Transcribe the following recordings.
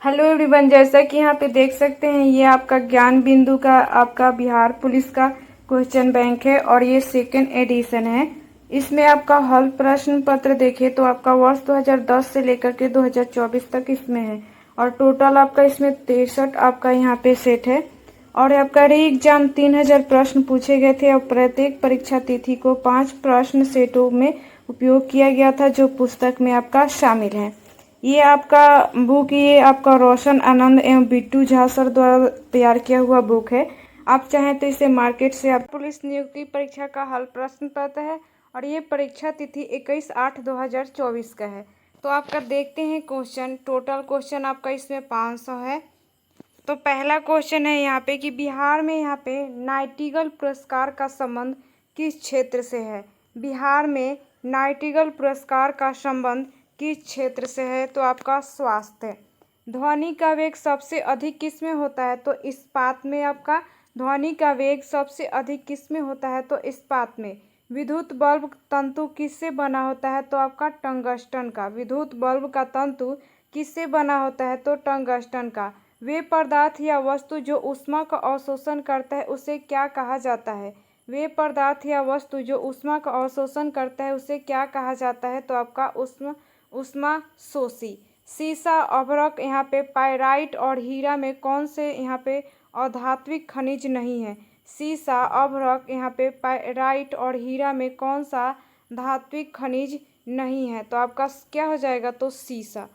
Hello everyone, जैसा कि यहाँ पे देख सकते हैं ये आपका ज्ञान बिंदु का आपका बिहार पुलिस का क्वेश्चन बैंक है और ये सेकेंड एडिशन है। इसमें आपका हल प्रश्न पत्र देखे तो आपका वर्ष 2010 से लेकर के 2024 तक इसमें है और टोटल आपका इसमें 63 आपका यहाँ पे सेट है। और आपका री एग्जाम 3000 प्रश्न पूछे गए थे और प्रत्येक परीक्षा तिथि को 5 प्रश्न सेटों में उपयोग किया गया था जो पुस्तक में आपका शामिल है। ये आपका बुक ये आपका रोशन आनंद एवं बिट्टू झा सर द्वारा तैयार किया हुआ बुक है। आप चाहें तो इसे मार्केट से आप पुलिस नियुक्ति परीक्षा का हल प्रश्न पत्र है और ये परीक्षा तिथि 21/8/2024 का है। तो आपका देखते हैं क्वेश्चन। टोटल क्वेश्चन आपका इसमें 500 है। तो पहला क्वेश्चन है यहाँ पे कि बिहार में यहाँ पे नाइटिंगेल पुरस्कार का संबंध किस क्षेत्र से है। बिहार में नाइटिंगेल पुरस्कार का संबंध किस क्षेत्र से है। तो आपका स्वास्थ्य। ध्वनि का वेग सबसे अधिक किस में होता है। तो इस्पात में आपका ध्वनि का वेग सबसे अधिक किस में होता है। तो इस्पात में। विद्युत बल्ब तंतु किससे बना होता है। तो आपका टंगस्टन का। विद्युत बल्ब का तंतु किससे बना होता है। तो टंगस्टन का। वे पदार्थ या वस्तु जो ऊष्मा का अवशोषण करता है उसे क्या कहा जाता है। वे पदार्थ या वस्तु जो ऊष्मा का अवशोषण करता है उसे क्या कहा जाता है। तो आपका ऊष्मा शोषी। सीसा अभ्रक यहाँ पे पाइराइट और हीरा में कौन से यहाँ पे अधात्विक खनिज नहीं है। सीसा अभ्रक यहाँ पे पाइराइट और हीरा में कौन सा धात्विक खनिज नहीं है। तो आपका क्या हो जाएगा। तो सीसा।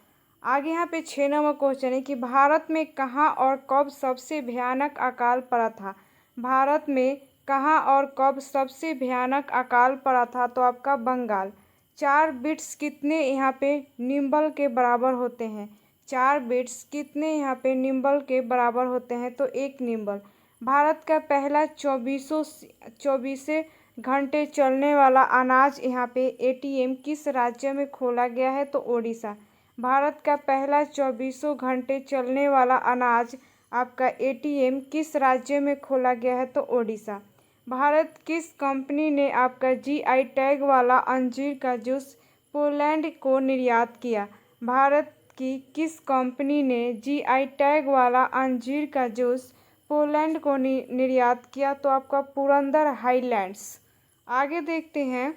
आगे यहाँ पे 6 नंबर क्वेश्चन है कि भारत में कहाँ और कब सबसे भयानक अकाल पड़ा था। भारत में कहाँ और कब सबसे भयानक अकाल पड़ा था। तो आपका बंगाल। 4 बिट्स कितने यहाँ पे निम्बल के बराबर होते हैं। 4 बिट्स कितने यहाँ पे निम्बल के बराबर होते हैं। तो 1 निम्बल। भारत का पहला 24 घंटे चलने वाला अनाज यहाँ पे एटीएम किस राज्य में खोला गया है। तो ओडिशा। भारत का पहला 24 घंटे चलने वाला अनाज आपका एटीएम किस राज्य में खोला गया है। तो ओडिशा। भारत किस कंपनी ने आपका जीआई टैग वाला अंजीर का जूस पोलैंड को निर्यात किया। भारत की किस कंपनी ने जीआई टैग वाला अंजीर का जूस पोलैंड को निर्यात किया। तो आपका पुरंदर हाईलैंड्स। आगे देखते हैं।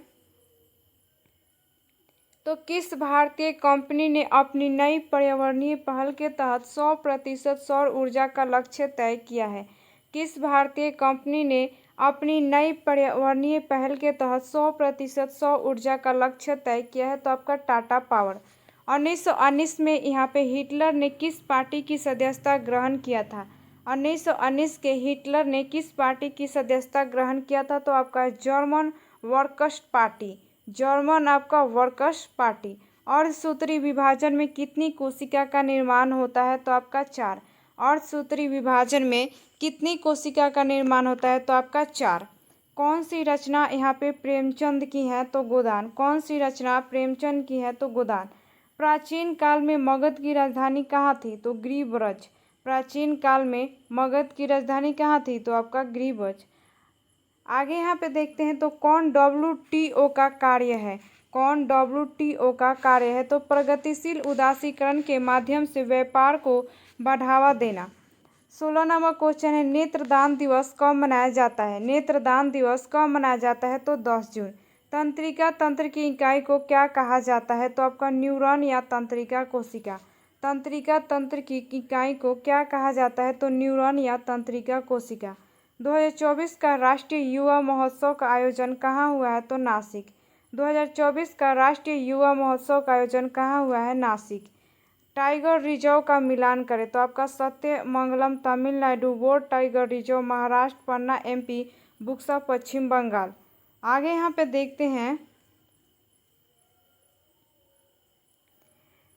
तो किस भारतीय कंपनी ने अपनी नई पर्यावरणीय पहल के तहत 100% सौर ऊर्जा का लक्ष्य तय किया है। किस भारतीय कंपनी ने अपनी नई पर्यावरणीय पहल के तहत 100% सौर ऊर्जा का लक्ष्य तय किया है। तो आपका टाटा पावर। 1919 में यहाँ पे हिटलर ने किस पार्टी की सदस्यता ग्रहण किया था। 1919 के हिटलर ने किस पार्टी की सदस्यता ग्रहण किया था। तो आपका जर्मन वर्कर्स पार्टी। जर्मन आपका वर्कर्स पार्टी। अर्धसूत्री विभाजन में कितनी कोशिका का निर्माण होता है। तो आपका 4। अर्धसूत्री विभाजन में कितनी कोशिका का निर्माण होता है। तो आपका 4। कौन सी रचना यहाँ पे प्रेमचंद की है। तो गोदान। कौन सी रचना प्रेमचंद की है। तो गोदान। प्राचीन काल में मगध की राजधानी कहाँ थी। तो गिरिब्रज। प्राचीन काल में मगध की राजधानी कहाँ थी। तो आपका गिरिब्रज। आगे यहाँ पे देखते हैं। तो कौन WTO का कार्य है। कौन WTO का कार्य है। तो प्रगतिशील उदासीकरण के माध्यम से व्यापार को बढ़ावा देना। 16 नंबर क्वेश्चन है नेत्रदान दिवस कब मनाया जाता है। नेत्रदान दिवस कब मनाया जाता है। तो 10 जून। तंत्रिका तंत्र की इकाई को क्या कहा जाता है। तो आपका न्यूरॉन या तंत्रिका कोशिका। तंत्रिका तंत्र की इकाई को क्या कहा जाता है। तो न्यूरॉन या तंत्रिका कोशिका। 2024 का राष्ट्रीय युवा महोत्सव का आयोजन कहाँ हुआ है। तो नासिक। 2024 का राष्ट्रीय युवा महोत्सव का आयोजन कहाँ हुआ है। नासिक। टाइगर रिजर्व का मिलान करें। तो आपका Sathyamangalam Tamil Nadu, Bor tiger reserve Maharashtra, Panna MP, Buxa Paschim Bangal. आगे यहाँ पे देखते हैं।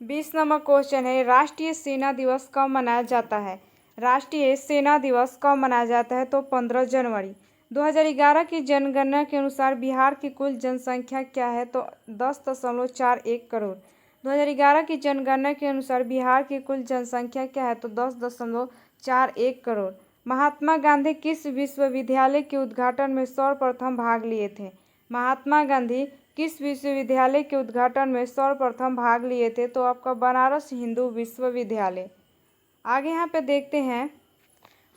20 नंबर क्वेश्चन है राष्ट्रीय सेना दिवस कब मनाया जाता है। राष्ट्रीय सेना दिवस कब मनाया जाता है। तो 15 जनवरी। 2011 की जनगणना के अनुसार बिहार की कुल जनसंख्या क्या है। तो 10.41 करोड़। 2011 की जनगणना के अनुसार बिहार की कुल जनसंख्या क्या है। तो 10.41 करोड़। महात्मा गांधी किस विश्वविद्यालय के उद्घाटन में सर्वप्रथम भाग लिए थे। महात्मा गांधी किस विश्वविद्यालय के उद्घाटन में सर्वप्रथम भाग लिए थे। तो आपका बनारस हिंदू विश्वविद्यालय। आगे यहाँ पे देखते हैं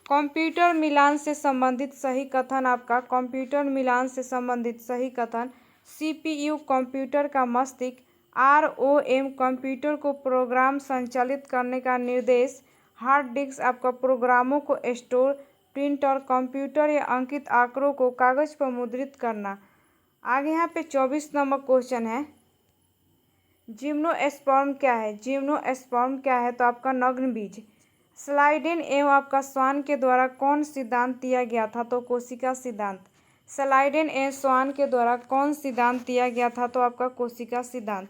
कंप्यूटर मिलान से संबंधित सही कथन। आपका कंप्यूटर मिलान से संबंधित सही कथन, सीपीयू कंप्यूटर का मस्तिष्क, आरओएम कंप्यूटर को प्रोग्राम संचालित करने का निर्देश, हार्ड डिस्क आपका प्रोग्रामों को स्टोर, प्रिंटर कंप्यूटर या अंकित आंकड़ों को कागज पर मुद्रित करना। आगे यहाँ पे 24 नंबर क्वेश्चन है, जिम्नोस्पर्म क्या है? जिम्नोस्पर्म क्या है? तो आपका नग्न बीज। स्लाइडेन एवं आपका स्वान के द्वारा कौन सिद्धांत दिया गया था? तो कोशिका सिद्धांत। स्लाइडेन एवं स्वान के द्वारा कौन सिद्धांत दिया गया था? तो आपका कोशिका सिद्धांत।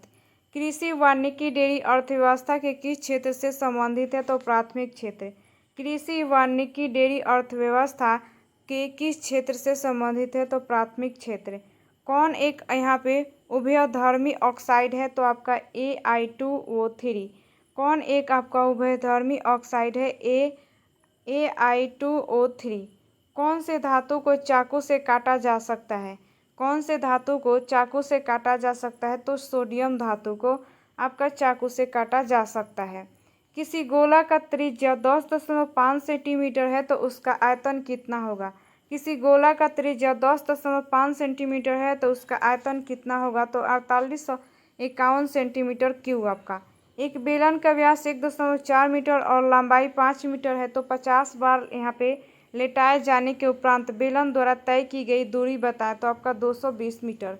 कृषि वानिकी डेयरी अर्थव्यवस्था के किस क्षेत्र से संबंधित है? तो प्राथमिक क्षेत्र। कृषि वानिकी डेयरी अर्थव्यवस्था के किस क्षेत्र से संबंधित है? तो प्राथमिक क्षेत्र। कौन एक यहाँ पे उभयधर्मी ऑक्साइड है? तो आपका Ai2O3। कौन एक आपका उभयधर्मी ऑक्साइड है? Ai2O3। कौन से धातु को चाकू से काटा जा सकता है? कौन से धातु को चाकू से काटा जा सकता है? तो सोडियम धातु को आपका चाकू से काटा जा सकता है। किसी गोला का त्रिज्या 10.5 सेंटीमीटर है तो उसका आयतन कितना होगा? किसी गोला का त्रिज्या 10.5 सेंटीमीटर है तो उसका आयतन कितना होगा? तो 4851 सेंटीमीटर क्यूब आपका। एक बेलन का व्यास 1.4 मीटर और लंबाई 5 मीटर है तो 50 बार यहाँ पे लेटाए जाने के उपरांत बेलन द्वारा तय की गई दूरी बताएं। तो आपका 220 मीटर।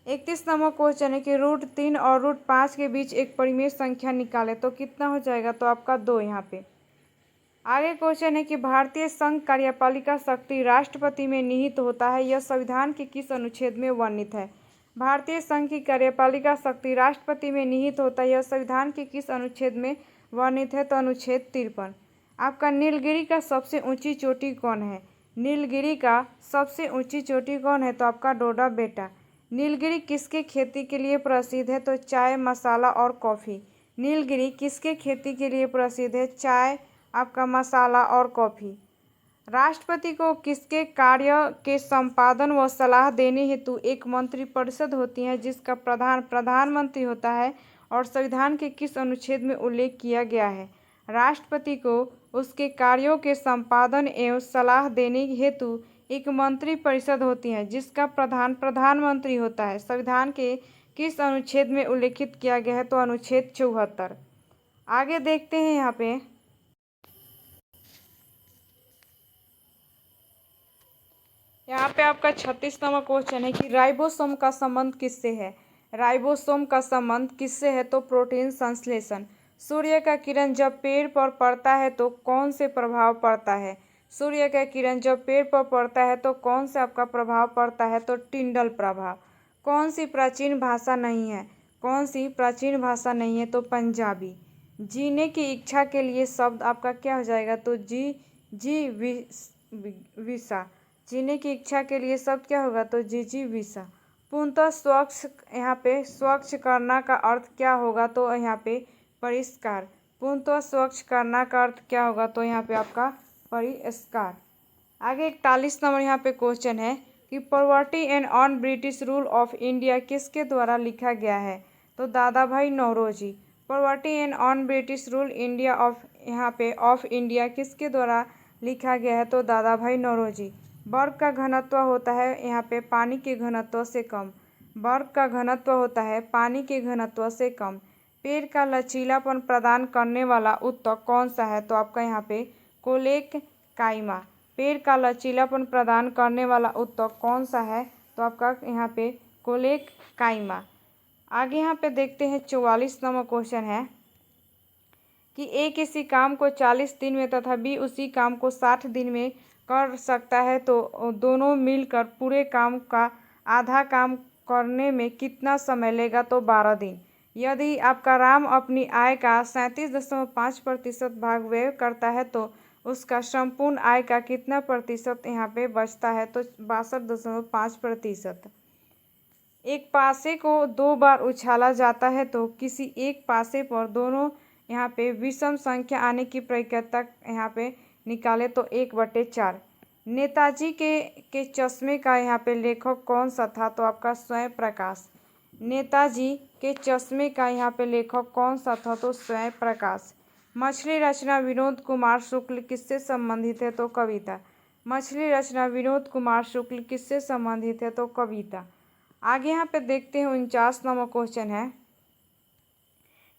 31 नंबर क्वेश्चन है कि √3 और √5 के बीच एक परिमेय संख्या निकाले तो कितना हो जाएगा? तो आपका 2 यहाँ पे। आगे क्वेश्चन है कि भारतीय संघ कार्यपालिका शक्ति राष्ट्रपति में निहित होता है, यह संविधान के किस अनुच्छेद में वर्णित है? भारतीय संघ की कार्यपालिका शक्ति राष्ट्रपति में निहित होता है, यह संविधान के किस अनुच्छेद में वर्णित है? तो अनुच्छेद 53। आपका नीलगिरी का सबसे ऊंची चोटी कौन है? नीलगिरी का सबसे ऊंची चोटी कौन है? तो आपका डोडा बेटा। नीलगिरी किसके खेती के लिए प्रसिद्ध है? तो चाय, मसाला और कॉफ़ी। नीलगिरी किसके खेती के लिए प्रसिद्ध है? चाय, आपका मसाला और कॉफ़ी। राष्ट्रपति को किसके कार्य के संपादन व सलाह देने हेतु एक मंत्रिपरिषद होती है जिसका प्रधान प्रधानमंत्री होता है और संविधान के किस अनुच्छेद में उल्लेख किया गया है? राष्ट्रपति को उसके कार्यों के संपादन एवं सलाह देने हेतु एक मंत्रिपरिषद होती है जिसका प्रधान प्रधानमंत्री होता है। संविधान के किस अनुच्छेद में उल्लेखित किया गया है? तो अनुच्छेद 74। आगे देखते हैं यहाँ पे आपका 36 नंबर क्वेश्चन है कि राइबोसोम का संबंध किससे है? राइबोसोम का संबंध किससे है? तो प्रोटीन संश्लेषण। सूर्य का किरण जब पेड़ पर पड़ता है तो कौन से प्रभाव पड़ता है? सूर्य का किरण जब पेड़ पर पड़ता है तो कौन से आपका प्रभाव पड़ता है? तो टिंडल प्रभाव। कौन सी प्राचीन भाषा नहीं है? कौन सी प्राचीन भाषा नहीं है? तो पंजाबी। जीने की इच्छा के लिए शब्द आपका क्या हो जाएगा? तो विसा। जीने की इच्छा के लिए शब्द क्या होगा? तो जिजीविसा। पूर्णतः स्वच्छ, यहाँ पे स्वच्छ करना का अर्थ क्या होगा? तो यहाँ पे परिष्कार। पूर्णतः स्वच्छ करना का अर्थ क्या होगा? तो यहाँ पे आपका परिष्कार। आगे 41 नंबर यहाँ पे क्वेश्चन है कि poverty and un British rule of India किसके द्वारा लिखा गया है? तो Dadabhai Naoroji. Poverty and un British rule India of यहाँ पे ऑफ इंडिया किसके द्वारा लिखा गया है? तो दादा भाई नौरोजी। बर्फ का घनत्व होता है यहाँ पे पानी के घनत्व से कम। बर्फ का घनत्व होता है पानी के घनत्व से कम। पेड़ का लचीलापन प्रदान करने वाला ऊतक कौन सा है? तो आपका यहाँ पे कोलेक काइमा। पेड़ का लचीलापन प्रदान करने वाला ऊतक कौन सा है? तो आपका यहाँ पे कोलेक काइमा। आगे यहाँ पे देखते हैं 44 नंबर क्वेश्चन है कि ए किसी काम को 40 दिन में तथा बी उसी काम को 60 दिन में कर सकता है तो दोनों मिलकर पूरे काम का आधा काम करने में कितना समय लेगा? तो 12 दिन। यदि आपका राम अपनी आय का 37.5% भाग व्यय करता है तो उसका संपूर्ण आय का कितना प्रतिशत यहाँ पे बचता है? तो 62.5%। एक पासे को 2 बार उछाला जाता है तो किसी एक पासे पर दोनों यहाँ पे विषम संख्या आने की प्रक्रिया यहाँ पे निकाले तो 1/4। नेताजी के चश्मे का यहाँ पे लेखक कौन सा था? तो आपका स्वयं प्रकाश। नेताजी के चश्मे का यहाँ पे लेखक कौन सा था? तो स्वयं प्रकाश। मछली रचना विनोद कुमार शुक्ल किससे संबंधित है? तो कविता। मछली रचना विनोद कुमार शुक्ल किससे संबंधित है? तो कविता। आगे यहाँ पे देखते हैं 49 नंबर क्वेश्चन है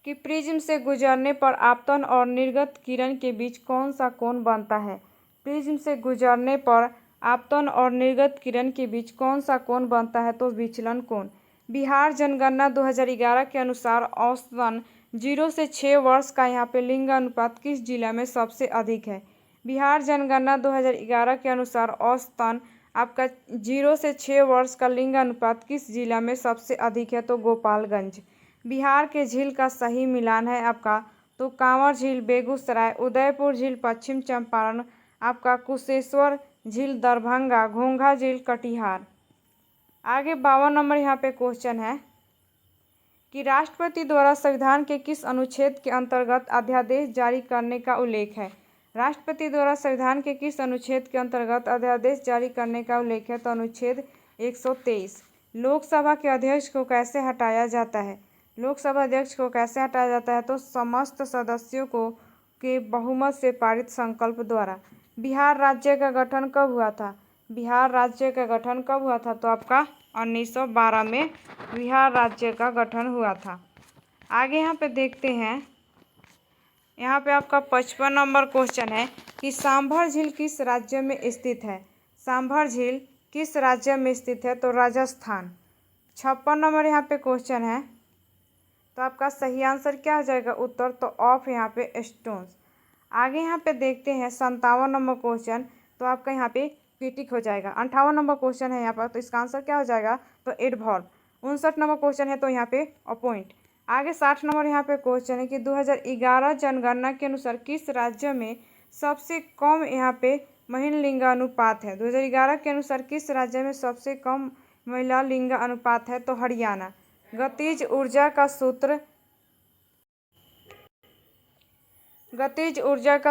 कि प्रिज्म से गुजरने पर आपतन और निर्गत किरण के बीच कौन सा कोण बनता है? प्रिज्म से गुजरने पर आपतन और निर्गत किरण के बीच कौन सा कोण बनता है? तो विचलन कोण। बिहार जनगणना 2011 के अनुसार औसतन 0 से 6 वर्ष का यहाँ पे लिंग अनुपात किस जिला में सबसे अधिक है? बिहार जनगणना 2011 के अनुसार औसतन आपका 0 से 6 वर्ष का लिंग अनुपात किस जिला में सबसे अधिक है? तो गोपालगंज। बिहार के झील का सही मिलान है आपका तो कांवर झील बेगूसराय, उदयपुर झील पश्चिम चंपारण, आपका कुशेश्वर झील दरभंगा, घोंघा झील कटिहार। आगे 52 नंबर यहाँ पे क्वेश्चन है कि राष्ट्रपति द्वारा संविधान के किस अनुच्छेद के अंतर्गत अध्यादेश जारी करने का उल्लेख है? राष्ट्रपति द्वारा संविधान के किस अनुच्छेद के अंतर्गत अध्यादेश जारी करने का उल्लेख है? तो अनुच्छेद 123। लोकसभा के अध्यक्ष को कैसे हटाया जाता है? लोकसभा अध्यक्ष को कैसे हटाया जाता है? तो समस्त सदस्यों को के बहुमत से पारित संकल्प द्वारा। बिहार राज्य का गठन कब हुआ था? बिहार राज्य का गठन कब हुआ था? तो आपका 1912 में बिहार राज्य का गठन हुआ था। आगे यहाँ पे देखते हैं, यहाँ पे आपका 55 नंबर क्वेश्चन है कि सांभर झील किस राज्य में स्थित है? सांभर झील किस राज्य में स्थित है? तो राजस्थान। 56 नंबर यहाँ पे क्वेश्चन है तो आपका सही आंसर क्या हो जाएगा? उत्तर तो ऑफ यहाँ पे स्टोन्स। आगे यहाँ पे देखते हैं 57 नंबर क्वेश्चन तो आपका यहाँ पे क्रिटिक हो जाएगा। 58 नंबर क्वेश्चन है यहाँ पर तो इसका आंसर क्या हो जाएगा? तो एडवर्ब। 59 नंबर क्वेश्चन है तो यहाँ पे अपॉइंट। आगे 60 नंबर यहाँ पे क्वेश्चन है कि 2011 जनगणना के अनुसार किस राज्य में सबसे कम यहाँ पे महिला लिंग अनुपात है? 2011 के अनुसार किस राज्य में सबसे कम महिला लिंग अनुपात है? तो हरियाणा। गतिज ऊर्जा का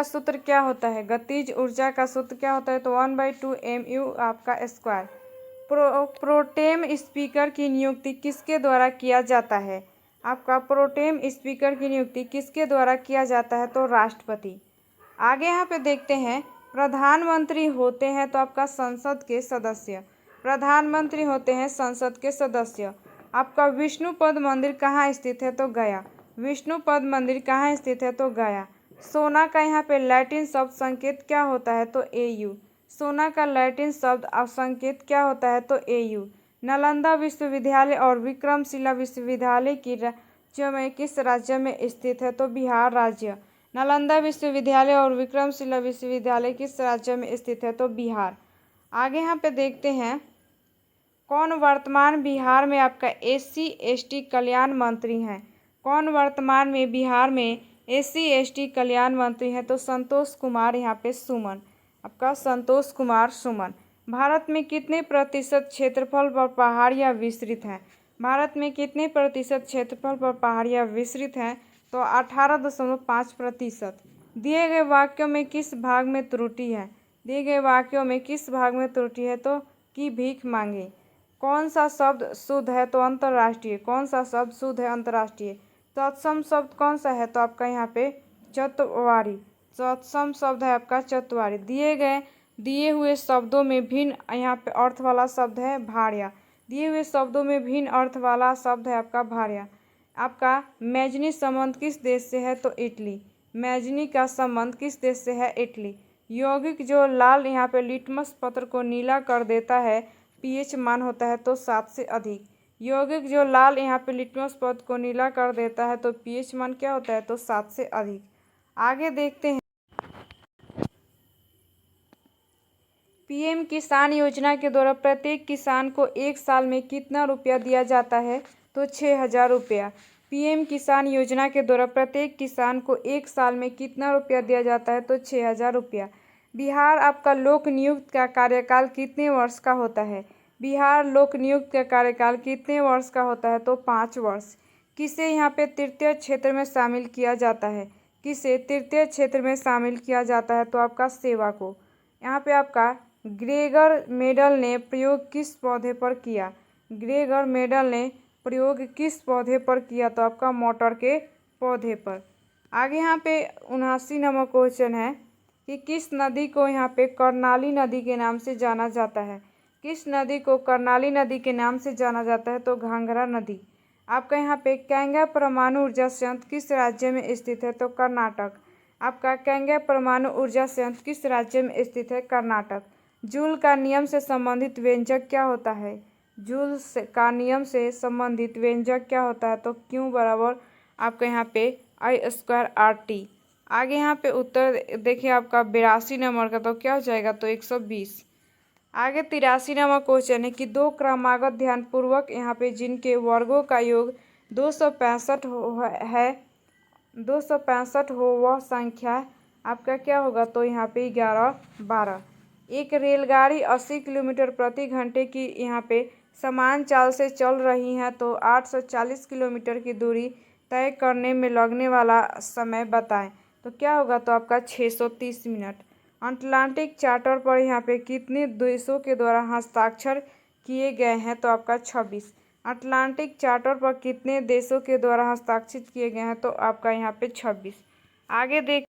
सूत्र क्या होता है? गतिज ऊर्जा का सूत्र क्या होता है? तो 1/2 mu आपका स्क्वायर। प्रोटेम स्पीकर की नियुक्ति किसके द्वारा किया जाता है? आपका प्रोटेम स्पीकर की नियुक्ति किसके द्वारा किया जाता है? तो राष्ट्रपति। आगे यहाँ पे देखते हैं प्रधानमंत्री होते हैं तो आपका संसद के सदस्य। प्रधानमंत्री होते हैं संसद के सदस्य। आपका विष्णुपद मंदिर कहाँ स्थित है? तो गया। विष्णुपद मंदिर कहाँ स्थित है? तो गया। सोना का यहाँ पे लैटिन शब्द संकेत क्या होता है? तो AU। सोना का लैटिन शब्द संकेत क्या होता है? तो AU। नालंदा विश्वविद्यालय और विक्रमशिला विश्वविद्यालय की राज्य में किस राज्य में स्थित है? तो बिहार राज्य। नालंदा विश्वविद्यालय और विक्रमशिला विश्वविद्यालय किस राज्य में स्थित है? तो बिहार। आगे यहाँ पे देखते हैं कौन वर्तमान बिहार में आपका SC ST कल्याण मंत्री हैं? कौन वर्तमान में बिहार में SC ST कल्याण मंत्री हैं? तो संतोष कुमार यहाँ पे सुमन। आपका संतोष कुमार सुमन। भारत में कितने प्रतिशत क्षेत्रफल पर पहाड़ियाँ विस्तृत हैं? भारत में कितने प्रतिशत क्षेत्रफल पर पहाड़ियाँ विस्तृत हैं? तो 18.5%। दिए गए वाक्यों में किस भाग में त्रुटि है? दिए गए वाक्यों में किस भाग में त्रुटि है? तो कि भीख मांगे। कौन सा शब्द शुद्ध है? तो अंतर्राष्ट्रीय। कौन सा शब्द शुद्ध है? अंतर्राष्ट्रीय। तत्सम शब्द कौन सा है? तो आपका यहाँ पे चतवारी। तत्सम शब्द है आपका चतवारी। दिए हुए शब्दों में भिन्न यहाँ पे अर्थ वाला शब्द है भाड़िया। दिए हुए शब्दों में भिन्न अर्थ वाला शब्द है आपका भाड़िया। आपका मैजनी संबंध किस देश से है? तो इटली। मैजनी का संबंध किस देश से है? इटली। यौगिक जो लाल यहाँ पे लिटमस पत्र को नीला कर देता है pH मान होता है तो 7 से अधिक। यौगिक जो लाल यहाँ पे लिटमस पत्र को नीला कर देता है तो pH मान क्या होता है? तो 7 से अधिक। आगे देखते हैं PM किसान योजना के द्वारा प्रत्येक किसान को 1 साल में कितना रुपया दिया जाता है? तो 6,000 रुपया। PM किसान योजना के द्वारा प्रत्येक किसान को 1 साल में कितना रुपया दिया जाता है? तो 6,000 रुपया। बिहार आपका लोक नियुक्त का कार्यकाल कितने वर्ष का होता है? बिहार लोक नियुक्त का कार्यकाल कितने वर्ष का होता है? तो 5 वर्ष। किसे यहाँ पे तृतीय क्षेत्र में शामिल किया जाता है? किसे तृतीय क्षेत्र में शामिल किया जाता है? तो आपका सेवा को। यहाँ पे आपका ग्रेगर मेडल ने प्रयोग किस पौधे पर किया? ग्रेगर मेडल ने प्रयोग किस पौधे पर किया? तो आपका मटर के पौधे पर। आगे यहाँ पे 79 नंबर क्वेश्चन है कि किस नदी को यहाँ पे कर्णाली नदी के नाम से जाना जाता है। किस नदी को कर्णाली नदी के नाम से जाना जाता है, तो घाघरा नदी। आपका यहाँ पे कैंगा परमाणु ऊर्जा संयंत्र किस राज्य में स्थित है, तो कर्नाटक। आपका कैंगा परमाणु ऊर्जा संयंत्र किस राज्य में स्थित है, कर्नाटक। जूल का नियम से संबंधित व्यंजक क्या होता है, जूल का नियम से संबंधित व्यंजक क्या होता है, तो क्यू बराबर आपका यहाँ पे I²RT। आगे यहाँ पे उत्तर देखिए आपका 82 नंबर का, तो क्या हो जाएगा, तो 120। आगे 83 नंबर क्वेश्चन है कि दो क्रमागत ध्यानपूर्वक यहाँ पे जिनके वर्गों का योग 265 है, 265 हो, वह संख्या आपका क्या होगा, तो यहाँ पे 11, 12। एक रेलगाड़ी 80 किलोमीटर प्रति घंटे की यहाँ पे समान चाल से चल रही है, तो 840 किलोमीटर की दूरी तय करने में लगने वाला समय बताएं, तो क्या होगा, तो आपका 630 मिनट। अटलांटिक चार्टर पर यहाँ पे कितने देशों के द्वारा हस्ताक्षर किए गए हैं, तो आपका 26। अटलांटिक चार्टर पर कितने देशों के द्वारा हस्ताक्षरित किए गए हैं, तो आपका यहाँ पे 26। आगे देख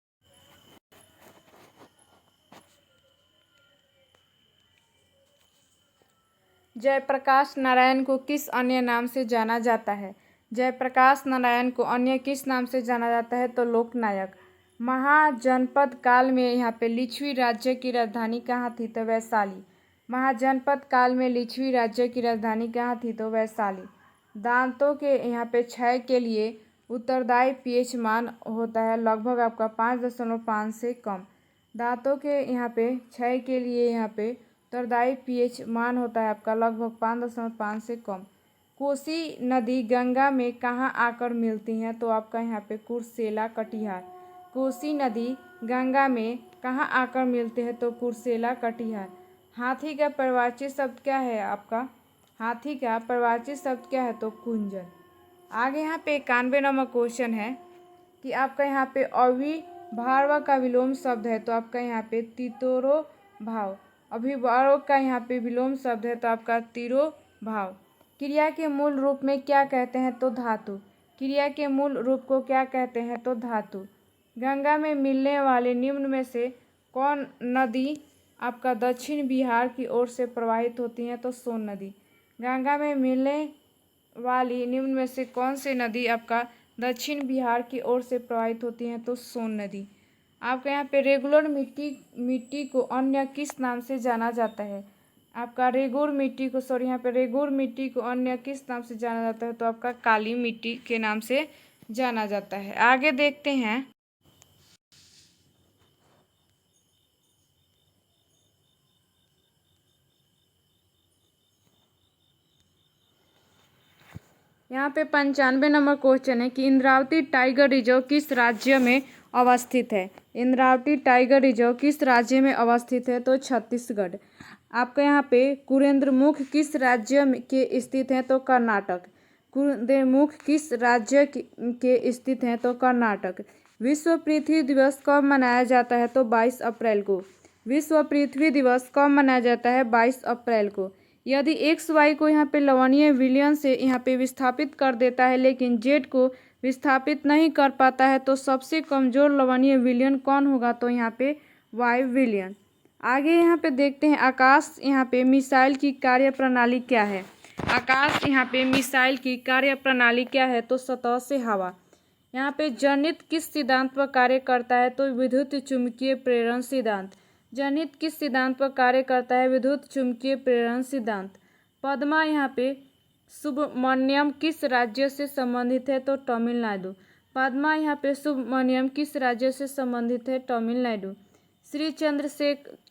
जयप्रकाश नारायण को किस अन्य नाम से जाना जाता है। जयप्रकाश नारायण को अन्य किस नाम से जाना जाता है, तो लोकनायक। महाजनपद काल में यहाँ पे लिच्छवी राज्य की राजधानी कहाँ थी, तो वैशाली। महाजनपद काल में लिच्छवी राज्य की राजधानी कहाँ थी, तो वैशाली। दांतों के यहाँ पे क्षय के लिए उत्तरदायी पीएच मान होता है लगभग आपका 5.5 से कम। दांतों के यहाँ पे क्षय के लिए यहाँ पे उत्तरदायी पीएच मान होता है आपका लगभग 5.5 से कम। कोसी नदी गंगा में कहाँ आकर मिलती हैं, तो आपका यहाँ पे कुर्सेला, कटिहार। कोसी नदी गंगा में कहाँ आकर मिलते हैं, तो कुर्सेला, कटिहार। हाथी का प्रवाची शब्द क्या है आपका, हाथी का प्रवाची शब्द क्या है, तो कुंजन। आगे यहाँ पे 91 नंबर क्वेश्चन है कि आपका यहाँ पे अभिभार्व का विलोम शब्द है, तो आपका यहाँ पे तितोरो भाव। अभिभार्व का यहाँ पे विलोम शब्द है, तो आपका तिरो भाव। क्रिया के मूल रूप में क्या कहते हैं, तो धातु। क्रिया के मूल रूप को क्या कहते हैं, तो धातु। गंगा में मिलने वाले निम्न में से कौन नदी आपका दक्षिण बिहार की ओर से प्रवाहित होती है, तो सोन नदी। गंगा में मिलने वाली निम्न में से कौन सी नदी आपका दक्षिण बिहार की ओर से प्रवाहित होती है, तो सोन नदी। आपका यहाँ पे रेगुलर मिट्टी को अन्य किस नाम से जाना जाता है, आपका रेगुर मिट्टी को यहाँ पे रेगुर मिट्टी को अन्य किस नाम से जाना जाता है, तो आपका काली मिट्टी के नाम से जाना जाता है। आगे देखते हैं यहाँ पे 95 नंबर क्वेश्चन है कि इंद्रावती टाइगर रिजर्व किस राज्य में अवस्थित है। इंद्रावती टाइगर रिजर्व किस राज्य में अवस्थित है, तो छत्तीसगढ़। आपका यहाँ पे कुद्रेमुख किस राज्य के स्थित हैं, तो कर्नाटक। कुद्रेमुख किस राज्य के स्थित हैं, तो कर्नाटक। विश्व पृथ्वी दिवस कब मनाया जाता है, तो 22 अप्रैल को। विश्व पृथ्वी दिवस कब मनाया जाता है, 22 अप्रैल को। यदि एक्स वाई को यहाँ पे लवणीय विलयन से यहाँ पे विस्थापित कर देता है लेकिन जेड को विस्थापित नहीं कर पाता है, तो सबसे कमजोर लवणीय विलयन कौन होगा, तो यहाँ पे वायु विलयन। आगे यहाँ पे देखते हैं आकाश यहाँ पे मिसाइल की कार्यप्रणाली क्या है। आकाश यहाँ पे मिसाइल की कार्यप्रणाली क्या है, तो सतह से हवा। यहाँ पे जनित किस सिद्धांत पर कार्य करता है, तो विद्युत चुम्बकीय प्रेरण सिद्धांत। जनित किस सिद्धांत पर कार्य करता है, विद्युत चुम्बकीय प्रेरण सिद्धांत। पद्मा यहाँ पे सुब्रमण्यम किस राज्य से संबंधित है, तो तमिलनाडु। पद्मा यहाँ पे सुब्रमण्यम किस राज्य से संबंधित है, तमिलनाडु। श्री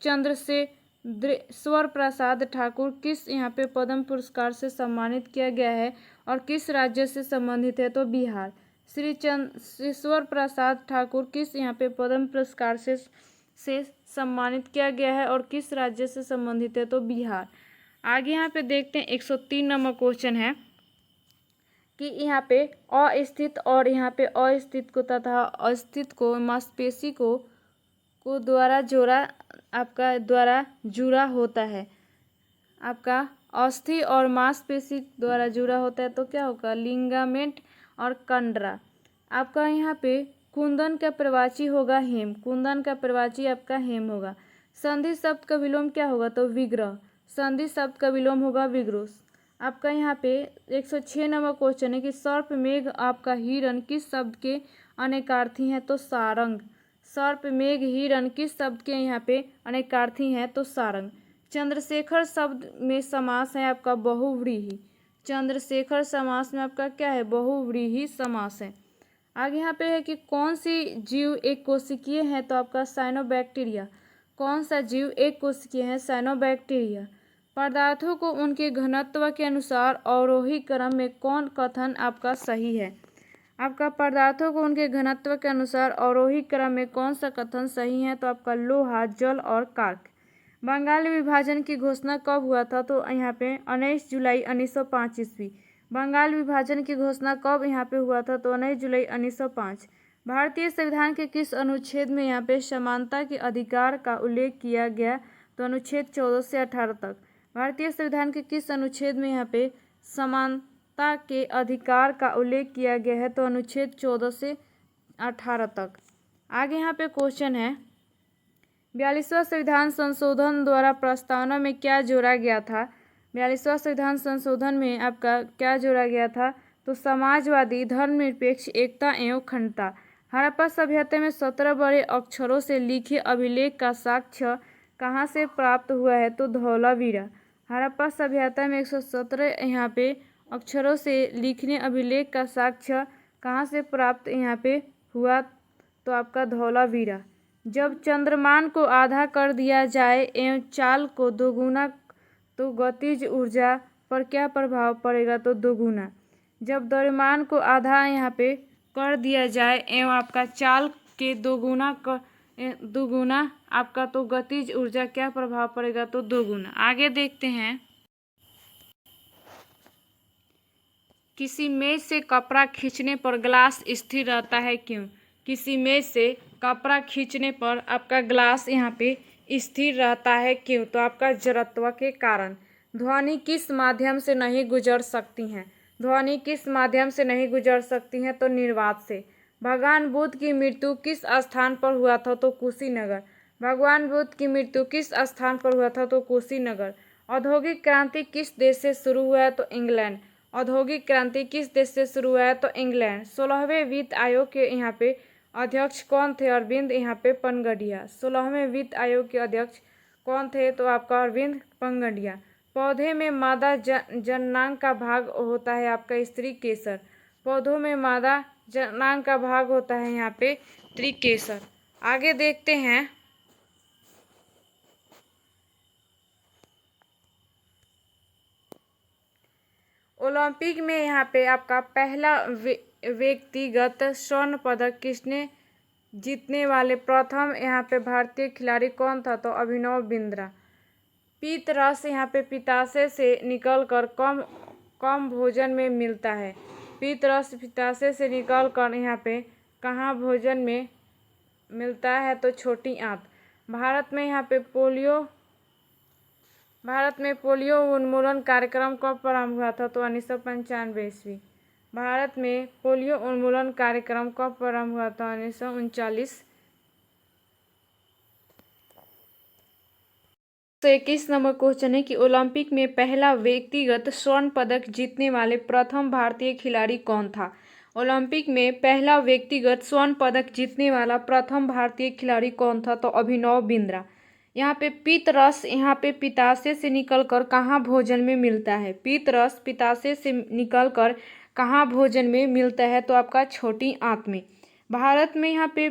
चंद्रशेखर प्रसाद ठाकुर किस यहाँ पे पद्म पुरस्कार से सम्मानित किया गया है और किस राज्य से संबंधित है, तो बिहार। श्री चंद्रशेखर प्रसाद ठाकुर किस यहाँ पे पद्म पुरस्कार से सम्मानित किया गया है और किस राज्य से संबंधित है, तो बिहार। आगे यहाँ पे देखते हैं 103 नंबर क्वेश्चन है कि यहाँ पे अस्थित और यहाँ पे अस्थित को तथा अस्थित को मांसपेशी को द्वारा जुड़ा होता है। आपका अस्थि और मांसपेशी द्वारा जुड़ा होता है, तो क्या होगा, लिगामेंट और कंडरा। आपका यहाँ पे कुंदन का प्रवाची होगा हेम, कुंदन का प्रवाची आपका हेम होगा। संधि शब्द का विलोम क्या होगा, तो विग्रह, संधि शब्द का विलोम होगा विग्रह। आपका यहाँ पे 106 नंबर क्वेश्चन है कि सर्प मेघ आपका हिरण किस शब्द के अनेकार्थी हैं, तो सारंग। सर्प मेघ हिरण किस शब्द के यहाँ पे अनेकार्थी हैं, तो सारंग। चंद्रशेखर शब्द में समास है आपका बहुव्रीहि, चंद्रशेखर समास में आपका क्या है, बहुव्रीहि समास है। आगे यहाँ पे है कि कौन सी जीव एक कोशिकीय है, तो आपका साइनोबैक्टीरिया, कौन सा जीव एक कोशिकीय है, साइनोबैक्टीरिया। पदार्थों को उनके घनत्व के अनुसार अवरोही क्रम में कौन कथन आपका सही है, आपका पदार्थों को उनके घनत्व के अनुसार अवरोही क्रम में कौन सा कथन सही है, तो आपका लोहा, जल और कार्क। बंगाल विभाजन की घोषणा कब हुआ था, तो यहाँ पे 19 जुलाई 1905 ईस्वी। बंगाल विभाजन की घोषणा कब यहाँ पे हुआ था, तो 19 जुलाई 1905। भारतीय संविधान के किस अनुच्छेद में यहाँ पे समानता के अधिकार का उल्लेख किया गया, तो अनुच्छेद 14 से 18 तक। भारतीय संविधान के किस अनुच्छेद में यहाँ पे समानता के अधिकार का उल्लेख किया गया है, तो अनुच्छेद 14 से 18 तक। आगे यहाँ पे क्वेश्चन है 42वां संविधान संशोधन द्वारा प्रस्तावना में क्या जोड़ा गया था। 42वां संविधान संशोधन में आपका क्या जोड़ा गया था, तो समाजवादी, धर्मनिरपेक्ष, एकता एवं अखंडता। हड़प्पा सभ्यता में 17 बड़े अक्षरों से लिखे अभिलेख का साक्ष्य कहाँ से प्राप्त हुआ है, तो धौलावीरा। हड़प्पा सभ्यता में 117 यहाँ पे अक्षरों से लिखने अभिलेख का साक्ष्य कहाँ से प्राप्त यहाँ पे हुआ, तो आपका धौलावीरा। जब चंद्रमान को आधा कर दिया जाए एवं चाल को दोगुना, तो गतिज ऊर्जा पर क्या प्रभाव पड़ेगा, तो दोगुना। जब द्रव्यमान को आधा यहाँ पे कर दिया जाए एवं आपका चाल के दोगुना आपका, तो गतिज ऊर्जा क्या प्रभाव पड़ेगा, तो दोगुना। आगे देखते हैं, किसी मेज से कपड़ा खींचने पर ग्लास स्थिर रहता है, क्यों। किसी मेज से कपड़ा खींचने पर आपका ग्लास यहाँ पे स्थिर रहता है, क्यों, तो आपका जड़त्व के कारण। ध्वनि किस माध्यम से नहीं गुजर सकती हैं, ध्वनि किस माध्यम से नहीं गुजर सकती हैं, तो निर्वात से। भगवान बुद्ध की मृत्यु किस स्थान पर हुआ था, तो कुशीनगर। भगवान बुद्ध की मृत्यु किस स्थान पर हुआ था, तो कुशीनगर। औद्योगिक क्रांति किस देश से शुरू हुआ है, तो इंग्लैंड। औद्योगिक क्रांति किस देश से शुरू हुआ है, तो इंग्लैंड। 16वें वित्त आयोग के यहाँ पे अध्यक्ष कौन थे, अरविंद यहाँ पे पनगडिया। 16वें वित्त आयोग के अध्यक्ष कौन थे, तो आपका अरविंद पनगडिया। पौधे में मादा जननांग का भाग होता है आपका स्त्री केसर। पौधों में मादा जननांग का भाग होता है यहाँ पे त्रिकेसर। आगे देखते हैं, ओलंपिक में यहाँ पे आपका पहला व्यक्तिगत स्वर्ण पदक किसने जीतने वाले प्रथम यहाँ पे भारतीय खिलाड़ी कौन था, तो अभिनव बिंद्रा। पीत रस यहाँ पे पित्ताशय से निकलकर कम भोजन में मिलता है। पीत रस पित्ताशय से निकलकर यहाँ पे कहाँ भोजन में मिलता है, तो छोटी आंत। भारत में पोलियो उन्मूलन कार्यक्रम कब प्रारंभ हुआ था, तो 1995 ईस्वी। भारत में पोलियो उन्मूलन कार्यक्रम कब प्रारंभ हुआ था, 1939। 121 नंबर क्वेश्चन है कि ओलंपिक में पहला व्यक्तिगत स्वर्ण पदक जीतने वाले प्रथम भारतीय खिलाड़ी कौन था। ओलंपिक में पहला व्यक्तिगत स्वर्ण पदक जीतने वाला प्रथम भारतीय खिलाड़ी कौन था, तो अभिनव बिंद्रा। यहाँ पे पीत रस यहाँ पे पित्ताशय से निकलकर कहाँ भोजन में मिलता है। पीत रस पित्ताशय से निकलकर कहाँ भोजन में मिलता है, तो आपका छोटी आंत में। भारत में यहाँ पे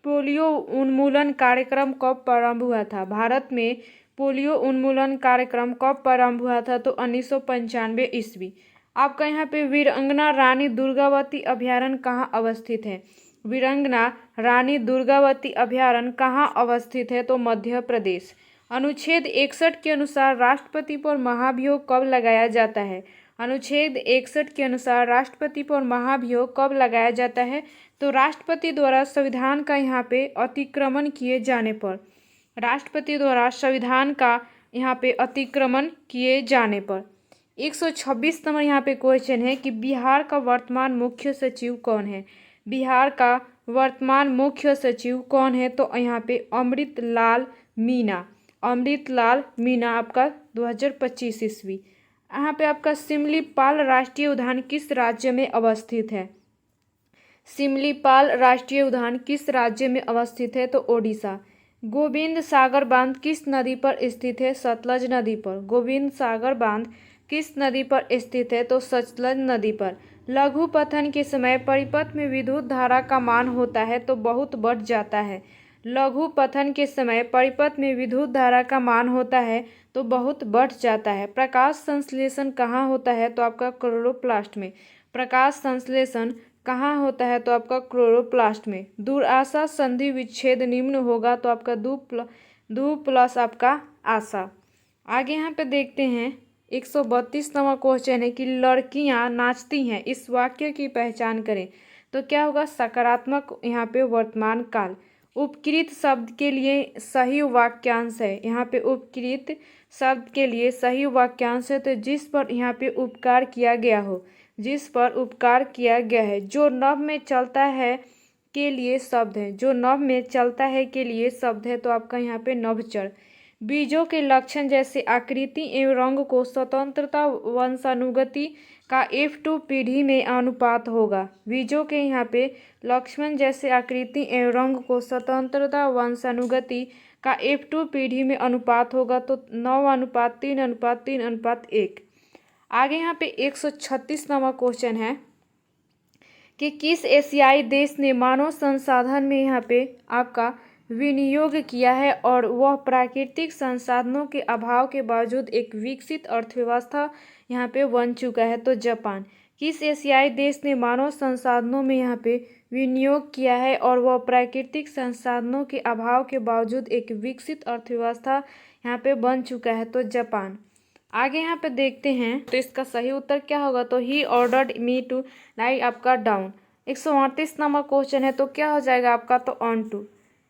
पोलियो उन्मूलन कार्यक्रम कब प्रारंभ हुआ था। भारत में पोलियो उन्मूलन कार्यक्रम कब प्रारंभ हुआ था, तो 1995 ईस्वी। आपका यहाँ पे वीरांगना रानी दुर्गावती अभ्यारण्य कहाँ अवस्थित है। वीरांगना रानी दुर्गावती अभ्यारण्य कहाँ अवस्थित है, तो मध्य प्रदेश। अनुच्छेद 61 के अनुसार राष्ट्रपति पर महाभियोग कब लगाया जाता है। अनुच्छेद 61 के अनुसार राष्ट्रपति पर महाभियोग कब लगाया जाता है, तो राष्ट्रपति द्वारा संविधान का यहाँ पे अतिक्रमण किए जाने पर। राष्ट्रपति द्वारा संविधान का यहाँ पे अतिक्रमण किए जाने पर। 126 नंबर यहाँ पे क्वेश्चन है कि बिहार का वर्तमान मुख्य सचिव कौन है। बिहार का वर्तमान मुख्य सचिव कौन है? तो यहाँ पे अमृतलाल मीना। अमृतलाल मीना आपका 2025 ईस्वी। यहाँ पे आपका सिमलीपाल राष्ट्रीय उद्यान किस राज्य में अवस्थित है? सिमलीपाल राष्ट्रीय उद्यान किस राज्य में अवस्थित है? तो ओडिशा। गोविंद सागर बांध किस नदी पर स्थित है? सतलज नदी पर। गोविंद सागर बांध किस नदी पर स्थित है? तो सतलज नदी पर। लघु पतन के समय परिपथ में विद्युत धारा का मान होता है तो बहुत बढ़ जाता है। लघु पतन के समय परिपथ में विद्युत धारा का मान होता है तो बहुत बढ़ जाता है। प्रकाश संश्लेषण कहाँ होता है? तो आपका क्लोरोप्लास्ट में। प्रकाश संश्लेषण कहाँ होता है? तो आपका क्लोरोप्लास्ट में। दूरआशा संधि विच्छेद निम्न होगा तो आपका दू प्लस आपका आशा। आगे यहाँ पे देखते हैं 132वां क्वेश्चन है कि लड़कियां नाचती हैं, इस वाक्य की पहचान करें। तो क्या होगा? सकारात्मक यहाँ पे वर्तमान काल। उपकृत शब्द के लिए सही वाक्यांश है। यहाँ पे उपकृत शब्द के लिए सही वाक्यांश है तो जिस पर यहाँ पे उपकार किया गया हो, जिस पर उपकार किया गया है। जो नभ में चलता है के लिए शब्द है, जो नभ में चलता है के लिए शब्द है तो आपका यहाँ पे नभचर। बीजों के लक्षण जैसे आकृति एवं रंग को स्वतंत्रता वंशानुगति का F2 पीढ़ी में अनुपात होगा। बीजों के यहाँ पे लक्षण जैसे आकृति एवं रंग को स्वतंत्रता वंशानुगति का F2 पीढ़ी में अनुपात होगा तो 9:3:3:1। आगे यहाँ पे 136वां क्वेश्चन है कि किस एशियाई देश ने मानव संसाधन में यहाँ पे आपका विनियोग किया है और वह प्राकृतिक संसाधनों के अभाव के बावजूद एक विकसित अर्थव्यवस्था यहाँ पे बन चुका है? तो जापान। किस एशियाई देश ने मानव संसाधनों में यहाँ पे विनियोग किया है और वह प्राकृतिक संसाधनों के अभाव के बावजूद एक विकसित अर्थव्यवस्था यहाँ पे बन चुका है? तो जापान। आगे यहाँ पे देखते हैं तो इसका सही उत्तर क्या होगा? तो he ordered me to lie आपका डाउन। 138वां क्वेश्चन है तो क्या हो जाएगा आपका? तो ऑन टू।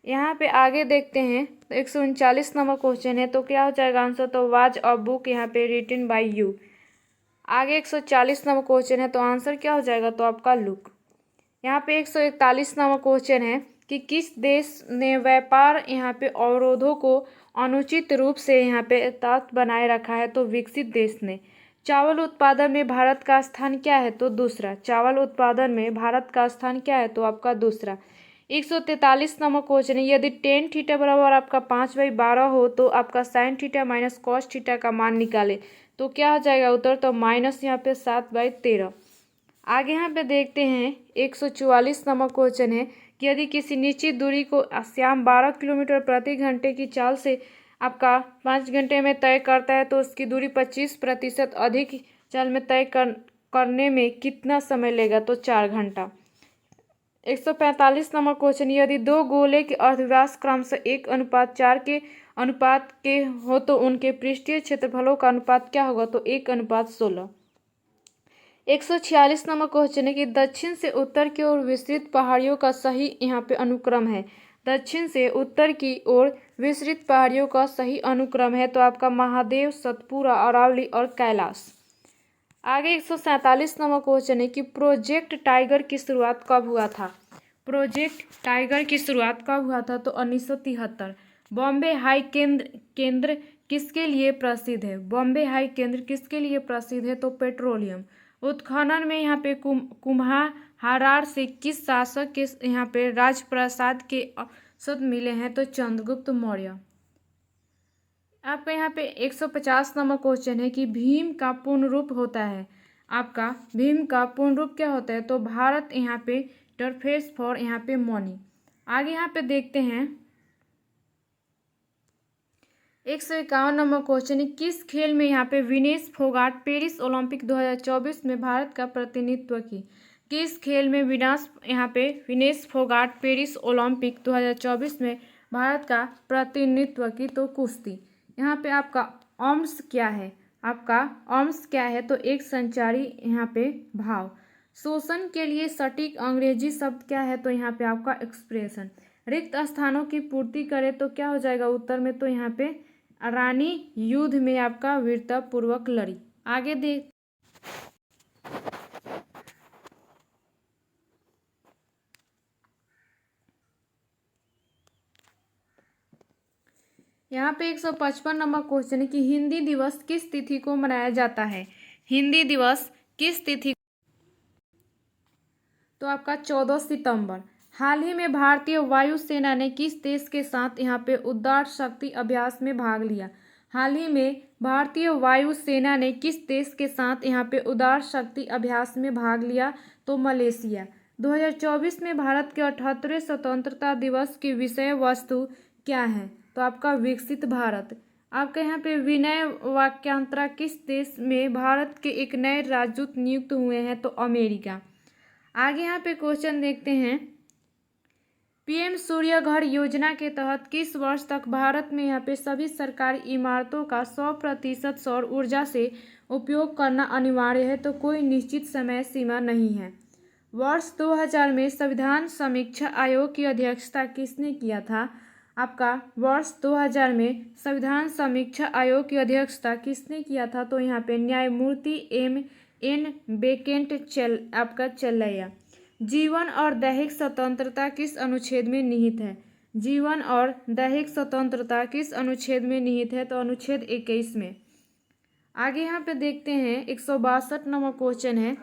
यहाँ पे आगे देखते हैं तो 139वां क्वेश्चन है तो क्या हो जाएगा आंसर? तो वाज अ बुक यहाँ पे रिटन बाय यू। आगे 140वां क्वेश्चन है तो आंसर क्या हो जाएगा? तो आपका लुक। यहाँ पे 141वां क्वेश्चन है कि किस देश ने व्यापार यहाँ पे अवरोधों को अनुचित रूप से यहाँ पे तख्त बनाए रखा है? तो विकसित देश ने। चावल उत्पादन में भारत का स्थान क्या है? तो दूसरा। चावल उत्पादन में भारत का स्थान क्या है? तो आपका दूसरा। 143वां क्वेश्चन है यदि टेन थीटा बराबर आपका 5/12 हो तो आपका sine theta minus cos theta का मान निकाले तो क्या हो जाएगा उत्तर? तो माइनस यहाँ पे 7/13। आगे यहाँ पे देखते हैं 144वां क्वेश्चन है कि यदि किसी निश्चित दूरी को श्याम 12 किलोमीटर प्रति घंटे की चाल से आपका 5 घंटे में तय करता है तो उसकी दूरी 25% अधिक चाल में तय करने में कितना समय लेगा? तो 4 घंटा। 145वां क्वेश्चन यदि दो गोले के अर्धव्यास क्रमशः 1:4 के अनुपात के हो तो उनके पृष्ठीय क्षेत्रफलों का अनुपात क्या होगा? तो 1:16। 146वां क्वेश्चन है कि दक्षिण से उत्तर की ओर विस्तृत पहाड़ियों का सही यहाँ पे अनुक्रम है। दक्षिण से उत्तर की ओर विस्तृत पहाड़ियों का सही अनुक्रम है तो आपका महादेव, सतपुरा, अरावली और कैलाश। आगे 147वां क्वेश्चन है कि प्रोजेक्ट टाइगर की शुरुआत कब हुआ था? प्रोजेक्ट टाइगर की शुरुआत कब हुआ था? तो 1973। बॉम्बे हाई केंद्र किसके लिए प्रसिद्ध है? बॉम्बे हाई केंद्र किसके लिए प्रसिद्ध है? तो पेट्रोलियम उत्खनन में यहाँ पे कुम्हारार से किस शासक के यहाँ पे राजप्रसाद के अवशेष मिले हैं? तो चंद्रगुप्त मौर्य। आपका यहाँ पे 150वां क्वेश्चन है कि भीम का पूर्ण रूप होता है। आपका भीम का पूर्ण रूप क्या होता है? तो भारत यहाँ पे इंटरफेस फॉर यहाँ पे मनी। आगे यहाँ पे देखते हैं 151वां क्वेश्चन है किस खेल में यहाँ पे विनेश फोगाट पेरिस ओलंपिक 2024 में भारत का प्रतिनिधित्व की? किस खेल में विनेश फोगाट पेरिस ओलंपिक 2024 में भारत का प्रतिनिधित्व की? तो कुश्ती। यहाँ पे आपका अंश क्या है? आपका अंश क्या है? तो एक संचारी यहाँ पे भाव। शोषण के लिए सटीक अंग्रेजी शब्द क्या है? तो यहाँ पे आपका एक्सप्रेशन। रिक्त स्थानों की पूर्ति करे तो क्या हो जाएगा उत्तर में? तो यहाँ पे रानी युद्ध में आपका वीरता पूर्वक लड़ी। आगे देख यहाँ पे 155 नंबर क्वेश्चन है कि हिंदी दिवस किस तिथि को मनाया जाता है। हिंदी दिवस किस तिथि, तो आपका 14 सितंबर। हाल ही में भारतीय वायुसेना ने किस देश के साथ यहाँ पे उड़ान शक्ति अभ्यास में भाग लिया। हाल ही में भारतीय वायुसेना ने किस देश के साथ यहाँ पे उड़ान शक्ति अभ्यास में भाग लिया, तो मलेशिया। 2024 में भारत के 78वें स्वतंत्रता दिवस की विषय वस्तु क्या है, तो आपका विकसित भारत। आपका यहाँ पे विनय वाक्यांतरा किस देश में भारत के एक नए राजदूत नियुक्त हुए हैं, तो अमेरिका। आगे यहाँ पे क्वेश्चन देखते हैं, पीएम सूर्य घर योजना के तहत किस वर्ष तक भारत में यहाँ पे सभी सरकारी इमारतों का 100% सौर ऊर्जा से उपयोग करना अनिवार्य है, तो कोई निश्चित समय सीमा नहीं है। वर्ष 2000 में संविधान समीक्षा आयोग की अध्यक्षता किसने किया था। आपका वर्ष 2000 में संविधान समीक्षा आयोग की अध्यक्षता किसने किया था, तो यहाँ पे न्यायमूर्ति एम बेकेंट चलैया। जीवन और दैहिक स्वतंत्रता किस अनुच्छेद में निहित है। जीवन और दैहिक स्वतंत्रता किस अनुच्छेद में निहित है, तो अनुच्छेद 21 में। आगे यहाँ पे देखते हैं 162 नंबर क्वेश्चन है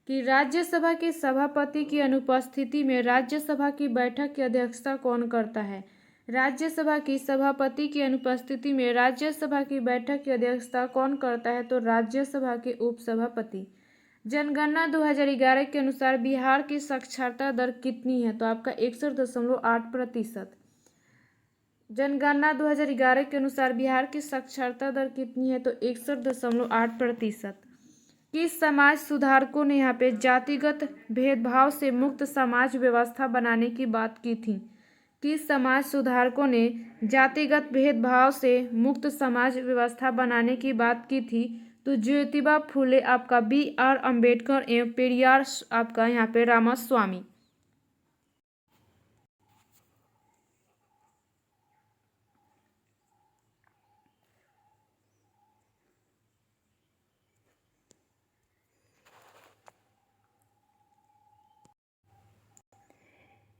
कि राज्यसभा के सभापति की अनुपस्थिति में राज्यसभा की बैठक की अध्यक्षता कौन करता है। राज्यसभा की सभापति की अनुपस्थिति में राज्यसभा की बैठक की अध्यक्षता कौन करता है, तो राज्यसभा के उपसभापति। जनगणना 2011 के अनुसार बिहार की साक्षरता दर कितनी है, तो आपका 61.8%। जनगणना 2011 के अनुसार बिहार की साक्षरता दर कितनी है, तो 61.8%। किस समाज सुधारकों ने यहाँ पे जातिगत भेदभाव से मुक्त समाज व्यवस्था बनाने की बात की थी। किस समाज सुधारकों ने जातिगत भेदभाव से मुक्त समाज व्यवस्था बनाने की बात की थी, तो ज्योतिबा फूले, आपका BR अम्बेडकर एवं पेरियार आपका यहाँ पे रामास्वामी।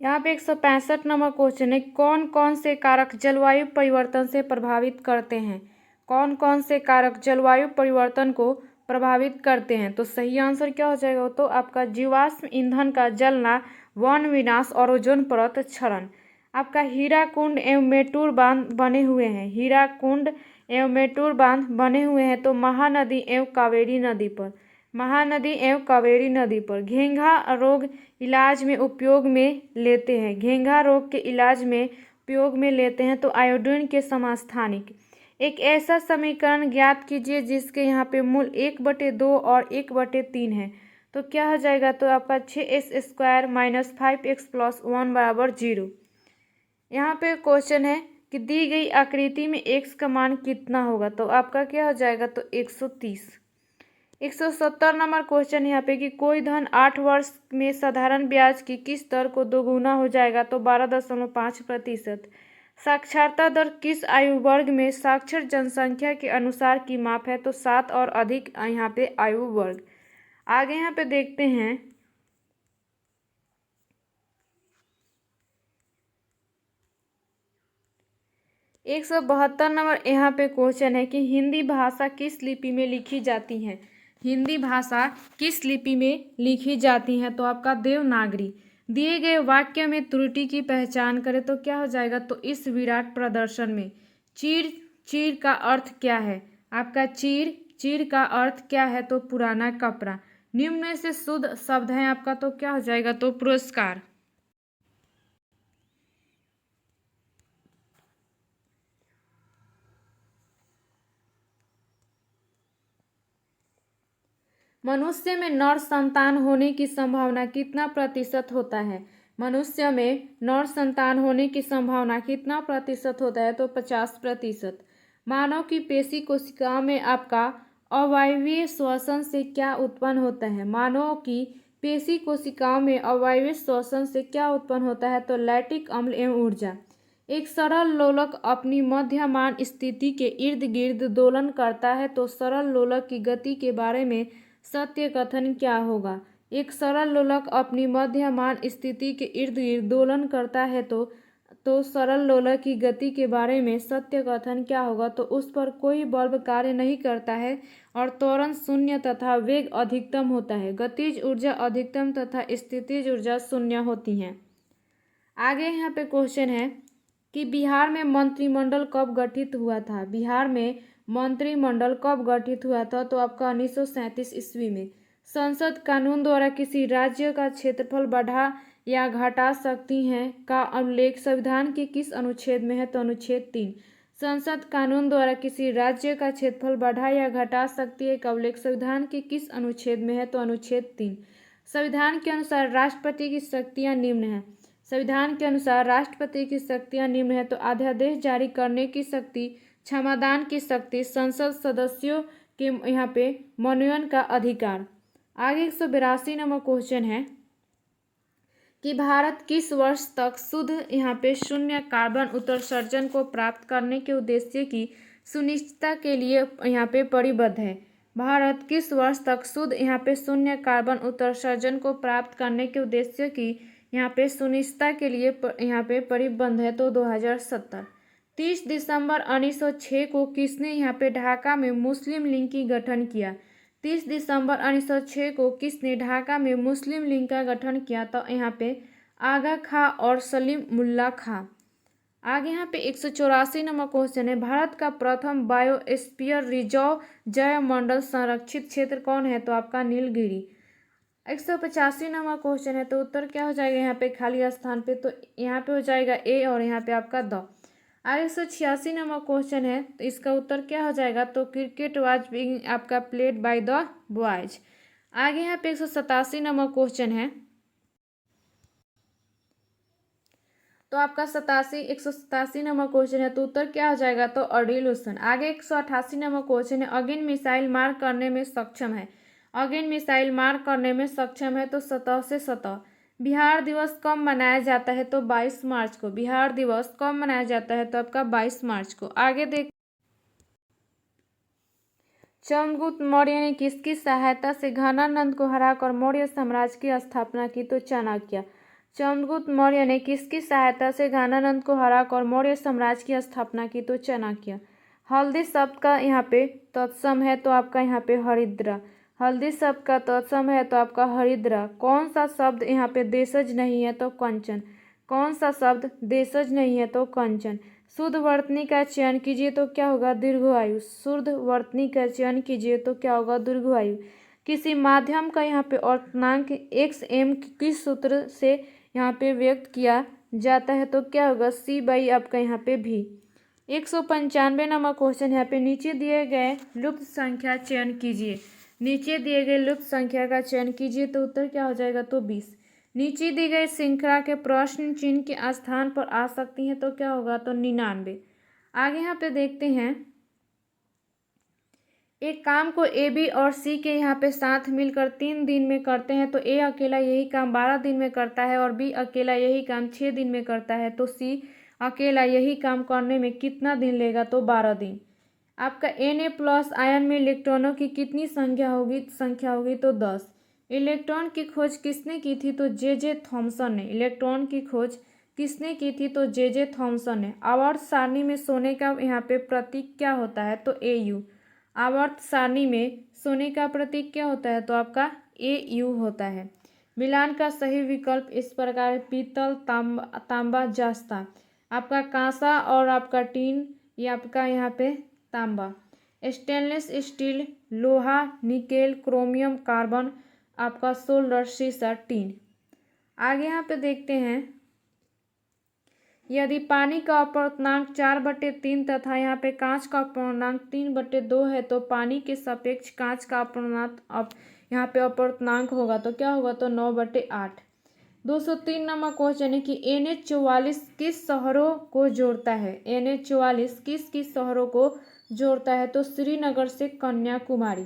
यहाँ पे 165 नंबर क्वेश्चन है, कौन कौन से कारक जलवायु परिवर्तन से प्रभावित करते हैं। कौन कौन से कारक जलवायु परिवर्तन को प्रभावित करते हैं, तो सही आंसर क्या हो जाएगा, तो आपका जीवाश्म ईंधन का जलना, वन विनाश और ओजोन परत क्षरण। आपका हीराकुंड एवं मेटूर बांध बने हुए हैं। हीराकुंड एवं मेटूर बांध बने हुए हैं तो महानदी एवं कावेरी नदी पर। महानदी एवं कावेरी नदी पर। घेंघा रोग इलाज में उपयोग में लेते हैं। घेंघा रोग के इलाज में उपयोग में लेते हैं तो आयोडीन के समस्थानिक। एक ऐसा समीकरण ज्ञात कीजिए जिसके यहाँ पे मूल 1/2 और 1/3 है, तो क्या हो जाएगा, तो आपका 6s² - 5x + 1 = 0। यहाँ पे क्वेश्चन है कि दी गई आकृति में x का मान कितना होगा, तो आपका क्या हो जाएगा, तो 130। 170 नंबर क्वेश्चन यहाँ पे कि कोई धन 8 वर्ष में साधारण ब्याज की किस दर को दोगुना हो जाएगा, तो 12.5%। साक्षरता दर किस आयु वर्ग में साक्षर जनसंख्या के अनुसार की माप है, तो 7 और अधिक यहाँ पे आयु वर्ग। आगे यहाँ पे देखते हैं 172 नंबर यहाँ पे क्वेश्चन है कि हिंदी भाषा किस लिपि में लिखी जाती है। हिंदी भाषा किस लिपि में लिखी जाती है, तो आपका देवनागरी। दिए गए वाक्य में त्रुटि की पहचान करें तो क्या हो जाएगा, तो इस विराट प्रदर्शन में चीर चीर का अर्थ क्या है। आपका चीर चीर का अर्थ क्या है, तो पुराना कपड़ा। निम्न में से शुद्ध शब्द है आपका, तो क्या हो जाएगा, तो पुरस्कार। मनुष्य में नर संतान होने की संभावना कितना प्रतिशत होता है। मनुष्य में नर संतान होने की संभावना कितना प्रतिशत होता है, तो 50%। मानव की पेशी कोशिकाओं में आपका अवायवीय श्वसन से क्या उत्पन्न होता है। मानव की पेशी कोशिकाओं में अवायवीय श्वसन से क्या उत्पन्न होता है, तो लैक्टिक अम्ल एवं ऊर्जा। एक सरल लोलक अपनी मध्यमान स्थिति के इर्द गिर्द दोलन करता है, तो सरल लोलक की गति के बारे में सत्य कथन क्या होगा। एक सरल लोलक अपनी मध्यमान स्थिति के इर्द गिर्द दोलन करता है तो तो सरल लोलक की गति के बारे में सत्य कथन क्या होगा? तो उस पर कोई बल्ब कार्य नहीं करता है और त्वरण शून्य तथा वेग अधिकतम होता है। गतिज ऊर्जा अधिकतम तथा स्थितिज ऊर्जा शून्य होती हैं। आगे यहाँ पे क्वेश्चन है कि बिहार में मंत्रिमंडल कब गठित हुआ था? बिहार में मंत्रिमंडल कब गठित हुआ था? तो आपका 1937 ईस्वी में। संसद कानून द्वारा किसी राज्य का क्षेत्रफल बढ़ा या घटा सकती हैं का उल्लेख संविधान के किस अनुच्छेद में है? तो अनुच्छेद 3। संसद कानून द्वारा किसी राज्य का क्षेत्रफल बढ़ा या घटा सकती है का उल्लेख संविधान के किस अनुच्छेद में है? तो अनुच्छेद 3। संविधान के अनुसार राष्ट्रपति की शक्तियां निम्न हैं। संविधान के अनुसार राष्ट्रपति की शक्तियां निम्न है। तो अध्यादेश जारी करने की शक्ति, क्षमादान की शक्ति, संसद सदस्यों के यहाँ पे मनोनयन का अधिकार। आगे 182 नंबर क्वेश्चन है कि भारत किस वर्ष तक शुद्ध यहाँ पे शून्य कार्बन उत्सर्जन को प्राप्त करने के उद्देश्य की सुनिश्चितता के लिए यहाँ पे परिबद्ध है? भारत किस वर्ष तक शुद्ध यहाँ पे शून्य कार्बन उत्सर्जन को प्राप्त करने के उद्देश्य की यहाँ पे सुनिश्चितता के लिए यहाँ पे परिबद्ध है? तो 2070। 30 दिसंबर 1906 को किसने यहाँ पे ढाका में मुस्लिम लीग की गठन किया? 30 दिसंबर 1906 को किसने ढाका में मुस्लिम लीग का गठन किया? तो यहाँ पे आगा खां और सलीम मुल्ला खां। आगे यहाँ पे 184 नंबर क्वेश्चन है, भारत का प्रथम बायोस्फीयर रिजर्व जैवमंडल संरक्षित क्षेत्र कौन है? तो आपका नीलगिरी। 185 नंबर क्वेश्चन है, तो उत्तर क्या हो जाएगा यहाँ पे खाली स्थान पे? तो यहाँ पे हो जाएगा ए और यहाँ पे आपका द। आगे 186 नंबर क्वेश्चन है, तो इसका उत्तर क्या हो जाएगा? तो क्रिकेट वाज बीइंग आपका प्लेड बाय द बॉयज। आगे यहाँ पे 187 नंबर क्वेश्चन है, तो आपका 187 नंबर क्वेश्चन है, तो उत्तर क्या हो जाएगा? तो ऑर्डिल्यूशन। आगे 188 नंबर क्वेश्चन है, अगेन मिसाइल मार करने में सक्षम है। अगेन मिसाइल मार करने में सक्षम है तो सतह से सतह। बिहार दिवस कब मनाया जाता है? तो 22 मार्च को। बिहार दिवस कब मनाया जाता है? तो आपका 22 मार्च को। आगे देख, चंद्रगुप्त मौर्य ने किसकी सहायता से घनानंद को हराकर मौर्य साम्राज्य की स्थापना की? तो चाणक्य। चंद्रगुप्त मौर्य ने किसकी सहायता से घनानंद को हराकर मौर्य साम्राज्य की स्थापना की? तो चाणक्य। हल्दी शब्द का यहाँ पे तत्सम है तो आपका यहाँ पे हरिद्रा। हल्दी शब्द का तत्सम है तो आपका हरिद्रा। कौन सा शब्द यहाँ पे देशज नहीं है? तो कंचन। कौन सा शब्द देशज नहीं है? तो कंचन। शुद्ध वर्तनी का चयन कीजिए तो क्या होगा? दीर्घायु। शुद्ध वर्तनी का चयन कीजिए तो क्या होगा? दीर्घायु। किसी माध्यम का यहाँ पे अल्पनांक xm किस सूत्र से यहाँ पे व्यक्त किया जाता है? तो क्या होगा? c बाई आपका यहाँ पे v। 195 नंबर क्वेश्चन यहाँ पे, नीचे दिए गए लुप्त संख्या चयन कीजिए। नीचे दिए गए लुप्त संख्या का चयन कीजिए तो उत्तर क्या हो जाएगा? तो 20। नीचे दी गई श्रृंखला के प्रश्न चिन्ह के स्थान पर आ सकती हैं तो क्या होगा? तो 99। आगे यहाँ पे देखते हैं, एक काम को ए बी और सी के यहाँ पे साथ मिलकर 3 दिन में करते हैं तो ए अकेला यही काम 12 दिन में करता है और बी अकेला यही काम 6 दिन में करता है, तो सी अकेला यही काम करने में कितना दिन लेगा? तो 12 दिन। आपका Na+ आयन में इलेक्ट्रॉनों की कितनी संख्या होगी? तो 10। इलेक्ट्रॉन की खोज किसने की थी? तो जे थॉमसन ने। इलेक्ट्रॉन की खोज किसने की थी? तो जे थॉमसन ने। आवर्त सारणी में सोने का यहाँ पे प्रतीक क्या होता है? तो Au। आवर्त सारणी में सोने का प्रतीक क्या होता है? तो आपका Au होता है। मिलान का सही विकल्प इस प्रकार, पीतल, तांबा, जस्ता। आपका कांसा और आपका टीन, ये आपका यहाँ पे तांबा। स्टेनलेस स्टील, लोहा, निकेल, क्रोमियम, कार्बन, आपका सोल्डर, शीशा, टीन। आगे यहाँ पे देखते हैं, यदि पानी का अपूर्णांक 4/3 तथा यहाँ पे कांच का अपूर्णांक 3/2 है तो पानी के सापेक्ष कांच का अपूर्णांक यहाँ पे अपूर्णांक होगा तो क्या होगा? तो 9/8। 203 नंबर क्वेश्चन है कि NH44 किस शहरों को जोड़ता है? NH44 किस शहरों को जोड़ता है? तो श्रीनगर से कन्याकुमारी।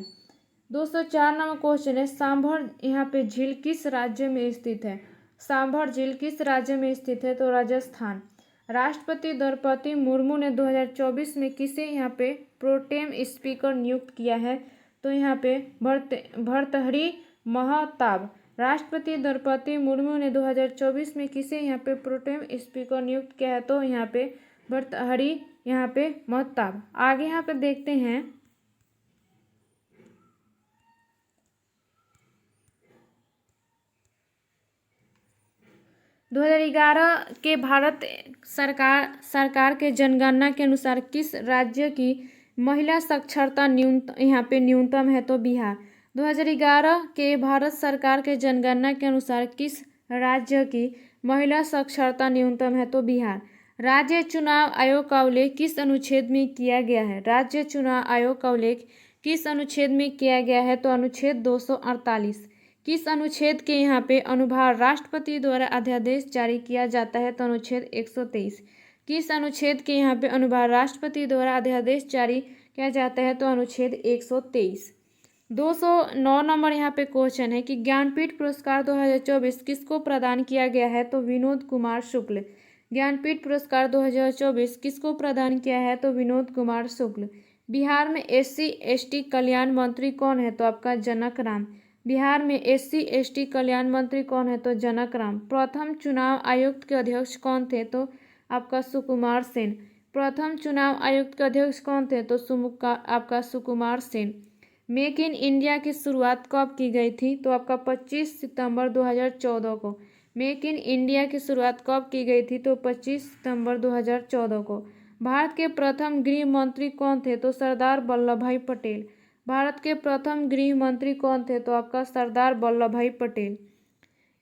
204 नंबर क्वेश्चन है, सांभर यहाँ पे झील किस राज्य में स्थित है? सांभर झील किस राज्य में स्थित है? तो राजस्थान। राष्ट्रपति द्रौपदी मुर्मू ने 2024 में किसे यहाँ पे प्रोटेम स्पीकर नियुक्त किया है? तो यहाँ पे भर्तृहरि महताब। राष्ट्रपति द्रौपदी मुर्मू ने 2024 में किसे यहाँ पे प्रोटेम स्पीकर नियुक्त किया है, तो यहाँ पे भर्तृहरि यहाँ पे महताब। आगे यहाँ पे देखते हैं 2011 के भारत सरकार के जनगणना के अनुसार किस राज्य की महिला साक्षरता न्यूनतम है, तो बिहार। 2011 के भारत सरकार के जनगणना के अनुसार किस राज्य की महिला साक्षरता न्यूनतम है, तो बिहार। राज्य चुनाव आयोग का उल्लेख किस अनुच्छेद में किया गया है? राज्य चुनाव आयोग का उल्लेख किस अनुच्छेद में किया गया है, तो अनुच्छेद 248। किस अनुच्छेद के यहाँ पे अनुभार राष्ट्रपति द्वारा अध्यादेश जारी किया जाता है, तो अनुच्छेद 123। किस अनुच्छेद के यहाँ पे अनुभार राष्ट्रपति द्वारा अध्यादेश जारी किया जाता है, तो अनुच्छेद 123। 209 नंबर यहाँ पे क्वेश्चन है कि ज्ञानपीठ पुरस्कार 2024 किसको प्रदान किया गया है, तो विनोद कुमार शुक्ल। ज्ञानपीठ पुरस्कार 2024 किसको प्रदान किया है, तो विनोद कुमार शुक्ल। बिहार में SC/ST कल्याण मंत्री कौन है, तो आपका जनक राम। बिहार में SC/ST कल्याण मंत्री कौन है, तो जनक राम। प्रथम चुनाव आयुक्त के अध्यक्ष कौन थे, तो आपका सुकुमार सेन। प्रथम चुनाव आयुक्त के अध्यक्ष कौन थे, तो आपका Sukumar Sen. Make in India की शुरुआत कब की गई थी, तो आपका 25 सितंबर 2014 को। मेक इन इंडिया की शुरुआत कब की गई थी, तो 25 सितंबर 2014 को। भारत के प्रथम गृह मंत्री कौन थे, तो सरदार वल्लभ भाई पटेल। भारत के प्रथम गृह मंत्री कौन थे, तो आपका सरदार वल्लभ भाई पटेल।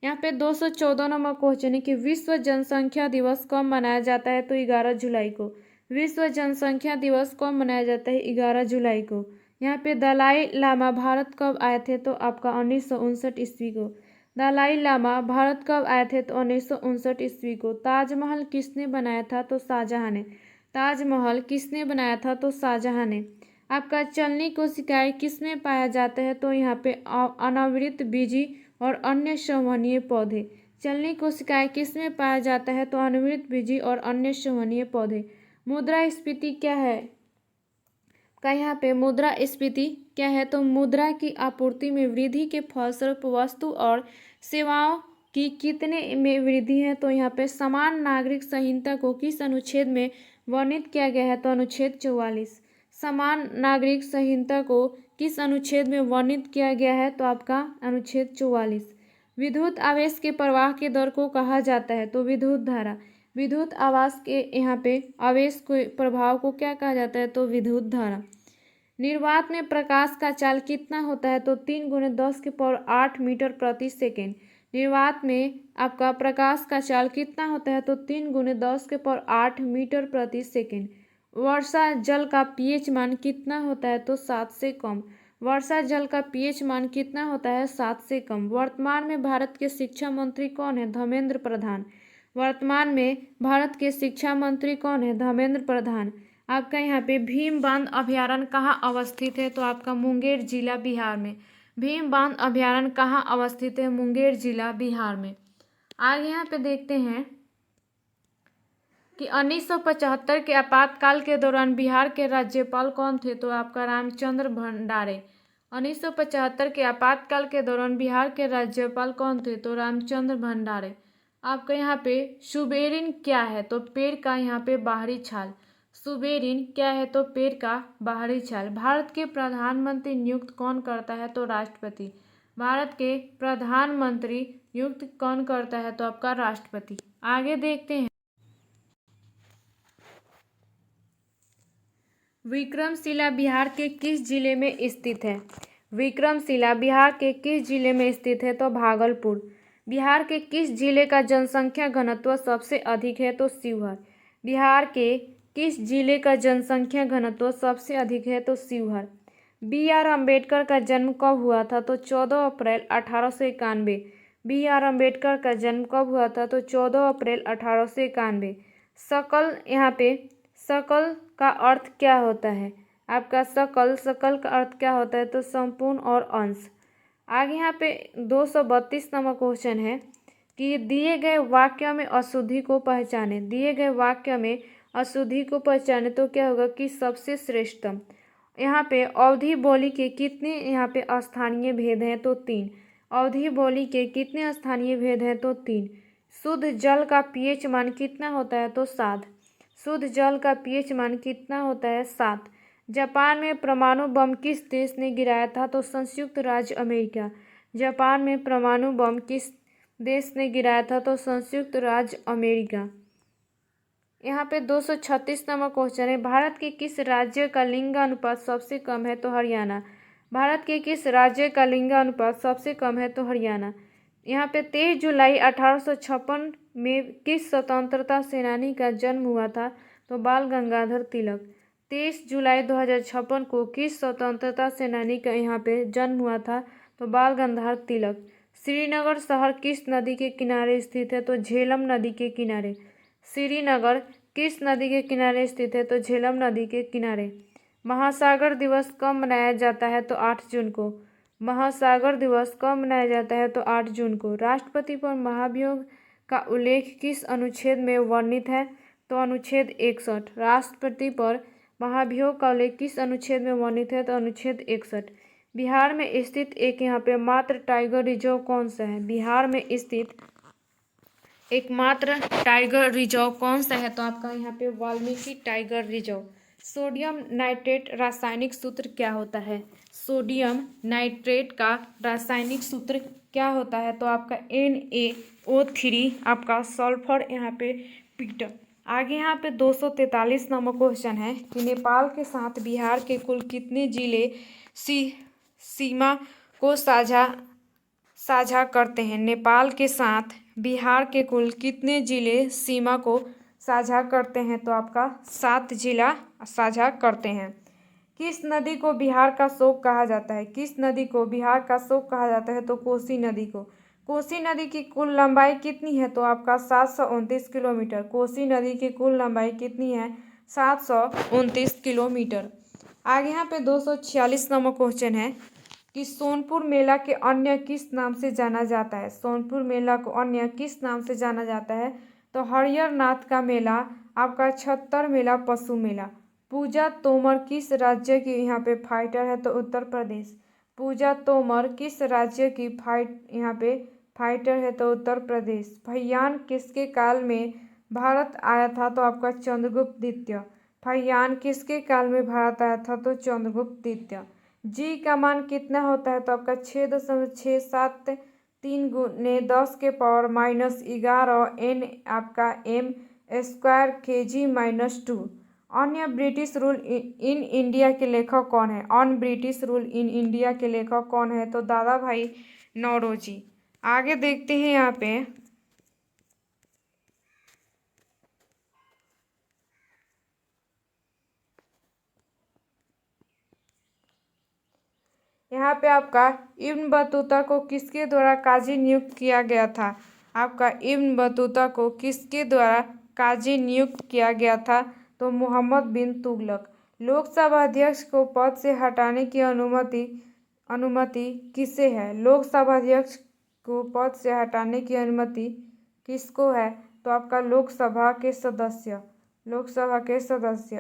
यहाँ पे 214 नंबर क्वेश्चन है कि विश्व जनसंख्या दिवस कब मनाया जाता है, तो 11 जुलाई को। विश्व जनसंख्या दिवस कब मनाया जाता है, 11 जुलाई को। यहाँ पे दलाई लामा भारत कब आए थे, तो आपका 1959 ईस्वी को। दलाई लामा भारत कब आए थे, तो 1959 ईस्वी को। ताजमहल किसने बनाया था, तो शाहजहां ने। ताजमहल किसने बनाया था, तो शाहजहां ने। आपका चलनी कोशिकाएं किसमें पाया जाता है, तो यहाँ पे अनावृत बीजी और अन्य संवहनीय पौधे। चलनी कोशिकाएं किसमें पाया जाता है, तो अनावृत बीजी और अन्य संवहनीय पौधे। मुद्रास्फीति क्या है का यहाँ पे मुद्रास्फीति क्या है, तो मुद्रा की आपूर्ति में वृद्धि के फलस्वरूप वस्तु और सेवाओं की कितने में वृद्धि है, तो यहाँ पे समान नागरिक संहिता को किस अनुच्छेद में वर्णित किया गया है, तो अनुच्छेद 44। समान नागरिक संहिता को किस अनुच्छेद में वर्णित किया गया है, तो आपका अनुच्छेद 44। विद्युत आवेश के प्रवाह के दर को कहा जाता है, तो विद्युत धारा। विद्युत आवेश के यहाँ पे आवेश के प्रभाव को क्या कहा जाता है, तो विद्युत धारा। निर्वात में प्रकाश का चाल कितना होता है, तो 3 × 10⁸ मीटर प्रति सेकेंड। निर्वात में आपका प्रकाश का चाल कितना होता है, तो 3 × 10⁸ मीटर प्रति सेकेंड। वर्षा जल का pH मान कितना होता है, तो 7 से कम। वर्षा जल का pH मान कितना होता है, 7 से कम। वर्तमान में भारत के शिक्षा मंत्री कौन है, धर्मेंद्र प्रधान। वर्तमान में भारत के शिक्षा मंत्री कौन है, धर्मेंद्र प्रधान। आपका यहाँ पे भीम बांध अभयारण्य कहाँ अवस्थित है, तो आपका मुंगेर जिला बिहार में। भीम बांध अभयारण्य कहाँ अवस्थित है, मुंगेर जिला बिहार में। आगे यहाँ पे देखते हैं कि 1975 के आपातकाल के दौरान बिहार के राज्यपाल कौन थे, तो आपका रामचंद्र भंडारे। 1975 के आपातकाल के दौरान बिहार के राज्यपाल कौन थे, तो रामचंद्र भंडारे। आपका यहाँ पे सुबेरिन क्या है, तो पेड़ का यहाँ पे बाहरी छाल। सुबेरिन क्या है, तो पेड़ का बाहरी छाल। भारत के प्रधानमंत्री नियुक्त कौन करता है, तो राष्ट्रपति। भारत के प्रधानमंत्री नियुक्त कौन करता है, तो आपका राष्ट्रपति। आगे देखते हैं विक्रमशिला बिहार के किस जिले में स्थित है। विक्रमशिला बिहार के किस जिले में स्थित है, तो भागलपुर। बिहार के किस जिले का जनसंख्या घनत्व सबसे अधिक है, तो शिवहर। बिहार के किस जिले का जनसंख्या घनत्व सबसे अधिक है, तो शिवहर। BR अम्बेडकर का जन्म कब हुआ था, तो 14 अप्रैल 1891। BR अम्बेडकर का जन्म कब हुआ था, तो 14 अप्रैल 1891। सकल यहाँ पे सकल का अर्थ क्या होता है, आपका सकल का अर्थ क्या होता है, तो संपूर्ण और अंश। आगे यहाँ पे 232 नंबर क्वेश्चन है कि दिए गए वाक्य में अशुद्धि को पहचाने। दिए गए वाक्य में अशुद्धि को पहचाने तो क्या होगा कि सबसे श्रेष्ठतम। यहाँ पे अवधि बोली के कितने यहाँ पे स्थानीय भेद हैं, तो 3। अवधि बोली के कितने स्थानीय भेद हैं? तो 3। शुद्ध जल का पीएच मान कितना होता है? तो 7। शुद्ध जल का पीएच मान कितना होता है? 7। जापान में परमाणु बम किस देश ने गिराया था? तो संयुक्त राज्य अमेरिका। जापान में परमाणु बम किस देश ने गिराया था? तो संयुक्त राज्य अमेरिका। यहाँ पे 236 नंबर क्वेश्चन है, भारत के किस राज्य का लिंगानुपात सबसे कम है? तो हरियाणा। भारत के किस राज्य का लिंगानुपात सबसे कम है? तो हरियाणा। यहाँ पे 23 जुलाई 1856 में किस स्वतंत्रता सेनानी का जन्म हुआ था? तो बाल गंगाधर तिलक। 23 जुलाई 2056 को किस स्वतंत्रता सेनानी का यहाँ पे जन्म हुआ था? तो बाल गंगाधर तिलक। श्रीनगर शहर किस नदी के किनारे स्थित है? तो झेलम नदी के किनारे। श्रीनगर किस नदी के किनारे स्थित है? तो झेलम नदी के किनारे। महासागर दिवस कब मनाया जाता है? तो 8 जून को। महासागर दिवस कब मनाया जाता है? तो 8 जून को। राष्ट्रपति पर महाभियोग का उल्लेख किस अनुच्छेद में वर्णित है? तो अनुच्छेद 61। राष्ट्रपति पर महाभियोग का उल्लेख किस अनुच्छेद में वर्णित है? तो अनुच्छेद 61। बिहार में स्थित एक यहाँ पे मात्र टाइगर रिजर्व कौन सा है? बिहार में स्थित एकमात्र टाइगर रिजर्व कौन सा है? तो आपका यहाँ पे Valmiki tiger reserve. Sodium nitrate रासायनिक सूत्र क्या होता है? सोडियम नाइट्रेट का रासायनिक सूत्र क्या होता है? तो आपका NaO3 आपका सल्फर यहाँ पे पीट। आगे यहाँ पे 243 नंबर क्वेश्चन है कि नेपाल के साथ बिहार के कुल कितने जिले सीमा को साझा करते हैं? नेपाल के साथ बिहार के कुल कितने जिले सीमा को साझा करते हैं? तो आपका 7 जिला साझा करते हैं। किस नदी को बिहार का शोक कहा जाता है? किस नदी को बिहार का शोक कहा जाता है? तो कोसी नदी को। कोसी नदी की कुल लंबाई कितनी है? तो आपका 729 किलोमीटर। कोसी नदी की कुल लंबाई कितनी है? 729 किलोमीटर। आगे यहाँ पे 246 नंबर क्वेश्चन है कि सोनपुर मेला के अन्य किस नाम से जाना जाता है? सोनपुर मेला को अन्य किस नाम से जाना जाता है? तो हरिहर नाथ का मेला, आपका छत्तर मेला, पशु मेला। पूजा तोमर किस राज्य की यहाँ पे फाइटर है? तो उत्तर प्रदेश। पूजा तोमर किस राज्य की यहाँ पे फाइटर है? तो उत्तर प्रदेश। फहियान किसके काल में भारत आया था? तो आपका चंद्रगुप्त द्वितीय। फहियान किसके काल में भारत आया था? तो चंद्रगुप्त द्वितीय। जी का मान कितना होता है? तो आपका 6.673 गुने 10 के पावर -11 n आपका m स्क्वायर kg-2। अन्य ब्रिटिश रूल इन इंडिया के लेखक कौन है? On British rule in India के लेखक कौन है? तो दादा भाई नौरोजी। आगे देखते हैं यहाँ पे आपका इब्न बतूता को किसके द्वारा काजी नियुक्त किया गया था? आपका इब्न बतूता को किसके द्वारा काजी नियुक्त किया गया था? तो मोहम्मद बिन तुगलक। लोकसभा अध्यक्ष को पद से हटाने की अनुमति किसे है? लोकसभा अध्यक्ष को पद से हटाने की अनुमति किसको है? तो आपका लोकसभा के सदस्य।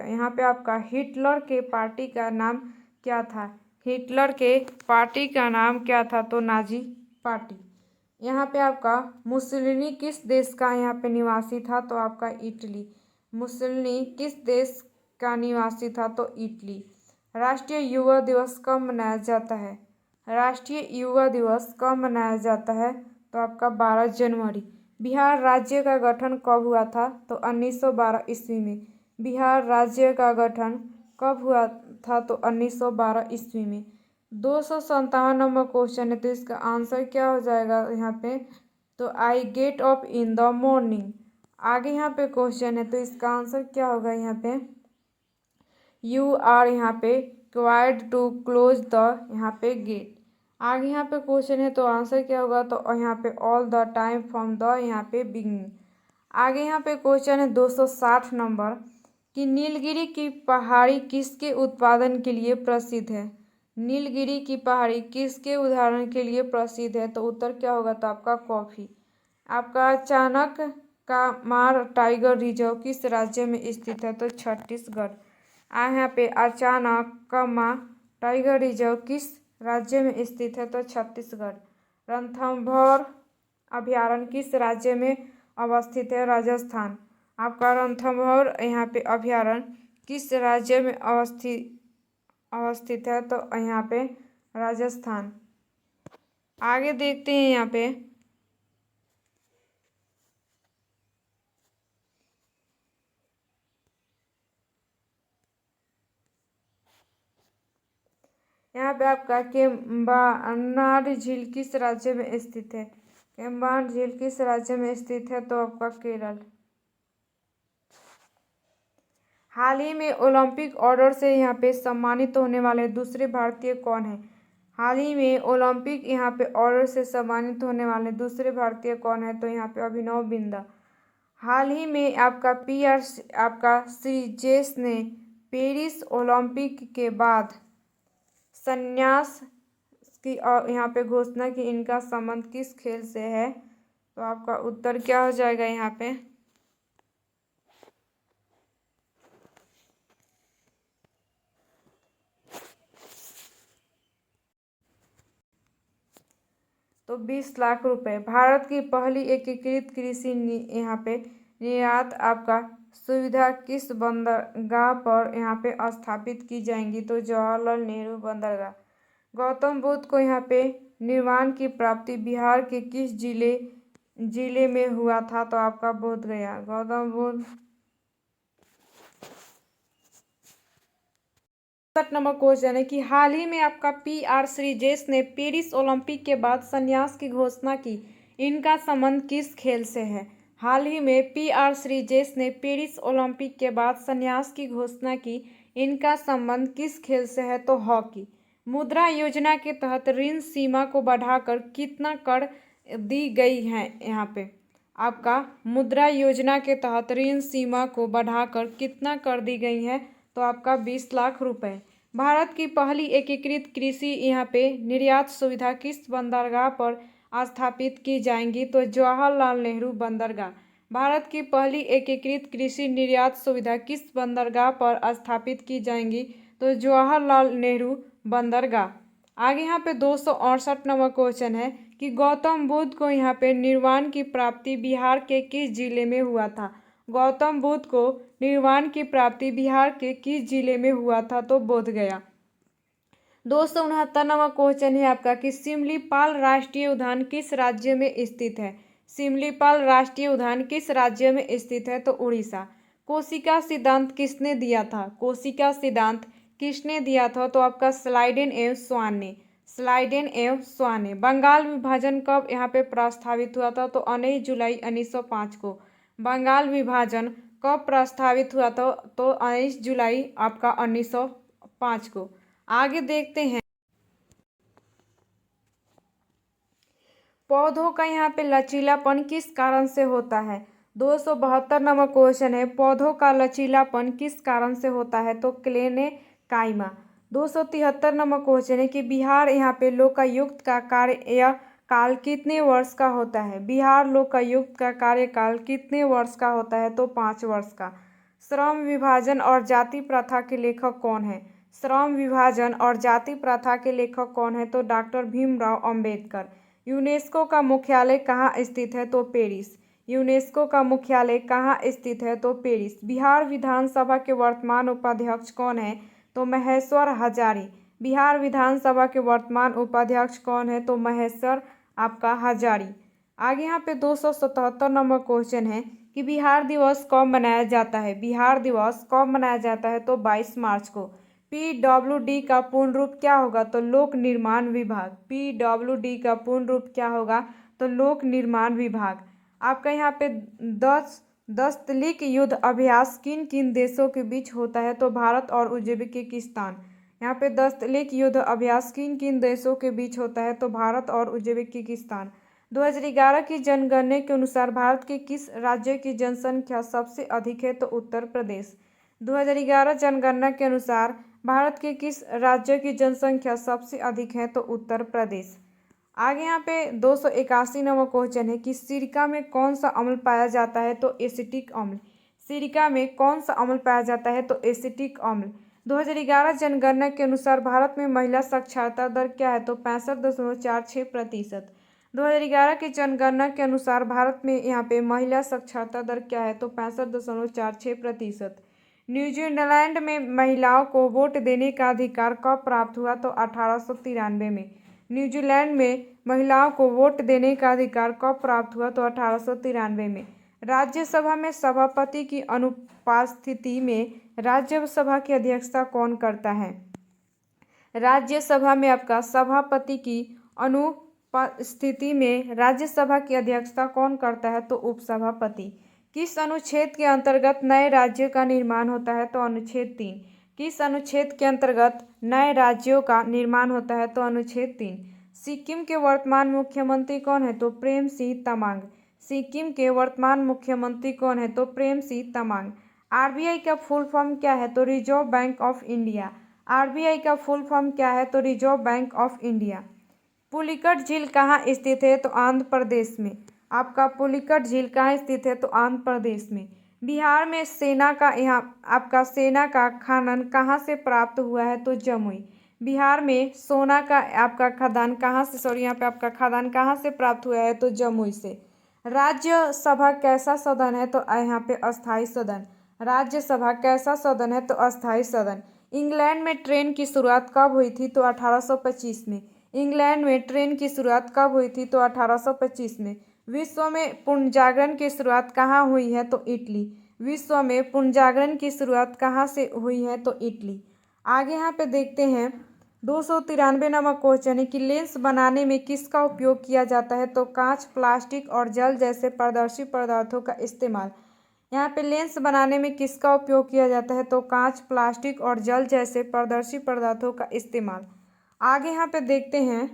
यहाँ पे आपका हिटलर के पार्टी का नाम क्या था? हिटलर के पार्टी का नाम क्या था? तो नाजी पार्टी। यहाँ पे आपका मुसोलिनी किस देश का यहाँ पे निवासी था? तो आपका इटली। मुसोलिनी किस देश का निवासी था? तो इटली। राष्ट्रीय युवा दिवस कब मनाया जाता है? राष्ट्रीय युवा दिवस कब मनाया जाता है? तो आपका 12 जनवरी। बिहार राज्य का गठन कब हुआ था? तो 1912 ईस्वी में। बिहार राज्य का गठन कब हुआ था? तो 1912 ईस्वी में। 257 नंबर क्वेश्चन है, तो इसका आंसर क्या हो जाएगा यहाँ पे? तो I get up in the morning. आगे यहाँ पे क्वेश्चन है, तो इसका आंसर क्या होगा यहाँ पे? यू आर यहाँ पे रिक्वायर्ड टू क्लोज द यहाँ पे गेट। आगे यहाँ पे क्वेश्चन है, तो आंसर क्या होगा? तो यहाँ पे all the time from the यहाँ पे बिगिनिंग। आगे यहाँ पे क्वेश्चन है 260 नंबर कि नीलगिरी की पहाड़ी किसके उत्पादन के लिए प्रसिद्ध है? नीलगिरी की पहाड़ी किसके उदाहरण के लिए प्रसिद्ध है? तो उत्तर क्या होगा? तो आपका कॉफी। आपका चाणक का मार टाइगर रिजर्व किस राज्य में स्थित है? तो छत्तीसगढ़। यहाँ पे अचानक का मार टाइगर रिजर्व किस राज्य में स्थित है? तो छत्तीसगढ़। रणथंभौर अभयारण्य किस राज्य में अवस्थित है? राजस्थान। आपका रणथंभौर यहाँ पे अभयारण्य किस राज्य में अवस्थित है? तो यहाँ पे राजस्थान। आगे देखते हैं यहाँ पे आपका केम्बानाड झील किस राज्य में स्थित है? केम्बान झील किस राज्य में स्थित है? तो आपका केरल। हाल ही में ओलंपिक ऑर्डर से यहाँ पे सम्मानित होने वाले दूसरे भारतीय कौन है? हाल ही में ओलंपिक यहाँ पे ऑर्डर से सम्मानित होने वाले दूसरे भारतीय कौन है? तो यहाँ पे अभिनव बिंद्रा। हाल ही में आपका श्रीजेश ने पेरिस ओलंपिक के बाद संन्यास की यहाँ पे घोषणा की। इनका संबंध किस खेल से है? तो आपका उत्तर क्या हो जाएगा यहाँ पे? तो 20 लाख रुपए। भारत की पहली एकीकृत कृषि यहाँ पे निर्यात आपका सुविधा किस बंदरगाह पर यहाँ पे स्थापित की जाएंगी? तो जवाहरलाल नेहरू बंदरगाह। गौतम बुद्ध को यहाँ पे निर्वाण की प्राप्ति बिहार के किस जिले में हुआ था? तो आपका बोध गया। गौतम बुद्ध। 67 नंबर क्वेश्चन है कि हाल ही में आपका PR श्रीजेश ने पेरिस ओलंपिक के बाद संन्यास की घोषणा की। इनका संबंध किस खेल से है? हाल ही में PR श्रीजेश ने पेरिस ओलंपिक के बाद संन्यास की घोषणा की। इनका संबंध किस खेल से है? तो हॉकी। मुद्रा योजना के तहत ऋण सीमा को बढ़ाकर कितना कर दी गई है? यहाँ पे आपका मुद्रा योजना के तहत ऋण सीमा को बढ़ाकर कितना कर दी गई है? तो आपका 20 लाख रुपए। भारत की पहली एकीकृत कृषि यहाँ पे निर्यात सुविधा किस बंदरगाह पर स्थापित की जाएंगी? तो जवाहरलाल नेहरू बंदरगाह। भारत की पहली एकीकृत कृषि निर्यात सुविधा किस बंदरगाह पर स्थापित की जाएंगी? तो जवाहरलाल नेहरू बंदरगाह। आगे यहाँ पे 268 नंबर क्वेश्चन है कि गौतम बुद्ध को यहाँ पे निर्वाण की प्राप्ति बिहार के किस जिले में हुआ था? गौतम बुद्ध को निर्वाण की प्राप्ति बिहार के किस जिले में हुआ था? तो बोधगया। 269 नंबर क्वेश्चन है आपका कि सिमलीपाल राष्ट्रीय उद्यान किस राज्य में स्थित है? सिमलीपाल राष्ट्रीय उद्यान किस राज्य में स्थित है? तो उड़ीसा। कोशिका सिद्धांत किसने दिया था? कोशिका सिद्धांत किसने दिया था? तो आपका स्लाइडेन एवं स्वान ने। स्लाइडेन एवं स्वान ने। बंगाल विभाजन कब यहाँ पे प्रस्तावित हुआ था? तो 19 जुलाई 1905 को। बंगाल विभाजन कब प्रस्तावित हुआ था? तो 19 जुलाई आपका 1905 को। आगे देखते हैं पौधों का यहाँ पे लचीलापन किस कारण से होता है? 272 नंबर क्वेश्चन है पौधों का लचीलापन किस कारण से होता है? तो क्लेने काइमा। 273 नंबर क्वेश्चन है कि बिहार यहाँ पे लोकायुक्त का कार्यकाल कितने वर्ष का होता है? बिहार लोकायुक्त का कार्यकाल कितने वर्ष का होता है? तो 5 वर्ष का। श्रम विभाजन और जाति प्रथा के लेखक कौन है? श्रम विभाजन और जाति प्रथा के लेखक कौन है? तो डॉक्टर भीमराव अंबेडकर। यूनेस्को का मुख्यालय कहाँ स्थित है? तो पेरिस। यूनेस्को का मुख्यालय कहाँ स्थित है? तो पेरिस। बिहार विधानसभा के वर्तमान उपाध्यक्ष कौन है? तो महेश्वर हजारी। बिहार विधानसभा के वर्तमान उपाध्यक्ष कौन है? तो महेश्वर आपका हजारी। आगे यहाँ पे 277 नंबर क्वेश्चन है कि बिहार दिवस कब मनाया जाता है? बिहार दिवस कब मनाया जाता है? तो 22 मार्च को। PWD का पूर्ण रूप क्या होगा? तो लोक निर्माण विभाग। PWD का पूर्ण रूप क्या होगा? तो लोक निर्माण विभाग। आपका यहाँ पे 10 युद्ध अभ्यास किन किन देशों के बीच होता है? तो भारत और उज्बेकिस्तान। यहाँ पे 10 युद्ध अभ्यास किन किन देशों के बीच होता है? तो भारत और उज्बेकिस्तान। 2011 की जनगणना के अनुसार भारत के किस राज्य की जनसंख्या सबसे अधिक है? तो उत्तर प्रदेश। 2011 जनगणना के अनुसार भारत के किस राज्य की जनसंख्या सबसे अधिक है? तो उत्तर प्रदेश। आगे यहाँ पे 281 नंबर क्वेश्चन है कि सिरका में कौन सा अम्ल पाया जाता है? तो एसिटिक अम्ल। सिरका में कौन सा अम्ल पाया जाता है? तो एसिटिक अम्ल। 2011 जनगणना के अनुसार भारत में महिला साक्षरता दर क्या है? तो 65.46%। 2011 की जनगणना के अनुसार भारत में यहाँ पे महिला साक्षरता दर क्या है तो 65.46%। न्यूजीलैंड में महिलाओं को वोट देने का अधिकार कब प्राप्त हुआ तो 1893 में। न्यूजीलैंड में महिलाओं को वोट देने का अधिकार कब प्राप्त हुआ तो 1893 में। राज्यसभा में सभापति की अनुपस्थिति में राज्यसभा की अध्यक्षता कौन करता है। राज्यसभा में आपका सभापति की अनुपस्थिति में राज्यसभा की अध्यक्षता कौन करता है तो उपसभापति। किस अनुच्छेद के अंतर्गत नए राज्य का निर्माण होता है तो अनुच्छेद 3। किस अनुच्छेद के अंतर्गत नए राज्यों का निर्माण होता है तो अनुच्छेद 3। सिक्किम के वर्तमान मुख्यमंत्री कौन है तो प्रेम सिंह तमांग। सिक्किम के वर्तमान मुख्यमंत्री कौन है तो प्रेम सिंह तमांग। आरबीआई का फुल फॉर्म क्या है तो reserve bank of India. RBI का फुल फॉर्म क्या है तो reserve bank of India. Pulicat झील कहाँ स्थित है तो आंध्र प्रदेश में। आपका पुलिकट झील कहाँ स्थित है तो आंध्र प्रदेश में। बिहार में सेना का खनन कहाँ से प्राप्त हुआ है तो जमुई। बिहार में सोना का आपका खदान कहाँ से यहाँ पे आपका खदान कहाँ से प्राप्त हुआ है तो जमुई से। राज्यसभा कैसा सदन है तो यहाँ पे अस्थायी सदन। राज्यसभा कैसा सदन है तो अस्थायी सदन। इंग्लैंड में ट्रेन की शुरुआत कब हुई थी तो 1825 में। इंग्लैंड में ट्रेन की शुरुआत कब हुई थी तो 1825 में। विश्व में पुनर्जागरण की शुरुआत कहाँ हुई है तो इटली। विश्व में पुनर्जागरण की शुरुआत कहाँ से हुई है तो इटली। आगे यहाँ पे देखते हैं 293 नंबर क्वेश्चन है कि लेंस बनाने में किसका उपयोग किया जाता है तो कांच, प्लास्टिक और जल जैसे पारदर्शी पदार्थों का इस्तेमाल। यहाँ पे लेंस बनाने में किसका उपयोग किया जाता है तो कांच, प्लास्टिक और जल जैसे पारदर्शी पदार्थों का इस्तेमाल। आगे यहाँ पे देखते हैं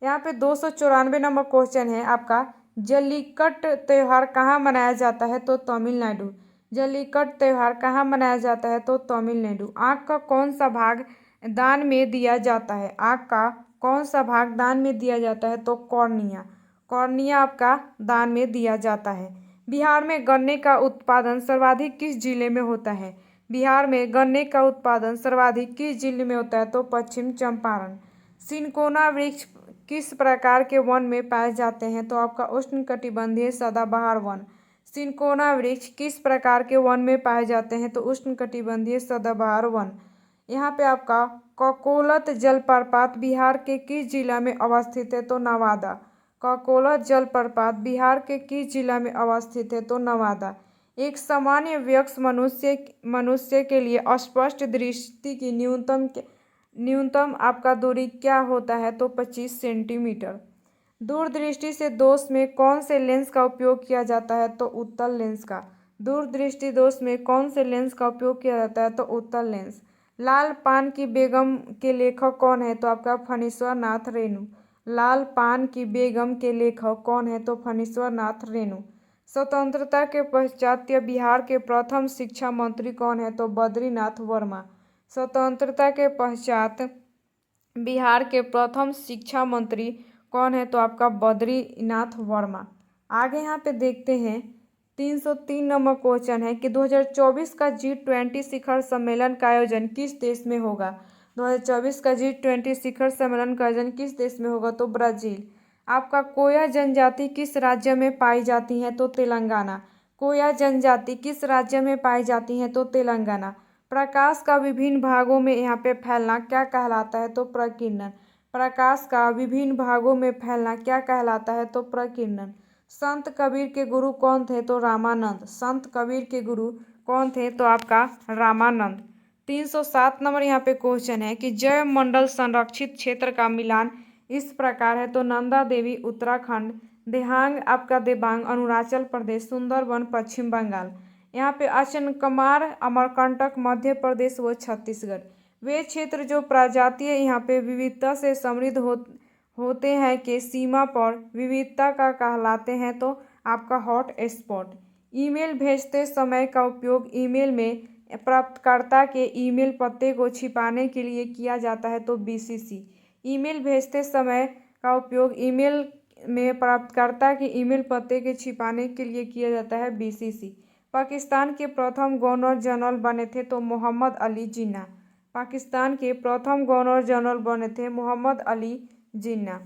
यहाँ पे 294 नंबर क्वेश्चन है आपका जल्लीकट्ट त्यौहार कहाँ मनाया जाता है तो तमिलनाडु। जल्लीकट्ट त्यौहार कहाँ मनाया जाता है तो तमिलनाडु। आँख का कौन सा भाग दान में दिया जाता है। आँख का कौन सा भाग दान में दिया जाता है तो कॉर्निया। कॉर्निया आपका दान में दिया जाता है। बिहार में गन्ने का उत्पादन सर्वाधिक किस जिले में होता है। बिहार में गन्ने का उत्पादन सर्वाधिक किस जिले में होता है तो पश्चिम चंपारण। सिनकोना वृक्ष किस प्रकार के वन में पाए जाते हैं तो आपका उष्णकटिबंधीय सदाबहार वन। सिनकोना वृक्ष किस प्रकार के वन में पाए जाते हैं तो उष्णकटिबंधीय सदाबहार वन। यहाँ पे आपका ककोलत जलप्रपात बिहार के किस जिला में अवस्थित है तो नवादा। ककोलत जलप्रपात बिहार के किस जिला में अवस्थित है तो नवादा। एक सामान्य वयस्क मनुष्य के लिए अस्पष्ट दृष्टि की न्यूनतम आपका दूरी क्या होता है तो 25 सेंटीमीटर। दूरदृष्टि से दोष में कौन से लेंस का उपयोग किया जाता है तो उत्तल लेंस का। दूरदृष्टि दोष में कौन से लेंस का उपयोग किया जाता है तो उत्तल लेंस। लाल पान की बेगम के लेखक कौन है तो आपका फणीश्वर नाथ रेणु। लाल पान की बेगम के लेखक कौन है तो फणीश्वर नाथ रेणु। स्वतंत्रता के पश्चात बिहार के प्रथम शिक्षा मंत्री कौन है तो बद्रीनाथ वर्मा। स्वतंत्रता के पश्चात बिहार के प्रथम शिक्षा मंत्री कौन है तो आपका बद्रीनाथ वर्मा। आगे यहाँ पे देखते हैं 303 नंबर क्वेश्चन है कि 2024 का G20 शिखर सम्मेलन का आयोजन किस देश में होगा। 2024 का G20 शिखर सम्मेलन का आयोजन किस देश में होगा तो ब्राजील। आपका कोया जनजाति किस राज्य में पाई जाती है तो तेलंगाना। कोया जनजाति किस राज्य में पाई जाती है तो तेलंगाना। प्रकाश का विभिन्न भागों में यहाँ पे फैलना क्या कहलाता है तो प्रकीर्णन। प्रकाश का विभिन्न भागों में फैलना क्या कहलाता है तो प्रकीर्णन। संत कबीर के गुरु कौन थे तो रामानंद। संत कबीर के गुरु कौन थे तो आपका रामानंद। 307 नंबर यहाँ पे क्वेश्चन है कि जैव मंडल संरक्षित क्षेत्र का मिलान इस प्रकार है तो नंदा देवी उत्तराखंड, देहांग आपका देबांग अरुणाचल प्रदेश, सुंदरवन पश्चिम बंगाल। यहाँ पे अचनकमार अमरकंटक मध्य प्रदेश व छत्तीसगढ़। वे क्षेत्र जो प्रजातीय यहाँ पे विविधता से समृद्ध होते हैं के सीमा पर विविधता का कहलाते हैं तो आपका हॉट स्पॉट। ईमेल भेजते समय का उपयोग ईमेल में प्राप्तकर्ता के ईमेल पते को छिपाने के लिए किया जाता है तो BCC। ईमेल भेजते समय का उपयोग ईमेल में प्राप्तकर्ता के ईमेल पते के छिपाने के लिए किया जाता है BCC। पाकिस्तान के प्रथम गवर्नर जनरल बने थे तो मोहम्मद अली जिन्ना। पाकिस्तान के प्रथम गवर्नर जनरल बने थे मोहम्मद अली जिन्ना।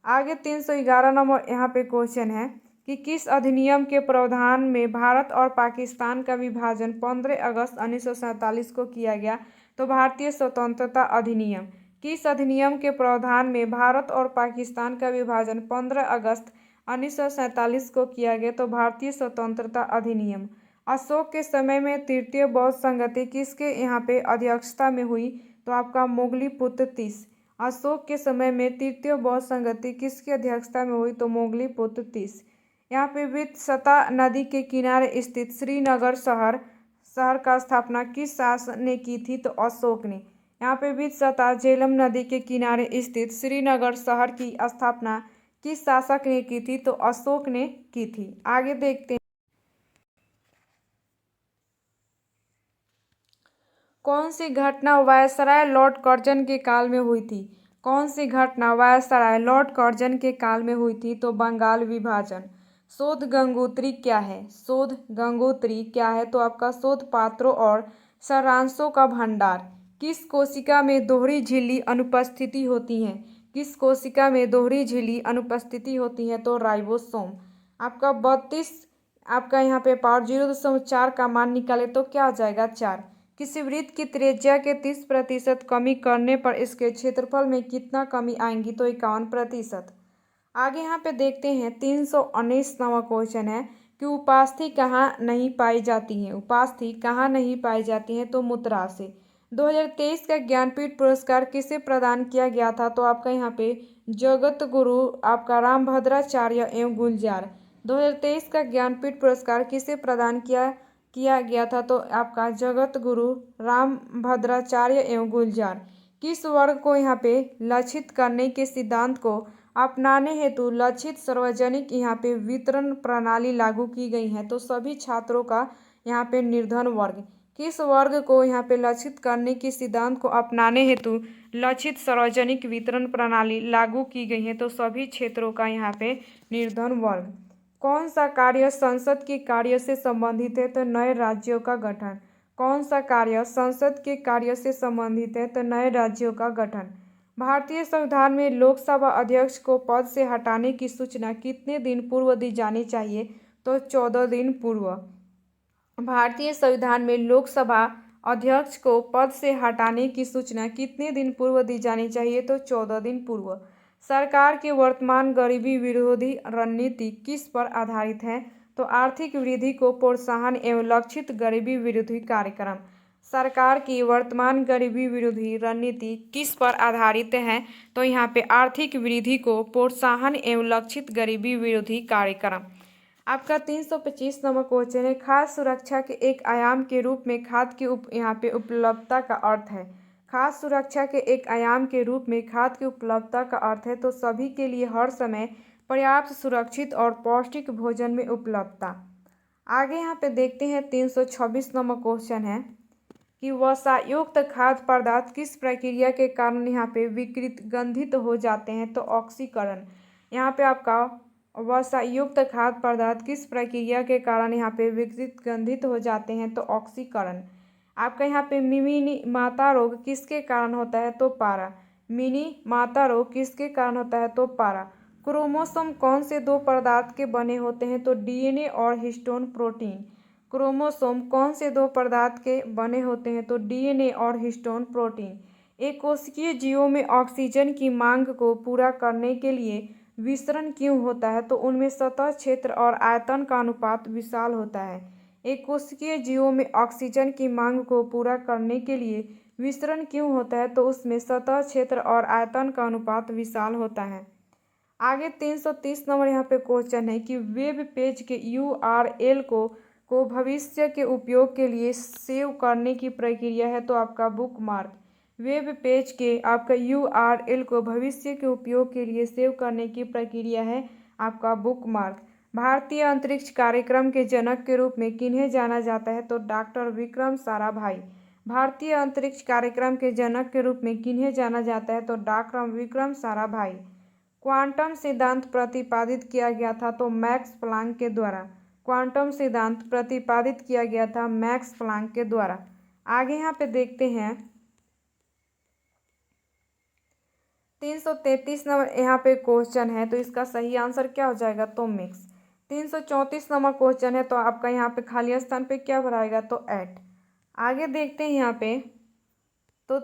आगे 311 नंबर यहाँ पे क्वेश्चन है कि किस अधिनियम के प्रावधान में भारत और पाकिस्तान का विभाजन 15 अगस्त 1947 को किया गया? तो भारतीय स्वतंत्रता अधिनियम। किस अधिनियम के प्रावधान में भारत और पाकिस्तान का विभाजन 15 अगस्त 1947 को किया गया? तो भारतीय स्वतंत्रता अधिनियम। अशोक के समय में तृतीय बौद्ध संगति किसके यहाँ पे अध्यक्षता में हुई? तो आपका मोगलीपुत्र तीस। अशोक के समय में तृतीय बौद्ध संगति किसकी अध्यक्षता में हुई? तो मोगलीपुत्र तीस। यहाँ पे वित्सता नदी के किनारे स्थित श्रीनगर शहर का स्थापना किस शासक ने की थी? तो अशोक ने। यहाँ पे वित्सता झेलम नदी के किनारे स्थित श्रीनगर शहर की स्थापना किस शासक ने की थी? तो अशोक ने की थी। आगे देखते हैं कौन सी घटना वायसराय लॉर्ड कर्जन के काल में हुई थी? कौन सी घटना वायसराय लॉर्ड कर्जन के काल में हुई थी? तो बंगाल विभाजन। शोध गंगोत्री क्या है? शोध गंगोत्री क्या है? तो आपका शोध पात्रों और सारांशों का भंडार। किस कोशिका में दोहरी झिल्ली अनुपस्थिति होती है? किस कोशिका में दोहरी झिल्ली अनुपस्थिति होती है? तो राइबोसोम। आपका 32 आपका यहाँ पे पावर 0.4 का मान निकाले तो क्या आ जाएगा? 4। किसी वृत्त की त्रिज्या के 30% कमी करने पर इसके क्षेत्रफल में कितना कमी आएंगी? तो 51%। आगे यहाँ पे देखते हैं 319वां क्वेश्चन है कि उपास्थि कहाँ नहीं पाई जाती है? उपास्थि कहाँ नहीं पाई जाती है? तो मूत्राशय। 2023 का ज्ञानपीठ पुरस्कार किसे प्रदान किया गया था? तो आपका यहाँ पे जगत गुरु आपका रामभद्राचार्य एवं गुलजार। 2023 का ज्ञानपीठ पुरस्कार किसे प्रदान किया गया था? तो आपका जगत गुरु रामभद्राचार्य एवं गुलजार। किस वर्ग को यहाँ पे लक्षित करने के सिद्धांत को अपनाने हेतु लक्षित सार्वजनिक यहाँ पे वितरण प्रणाली लागू की गई है? तो सभी छात्रों का यहाँ पे निर्धन वर्ग। किस वर्ग को यहाँ पे लक्षित करने के सिद्धांत को अपनाने हेतु लक्षित सार्वजनिक वितरण प्रणाली लागू की गई है? तो सभी क्षेत्रों का यहाँ पे निर्धन वर्ग। कौन सा कार्य संसद के कार्य से संबंधित है? तो नए राज्यों का गठन। कौन सा कार्य संसद के कार्य से संबंधित है? तो नए राज्यों का गठन। भारतीय संविधान में लोकसभा अध्यक्ष को पद से हटाने की सूचना कितने दिन पूर्व दी जानी चाहिए? तो 14 दिन पूर्व। भारतीय संविधान में लोकसभा अध्यक्ष को पद से हटाने की सूचना कितने दिन पूर्व दी जानी चाहिए? तो 14 दिन पूर्व। सरकार की वर्तमान गरीबी विरोधी रणनीति किस पर आधारित है? तो आर्थिक वृद्धि को प्रोत्साहन एवं लक्षित गरीबी विरोधी कार्यक्रम। सरकार की वर्तमान गरीबी विरोधी रणनीति किस पर आधारित है? तो यहाँ पे आर्थिक वृद्धि को प्रोत्साहन एवं लक्षित गरीबी विरोधी कार्यक्रम। आपका 325 नंबर क्वेश्चन है खाद्य सुरक्षा के एक आयाम के रूप में खाद्य की यहाँ पे उपलब्धता का अर्थ है। खाद्य सुरक्षा के एक आयाम के रूप में खाद्य की उपलब्धता का अर्थ है तो सभी के लिए हर समय पर्याप्त सुरक्षित और पौष्टिक भोजन में उपलब्धता। आगे यहाँ पे देखते हैं 326 नंबर क्वेश्चन है कि वसायुक्त खाद्य पदार्थ किस प्रक्रिया के कारण यहाँ पे विकृत गंधित हो जाते हैं? तो ऑक्सीकरण। यहाँ पे आपका वसायुक्त खाद्य पदार्थ किस प्रक्रिया के कारण यहाँ पे विकृत गंधित हो जाते हैं? तो ऑक्सीकरण। आपका यहाँ पे मिनी माता रोग किसके कारण होता है? तो पारा। मिनी माता रोग किसके कारण होता है? तो पारा। क्रोमोसोम कौन से दो पदार्थ के बने होते हैं? तो डीएनए और हिस्टोन प्रोटीन। क्रोमोसोम कौन से दो पदार्थ के बने होते हैं? तो डीएनए और हिस्टोन प्रोटीन। एक कोशिकीय जीवों में ऑक्सीजन की मांग को पूरा करने के लिए विसरण क्यों होता है? तो उनमें सतह क्षेत्र और आयतन का अनुपात विशाल होता है। एक कोशिकीय जीवों में ऑक्सीजन की मांग को पूरा करने के लिए विसरण क्यों होता है? तो उसमें सतह क्षेत्र और आयतन का अनुपात विशाल होता है। आगे 330 नंबर यहाँ पे क्वेश्चन है कि वेब पेज के URL को भविष्य के उपयोग के लिए सेव करने की प्रक्रिया है? तो आपका बुकमार्क। वेब पेज के आपका URL को भविष्य के उपयोग के लिए सेव करने की प्रक्रिया है आपका बुकमार्क। भारतीय अंतरिक्ष कार्यक्रम के जनक के रूप में किन्हें जाना जाता है? तो डॉक्टर विक्रम साराभाई। भारतीय अंतरिक्ष कार्यक्रम के जनक के रूप में किन्हें जाना जाता है? तो डॉक्टर विक्रम साराभाई। क्वांटम सिद्धांत प्रतिपादित किया गया था? तो मैक्स प्लांक के द्वारा। क्वांटम सिद्धांत प्रतिपादित किया गया था मैक्स प्लांक के द्वारा। आगे यहाँ पे देखते हैं 333 नंबर यहाँ पे क्वेश्चन है, तो इसका सही आंसर क्या हो जाएगा, तो मिक्स। 334 नंबर क्वेश्चन है, तो आपका यहाँ पे खाली स्थान पे क्या भराएगा, तो एट। आगे देखते हैं यहाँ पे, तो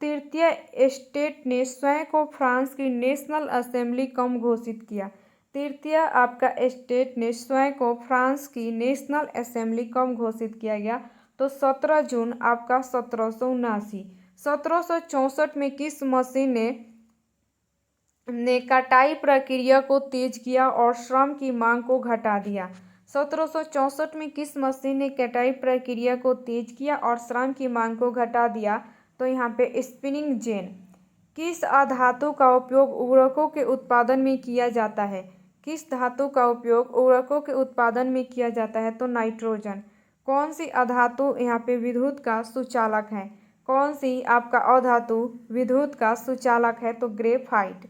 तृतीय स्टेट ने स्वयं को फ्रांस की नेशनल असेंबली कब घोषित किया। तृतीय आपका स्टेट ने स्वयं को फ्रांस की नेशनल असेंबली कब घोषित किया गया, तो 17 जून आपका 1779। 1764 में किस मशीन ने कटाई प्रक्रिया को तेज किया और श्रम की मांग को घटा दिया। 1764 में किस मशीन ने कटाई प्रक्रिया को तेज किया और श्रम की मांग को घटा दिया, तो यहाँ पे स्पिनिंग जेन। किस अधातु का उपयोग उर्वरकों के उत्पादन में किया जाता है। किस धातु का उपयोग उर्वरकों के उत्पादन में किया जाता है, तो नाइट्रोजन। कौन सी अधातु यहाँ पे विद्युत का सुचालक है। कौन सी आपका अधातु विद्युत का सुचालक है, तो ग्रेफाइट।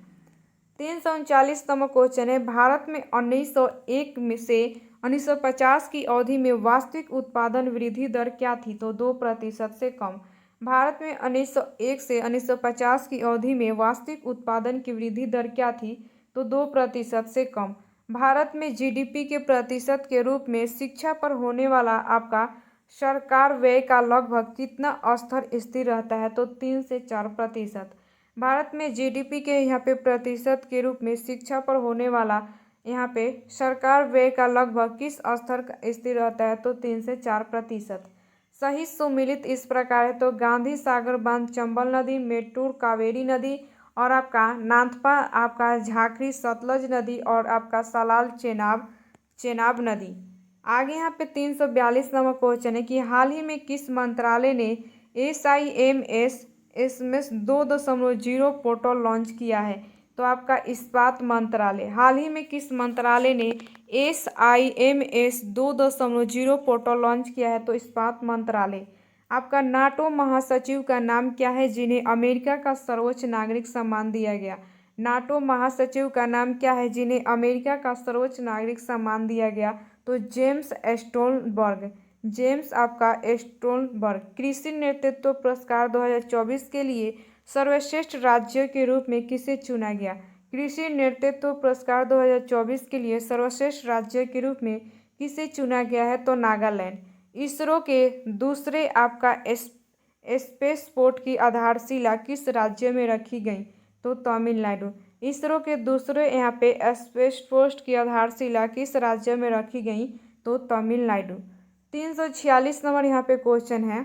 339 क्वेश्चन है, भारत में 1901 में से 1950 की अवधि में वास्तविक उत्पादन वृद्धि दर क्या थी, तो 2% से कम। भारत में 1901 से 1950 की अवधि में वास्तविक उत्पादन की वृद्धि दर क्या थी, तो 2% से कम। भारत में जीडीपी के प्रतिशत के रूप में शिक्षा पर होने वाला आपका सरकार व्यय का लगभग कितना स्तर स्थिर रहता है, तो 3 से 4%। भारत में जीडीपी के यहाँ पे प्रतिशत के रूप में शिक्षा पर होने वाला यहाँ पे सरकार व्यय का लगभग किस स्तर का स्थिर रहता है, तो 3 से 4%। सही सुमिलित इस प्रकार है, तो गांधी सागर बांध, चंबल नदी, मेट्टूर कावेरी नदी और आपका नाथपा आपका झांकरी सतलज नदी और आपका सलाल चेनाब नदी। आगे यहाँ पे 342 नंबर क्वेश्चन है कि हाल ही में किस मंत्रालय ने SIMS 2.0 पोर्टल लॉन्च किया है, तो आपका इस्पात मंत्रालय। हाल ही में किस मंत्रालय ने SIMS 2.0 पोर्टल लॉन्च किया है, तो इस्पात मंत्रालय। आपका नाटो महासचिव का नाम क्या है जिन्हें अमेरिका का सर्वोच्च नागरिक सम्मान दिया गया। नाटो महासचिव का नाम क्या है जिन्हें अमेरिका का सर्वोच्च नागरिक सम्मान दिया गया, तो जेम्स स्टोलबर्ग। जेम्स आपका स्टोलबर्ग। कृषि नेतृत्व पुरस्कार 2024 के लिए सर्वश्रेष्ठ राज्य के रूप में किसे चुना गया। कृषि नेतृत्व पुरस्कार 2024 के लिए सर्वश्रेष्ठ राज्य के रूप में किसे चुना गया है, तो नागालैंड। इसरो के दूसरे आपका स्पेसपोर्ट की आधारशिला किस राज्य में रखी गई, तो तमिलनाडु। इसरो के दूसरे यहाँ पे स्पेसपोर्ट की आधारशिला किस राज्य में रखी गई, तो तमिलनाडु। 346 नंबर यहाँ पे क्वेश्चन है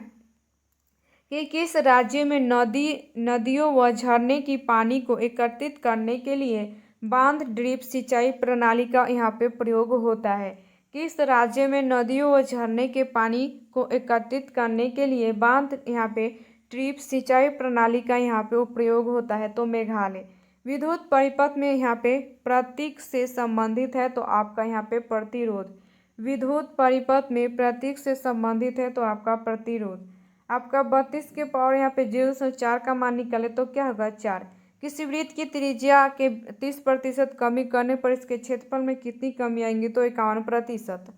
कि किस राज्य में नदियों व झरने की पानी को एकत्रित करने के लिए बांध ड्रिप सिंचाई प्रणाली का यहाँ पे प्रयोग होता है। किस राज्य में नदियों व झरने के पानी को एकत्रित करने के लिए बांध यहाँ पे ड्रिप सिंचाई प्रणाली का यहाँ पे प्रयोग होता है, तो मेघालय। विद्युत परिपथ में यहाँ पे प्रतीक से संबंधित है, तो आपका यहाँ पे प्रतिरोध। विद्युत परिपथ में प्रतीक से संबंधित है, तो आपका प्रतिरोध। आपका 32 के पावर यहाँ पे 0.4 का मान निकाले तो क्या होगा, 4। किसी वृत्त की त्रिज्या के 30% कमी करने पर इसके क्षेत्रफल में कितनी कमी आएंगी, तो 51%।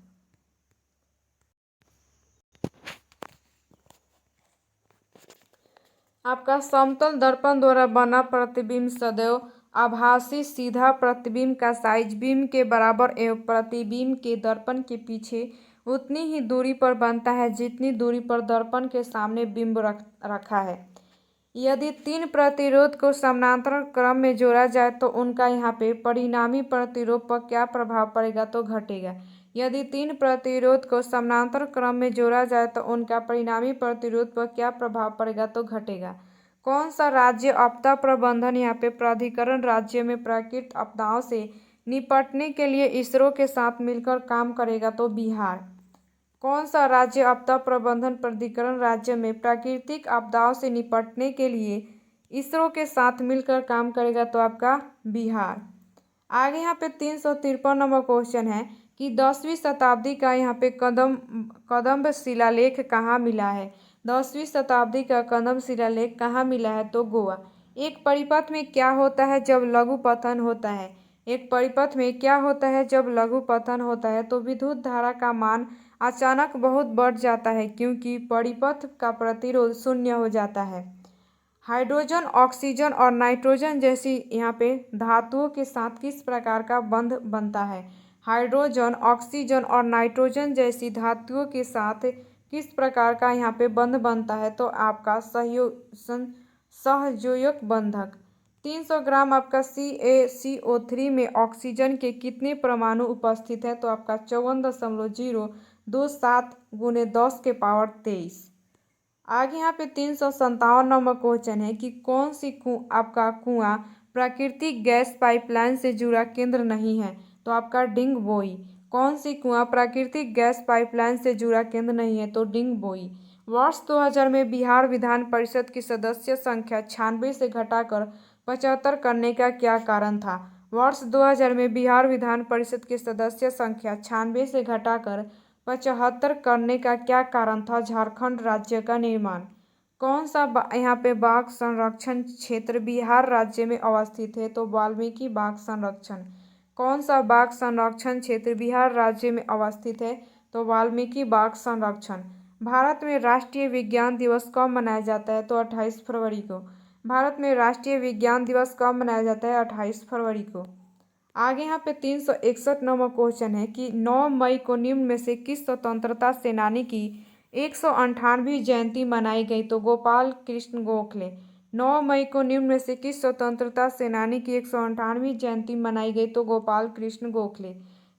आपका समतल दर्पण द्वारा बना प्रतिबिंब सदैव आभासी सीधा प्रतिबिंब का साइज बिंब के बराबर एवं प्रतिबिंब के दर्पण के पीछे उतनी ही दूरी पर बनता है जितनी दूरी पर दर्पण के सामने बिंब रखा है। यदि 3 प्रतिरोध को समानांतर क्रम में जोड़ा जाए तो उनका यहाँ पे परिणामी प्रतिरोध पर क्या प्रभाव पड़ेगा, तो घटेगा। यदि 3 प्रतिरोध को समानांतर क्रम में जोड़ा जाए तो उनका परिणामी प्रतिरोध पर क्या प्रभाव पड़ेगा, तो घटेगा। कौन सा राज्य आपदा प्रबंधन यहाँ पे प्राधिकरण राज्य में प्राकृतिक आपदाओं से निपटने के लिए इसरो के साथ मिलकर काम करेगा, तो बिहार। कौन सा राज्य आपदा प्रबंधन प्राधिकरण राज्य में प्राकृतिक आपदाओं से निपटने के लिए इसरो के साथ मिलकर काम करेगा, तो आपका बिहार। आगे यहाँ पे 353 नंबर क्वेश्चन है कि 10वीं शताब्दी का यहाँ पे कदम्ब शिलालेख कहाँ मिला है। 10वीं शताब्दी का कदम्ब शिलालेख कहाँ मिला है, तो गोवा। एक परिपथ में क्या होता है जब लघु पतन होता है। एक परिपथ में क्या होता है जब लघु पतन होता है, तो विद्युत धारा का मान अचानक बहुत बढ़ जाता है क्योंकि परिपथ का प्रतिरोध शून्य हो जाता है। हाइड्रोजन, ऑक्सीजन और नाइट्रोजन जैसी यहाँ पे धातुओं के साथ किस प्रकार का बंध बनता है। हाइड्रोजन, ऑक्सीजन और नाइट्रोजन जैसी धातुओं के साथ किस प्रकार का यहाँ पे बंध बनता है, तो आपका सहयोजक बंधक। 300 ग्राम आपका CaCO3 में ऑक्सीजन के कितने परमाणु उपस्थित है, तो आपका 54.027 × 10⁻23। आगे यहाँ पे 357 नंबर क्वेश्चन है कि कौन सी आपका कुआं प्राकृतिक गैस पाइपलाइन से जुड़ा केंद्र नहीं है, तो आपका डिंग बोई। कौन सी कुआं प्राकृतिक गैस पाइपलाइन से जुड़ा केंद्र नहीं है, तो डिंग बोई। वर्ष 2000 में बिहार विधान परिषद की सदस्य संख्या 96 से घटाकर 75 करने का क्या कारण था। वर्ष 2000 में बिहार विधान परिषद की सदस्य संख्या 96 से घटाकर 75 करने का क्या कारण था। झारखंड राज्य का निर्माण। कौन सा यहाँ पे बाघ संरक्षण क्षेत्र बिहार राज्य में अवस्थित है, तो वाल्मीकि बाघ संरक्षण। कौन सा बाघ संरक्षण क्षेत्र बिहार राज्य में अवस्थित है, तो वाल्मीकि बाघ संरक्षण। भारत में राष्ट्रीय विज्ञान दिवस कब मनाया जाता है, तो 28 फरवरी को। भारत में राष्ट्रीय विज्ञान दिवस कब मनाया जाता है, 28 फरवरी को। आगे यहाँ पे 361 नंबर क्वेश्चन है कि 9 मई को निम्न में से किस स्वतंत्रता सेनानी की 198वीं जयंती मनाई गई, तो गोपाल कृष्ण गोखले। 9 मई को निम्न में से किस स्वतंत्रता सेनानी की 198वीं जयंती मनाई गई, तो गोपाल कृष्ण गोखले।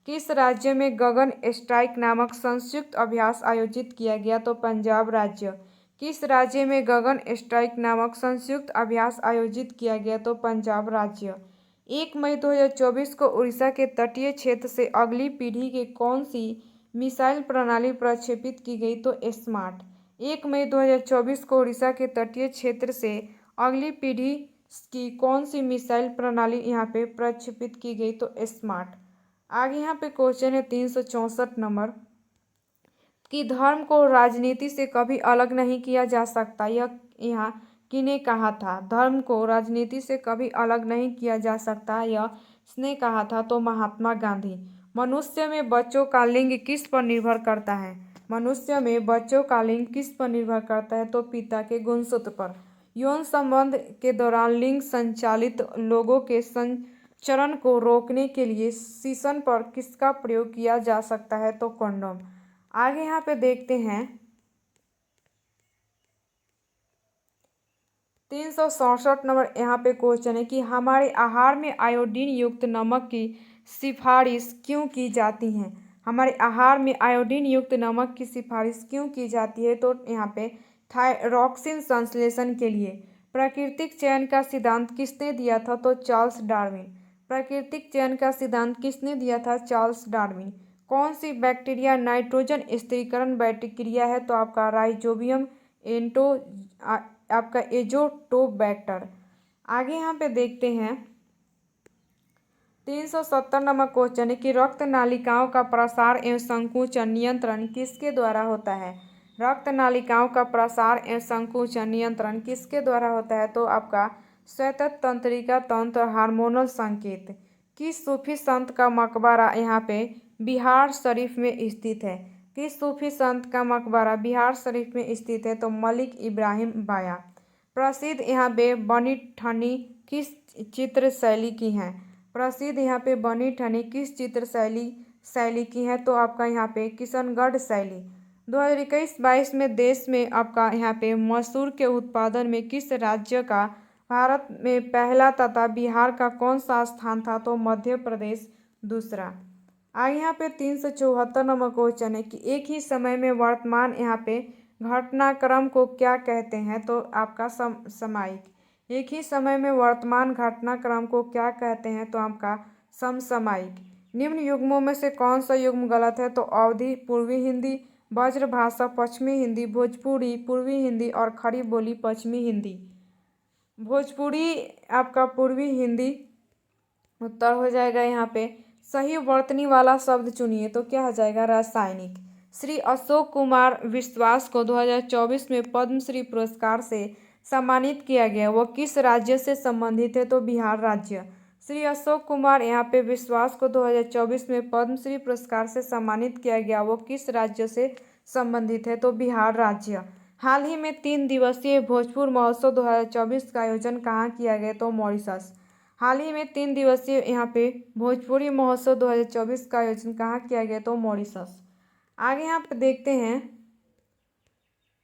किस राज्य में गगन स्ट्राइक नामक संयुक्त अभ्यास आयोजित किया गया, तो पंजाब राज्य। किस राज्य में गगन स्ट्राइक नामक संयुक्त अभ्यास आयोजित किया गया, तो पंजाब राज्य। 1 मई 2024 को उड़ीसा के तटीय क्षेत्र से अगली पीढ़ी की कौन सी मिसाइल प्रणाली प्रक्षेपित की गई, तो स्मार्ट। 1 मई 2024 को उड़ीसा के तटीय क्षेत्र से अगली पीढ़ी की कौन सी मिसाइल प्रणाली यहाँ पे प्रक्षेपित की गई, तो स्मार्ट। आगे यहाँ पे क्वेश्चन है 364 नंबर कि धर्म को राजनीति से कभी अलग नहीं किया जा सकता, यह यहाँ किने कहा था। धर्म को राजनीति से कभी अलग नहीं किया जा सकता, यह किसने कहा था, तो महात्मा गांधी। मनुष्य में बच्चों का लिंग किस पर निर्भर करता है। मनुष्य में बच्चों का लिंग किस पर निर्भर करता है, तो पिता के गुणसूत्र पर। यौन संबंध के दौरान लिंग संचालित लोगों के संचरण को रोकने के लिए शीशन पर किसका प्रयोग किया जा सकता है, तो कंडोम। आगे यहाँ पे देखते हैं 367 नंबर यहाँ पे क्वेश्चन है कि हमारे आहार में आयोडीन युक्त नमक की सिफारिश क्यों की जाती है। हमारे आहार में आयोडीन युक्त नमक की सिफारिश क्यों की जाती है, तो यहाँ पे थायरॉक्सिन संश्लेषण के लिए। प्राकृतिक चयन का सिद्धांत किसने दिया था, तो चार्ल्स डार्विन। प्राकृतिक चयन का सिद्धांत किसने दिया था, चार्ल्स डार्विन। कौन सी बैक्टीरिया नाइट्रोजन स्थिरीकरण बैक्टीरिया है, तो आपका राइजोबियम आपका एजोटोबैक्टर। आगे यहाँ पे देखते हैं 370 नंबर क्वेश्चन है कि रक्त नालिकाओं का प्रसार एवं संकुचन नियंत्रण किसके द्वारा होता है। रक्त नालिकाओं का प्रसार एवं संकुचन नियंत्रण किसके द्वारा होता है, तो आपका श्वेत तंत्रिका तंत्र हार्मोनल संकेत। किस सूफी संत का मकबरा यहाँ पे बिहार शरीफ में स्थित है। किस सूफी संत का मकबरा बिहार शरीफ में स्थित है, तो मलिक इब्राहिम बाया। प्रसिद्ध यहाँ पे बनी ठनी किस चित्र शैली की है। प्रसिद्ध यहाँ पे बनी ठनी किस चित्र शैली की है, तो आपका यहाँ पे किशनगढ़ शैली। 2021-22 में देश में आपका यहाँ पे मसूर के उत्पादन में किस राज्य का भारत में पहला तथा बिहार का कौन सा स्थान था, तो मध्य प्रदेश दूसरा। आगे यहाँ पे 374 नंबर क्वेश्चन है कि एक ही समय में वर्तमान यहाँ पे घटनाक्रम को क्या कहते हैं, तो आपका समसामयिक। एक ही समय में वर्तमान घटनाक्रम को क्या कहते हैं, तो आपका समसामयिक। निम्न युग्मों में से कौन सा युग्म गलत है, तो अवधी पूर्वी हिंदी, ब्रजभाषा पश्चिमी हिंदी, भोजपुरी पूर्वी हिंदी और खड़ी बोली पश्चिमी हिंदी। भोजपुरी आपका पूर्वी हिंदी उत्तर हो जाएगा। यहाँ पे सही वर्तनी वाला शब्द चुनिए, तो क्या हो जाएगा, रासायनिक। श्री अशोक कुमार विश्वास को 2024 में पद्मश्री पुरस्कार से सम्मानित किया गया, वह किस राज्य से संबंधित है, तो बिहार राज्य। श्री अशोक कुमार यहाँ पे विश्वास को 2024 में पद्मश्री पुरस्कार से सम्मानित किया गया, वो किस राज्य से संबंधित है, तो बिहार राज्य। हाल ही में 3 दिवसीय भोजपुर महोत्सव 2024 का आयोजन कहाँ किया गया? तो मॉरिशस। हाल ही में 3 दिवसीय यहाँ पे भोजपुरी महोत्सव 2024 का आयोजन कहाँ किया गया? तो मॉरिशस। आगे यहाँ पे देखते हैं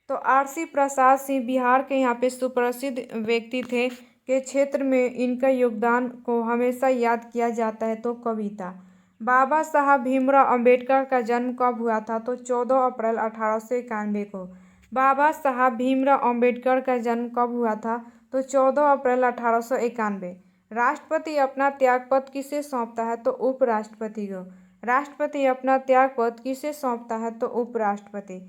तो आरसी प्रसाद सिंह बिहार के यहाँ पे सुप्रसिद्ध व्यक्ति थे के क्षेत्र में इनका योगदान को हमेशा याद किया जाता है। तो कविता। बाबा साहब भीमराव अंबेडकर का जन्म कब हुआ था? तो 14 अप्रैल 1891 को। बाबा साहब भीमराव अंबेडकर का जन्म कब हुआ था? तो 14 अप्रैल 1891। राष्ट्रपति अपना त्यागपत्र किसे सौंपता है? तो उपराष्ट्रपति को। राष्ट्रपति अपना त्यागपत्र किसे सौंपता है? तो उपराष्ट्रपति।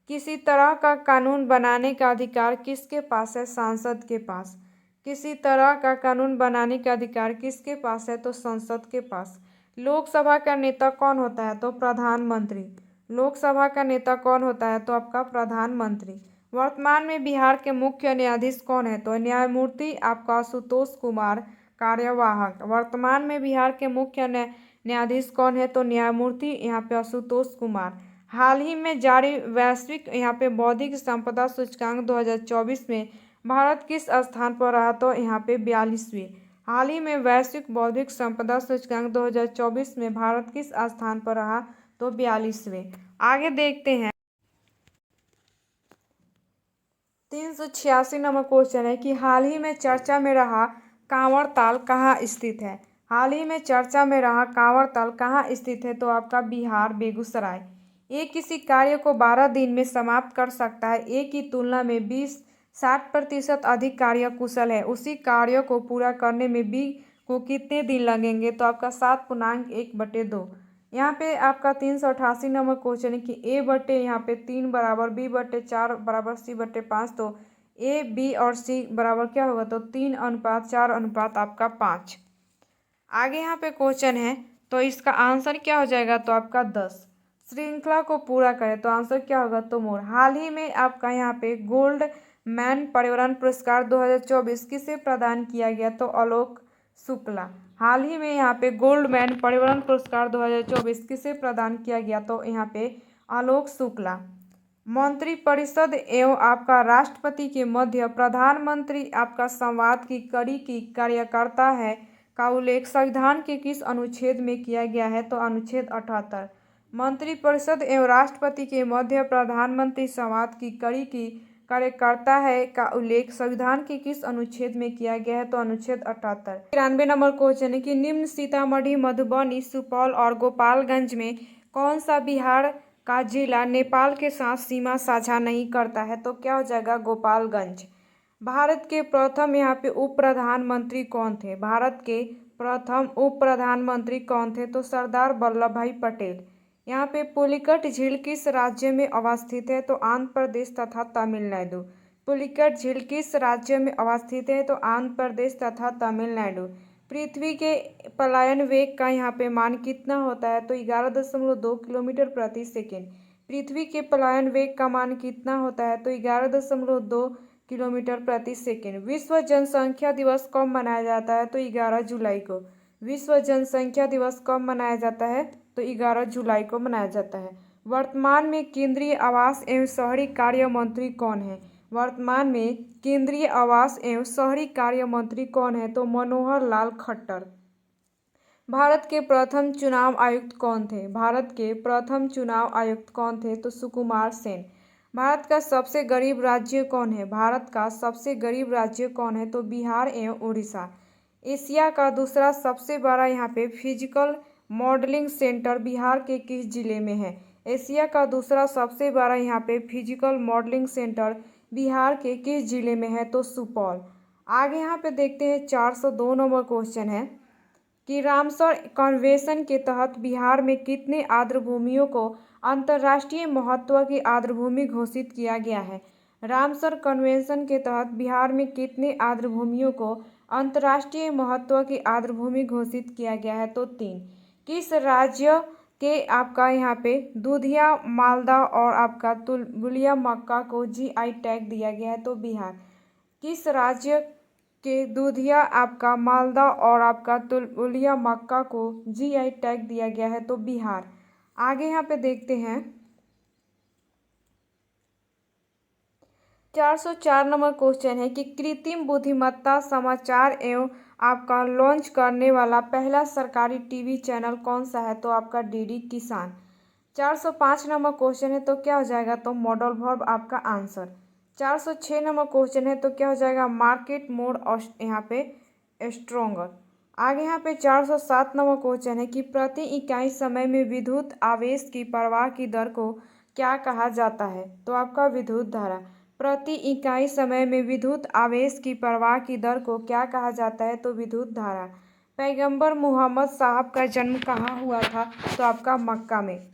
किसी तरह का कानून बनाने का अधिकार किसके पास है? सांसद के पास। किसी तरह का कानून बनाने का अधिकार किसके पास है? तो संसद के पास। लोकसभा का नेता कौन होता है? तो प्रधानमंत्री। लोकसभा का नेता कौन होता है? तो आपका प्रधानमंत्री। वर्तमान में बिहार के मुख्य न्यायाधीश कौन है? तो न्यायमूर्ति आपका आशुतोष कुमार कार्यवाहक। वर्तमान में बिहार के मुख्य न्यायाधीश कौन है? तो न्यायमूर्ति यहाँ पे आशुतोष कुमार। हाल ही में जारी वैश्विक यहाँ पे बौद्धिक संपदा सूचकांक 2024 में भारत किस स्थान पर रहा? तो यहाँ पे 42वें। हाल ही में वैश्विक बौद्धिक संपदा सूचकांक 2024 में भारत किस स्थान पर रहा? तो 42वें। आगे देखते हैं 386 नंबर क्वेश्चन है कि हाल ही में चर्चा में रहा कांवड़ ताल कहाँ स्थित है? हाल ही में चर्चा में रहा कांवड़ ताल कहाँ स्थित है? तो आपका बिहार बेगूसराय। एक किसी कार्य को 12 दिन में समाप्त कर सकता है, एक की तुलना में 60% अधिक कार्य कुशल है। उसी कार्य को पूरा करने में बी को कितने दिन लगेंगे? तो आपका 7.1/2। यहाँ पे आपका 388 नंबर क्वेश्चन है कि ए बटे यहाँ पे 3 बराबर बी बटे 4 बराबर सी बटे 5। तो ए बी और सी बराबर क्या होगा? तो 3:4 अनुपात आपका 5। आगे यहाँ पे क्वेश्चन है तो इसका आंसर क्या हो जाएगा? तो आपका 10। श्रृंखला को पूरा करें तो आंसर क्या होगा? तो मोर। हाल ही में आपका यहाँ पे गोल्ड मैन पर्यावरण पुरस्कार 2024 किसे प्रदान किया गया? तो आलोक शुक्ला। हाल ही में यहाँ पे गोल्ड मैन पर्यावरण पुरस्कार 2024 किसे प्रदान किया गया? तो यहाँ पे आलोक शुक्ला। मंत्रिपरिषद एवं आपका राष्ट्रपति के मध्य प्रधानमंत्री आपका संवाद की कड़ी की कार्यकर्ता है का उल्लेख संविधान के किस अनुच्छेद में किया गया है? तो अनुच्छेद 78। मंत्रिपरिषद एवं राष्ट्रपति के मध्य प्रधानमंत्री संवाद की कड़ी की कार्यकर्ता है का उल्लेख संविधान के किस अनुच्छेद में किया गया है? तो अनुच्छेद 78। 93 नंबर क्वेश्चन है कि निम्न सीतामढ़ी, मधुबनी, सुपौल और गोपालगंज में कौन सा बिहार का जिला नेपाल के साथ सीमा साझा नहीं करता है? तो क्या हो जाएगा? गोपालगंज। भारत के प्रथम यहाँ पे उप प्रधानमंत्री कौन थे? भारत के प्रथम उप प्रधानमंत्री कौन थे? तो सरदार वल्लभ भाई पटेल। यहाँ पे पुलिकट झील किस राज्य में अवस्थित है? तो आंध्र प्रदेश तथा तमिलनाडु। पुलिकट झील किस राज्य में अवस्थित है? तो आंध्र प्रदेश तथा तमिलनाडु। पृथ्वी के पलायन वेग का यहाँ पे मान कितना होता है? तो 11.2 किलोमीटर प्रति सेकेंड। पृथ्वी के पलायन वेग का मान कितना होता है? तो 11.2 किलोमीटर प्रति सेकेंड। विश्व जनसंख्या दिवस कब मनाया जाता है? तो 11 जुलाई को। विश्व जनसंख्या दिवस कब मनाया जाता है? तो 11 जुलाई को मनाया जाता है। वर्तमान में केंद्रीय आवास एवं शहरी कार्य मंत्री कौन है? वर्तमान में केंद्रीय आवास एवं शहरी कार्य मंत्री कौन है? तो मनोहर लाल खट्टर। भारत के प्रथम चुनाव आयुक्त कौन थे? भारत के प्रथम चुनाव आयुक्त कौन थे? तो सुकुमार सेन। भारत का सबसे गरीब राज्य कौन है? भारत का सबसे गरीब राज्य कौन है? तो बिहार एवं उड़ीसा। एशिया का दूसरा सबसे बड़ा यहाँ पे फिजिकल मॉडलिंग सेंटर बिहार के किस जिले में है? एशिया का दूसरा सबसे बड़ा यहाँ पे फिजिकल मॉडलिंग सेंटर बिहार के किस जिले में है? तो सुपौल। आगे यहाँ पे देखते हैं 402 नंबर क्वेश्चन है कि रामसर कन्वेंशन के तहत बिहार में कितने आर्द्रभूमियों को अंतर्राष्ट्रीय महत्व की आर्द्रभूमि घोषित किया गया है? रामसर कन्वेंशन के तहत बिहार में कितने आर्द्रभूमियों को अंतर्राष्ट्रीय महत्व की आर्द्रभूमि घोषित किया गया है? तो 3। किस राज्य के आपका यहाँ पे दूधिया, मालदा और आपका तुलबुलिया मक्का को जीआई टैग दिया गया है? तो बिहार। किस राज्य के दूधिया, आपका मालदा और आपका तुलबुलिया मक्का को जीआई टैग दिया गया है? तो बिहार। आगे यहाँ पे देखते हैं 404 नंबर क्वेश्चन है कि कृत्रिम बुद्धिमत्ता समाचार एवं आपका लॉन्च करने वाला पहला सरकारी टीवी चैनल कौन सा है? तो आपका डीडी किसान। 405 नंबर क्वेश्चन है तो क्या हो जाएगा? तो मॉडल वर्ब आपका आंसर। 406 नंबर क्वेश्चन है तो क्या हो जाएगा? मार्केट मोड यहाँ पे स्ट्रोंगर। आगे यहाँ पे 407 नंबर क्वेश्चन है कि प्रति इकाई समय में विद्युत आवेश की प्रवाह की दर को क्या कहा जाता है? तो आपका विद्युत धारा। प्रति इकाई समय में विद्युत आवेश की प्रवाह की दर को क्या कहा जाता है? तो विद्युत धारा। पैगंबर मोहम्मद साहब का जन्म कहाँ हुआ था? तो आपका मक्का में।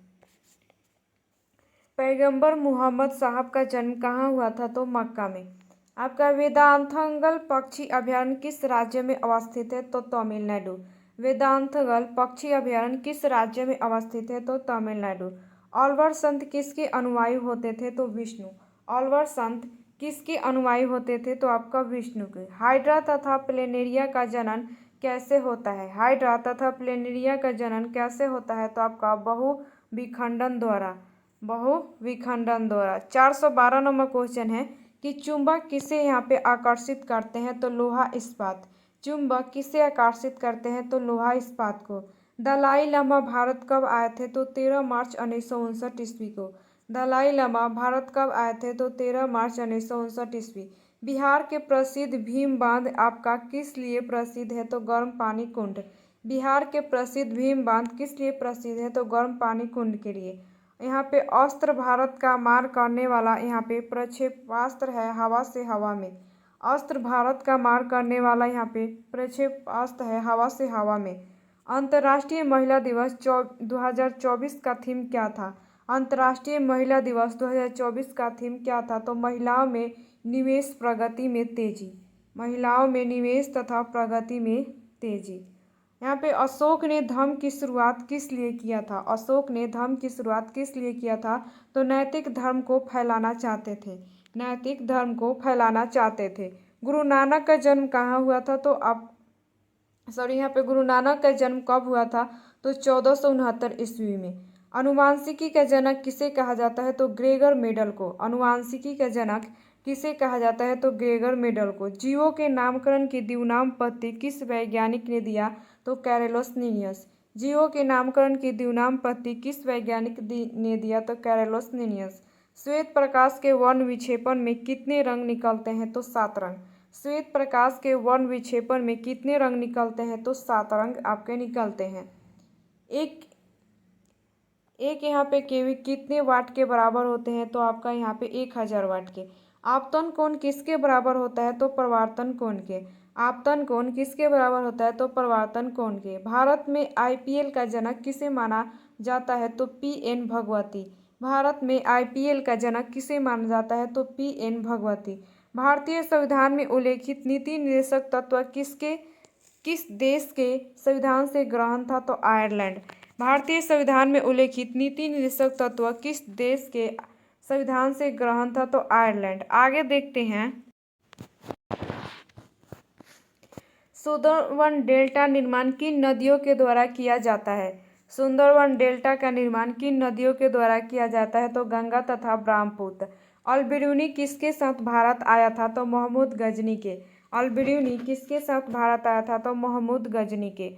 पैगंबर मोहम्मद साहब का जन्म कहाँ हुआ था? तो मक्का में। आपका वेदांतगल पक्षी अभयारण्य किस राज्य में अवस्थित है? तो तमिलनाडु। वेदांतगल पक्षी अभयारण्य किस राज्य में अवस्थित है? तो तमिलनाडु। अलवर संत किसके अनुयायी होते थे? तो विष्णु। अलवर संत किसके अनुयायी होते थे? तो आपका विष्णु के। हाइड्रा तथा प्लेनेरिया का जनन कैसे होता है? हाइड्रा तथा प्लेनेरिया का जनन कैसे होता है? तो आपका बहुविखंडन द्वारा। बहुविखंडन द्वारा। 412 नंबर क्वेश्चन है कि चुंबक किसे यहाँ पे आकर्षित करते हैं? तो लोहा इस्पात। चुंबक किसे आकर्षित करते हैं? तो लोहा इस्पात को। दलाई लामा भारत कब आए थे? तो 13 मार्च 1959 ईस्वी को। दलाई लामा भारत कब आए थे? तो 13 मार्च 1959 ईस्वी। बिहार के प्रसिद्ध भीम बांध आपका किस लिए प्रसिद्ध है? तो गर्म पानी कुंड। बिहार के प्रसिद्ध भीम बांध किस लिए प्रसिद्ध है? तो गर्म पानी कुंड के लिए। यहाँ पे अस्त्र भारत का मार करने वाला यहाँ पे प्रक्षेपास्त्र है हवा से हवा में। अस्त्र भारत का मार करने वाला यहाँ पे प्रक्षेपास्त्र है हवा से हवा में। अंतर्राष्ट्रीय महिला दिवस 2024 का थीम क्या था? अंतर्राष्ट्रीय महिला दिवस 2024 का थीम क्या था? तो महिलाओं में निवेश प्रगति में तेजी। महिलाओं में निवेश तथा प्रगति में तेजी। यहाँ पे अशोक ने धर्म की शुरुआत किस लिए किया था? अशोक ने धर्म की शुरुआत किस लिए किया था? तो नैतिक धर्म को फैलाना चाहते थे। नैतिक धर्म को फैलाना चाहते थे। गुरु नानक का जन्म कहाँ हुआ था? तो आप यहाँ पे गुरु नानक का जन्म कब हुआ था? तो 1469 ईस्वी में। अनुवांशिकी का जनक किसे कहा जाता है? तो ग्रेगर मेडल को। अनुवांशिकी का जनक किसे कहा जाता है? तो ग्रेगर मेडल को। जीवों के नामकरण की द्विनामपत्ति किस वैज्ञानिक ने दिया? तो कैरलोस लिनियस। जीवों के नामकरण की द्विनामपत्ति किस वैज्ञानिक ने दिया? तो कैरलोस लिनियस। श्वेत प्रकाश के वर्ण विक्षेपण में कितने रंग निकलते हैं? तो 7 रंग। श्वेत प्रकाश के वर्ण विक्षेपण में कितने रंग निकलते हैं? तो 7 रंग आपके निकलते हैं। एक यहाँ पे केवी कितने वाट के बराबर होते हैं? तो आपका यहाँ पे 1000 वाट के। आपतन कोण किसके बराबर होता है? तो प्रवर्तन कोण के। आपतन कोण किसके बराबर होता है? तो प्रवर्तन कोण के। भारत में आईपीएल का जनक किसे माना जाता है? तो पीएन भगवती। भारत में आईपीएल का जनक किसे माना जाता है? तो पीएन भगवती। भारतीय संविधान में उल्लेखित नीति निर्देशक तत्व किस देश के संविधान से ग्रहण था? तो आयरलैंड। भारतीय संविधान में उल्लेखित नीति निर्देशक तत्व किस देश के संविधान से ग्रहण था? तो आयरलैंड। आगे देखते हैं। सुंदरवन डेल्टा निर्माण किन नदियों के द्वारा किया जाता है? सुंदरवन डेल्टा का निर्माण किन नदियों के द्वारा किया जाता है? तो गंगा तथा ब्रह्मपुत्र। अल-बिरूनी किसके साथ भारत आया था? तो महमूद गजनी के। अल-बिरूनी किसके साथ भारत आया था? तो महमूद गजनी के।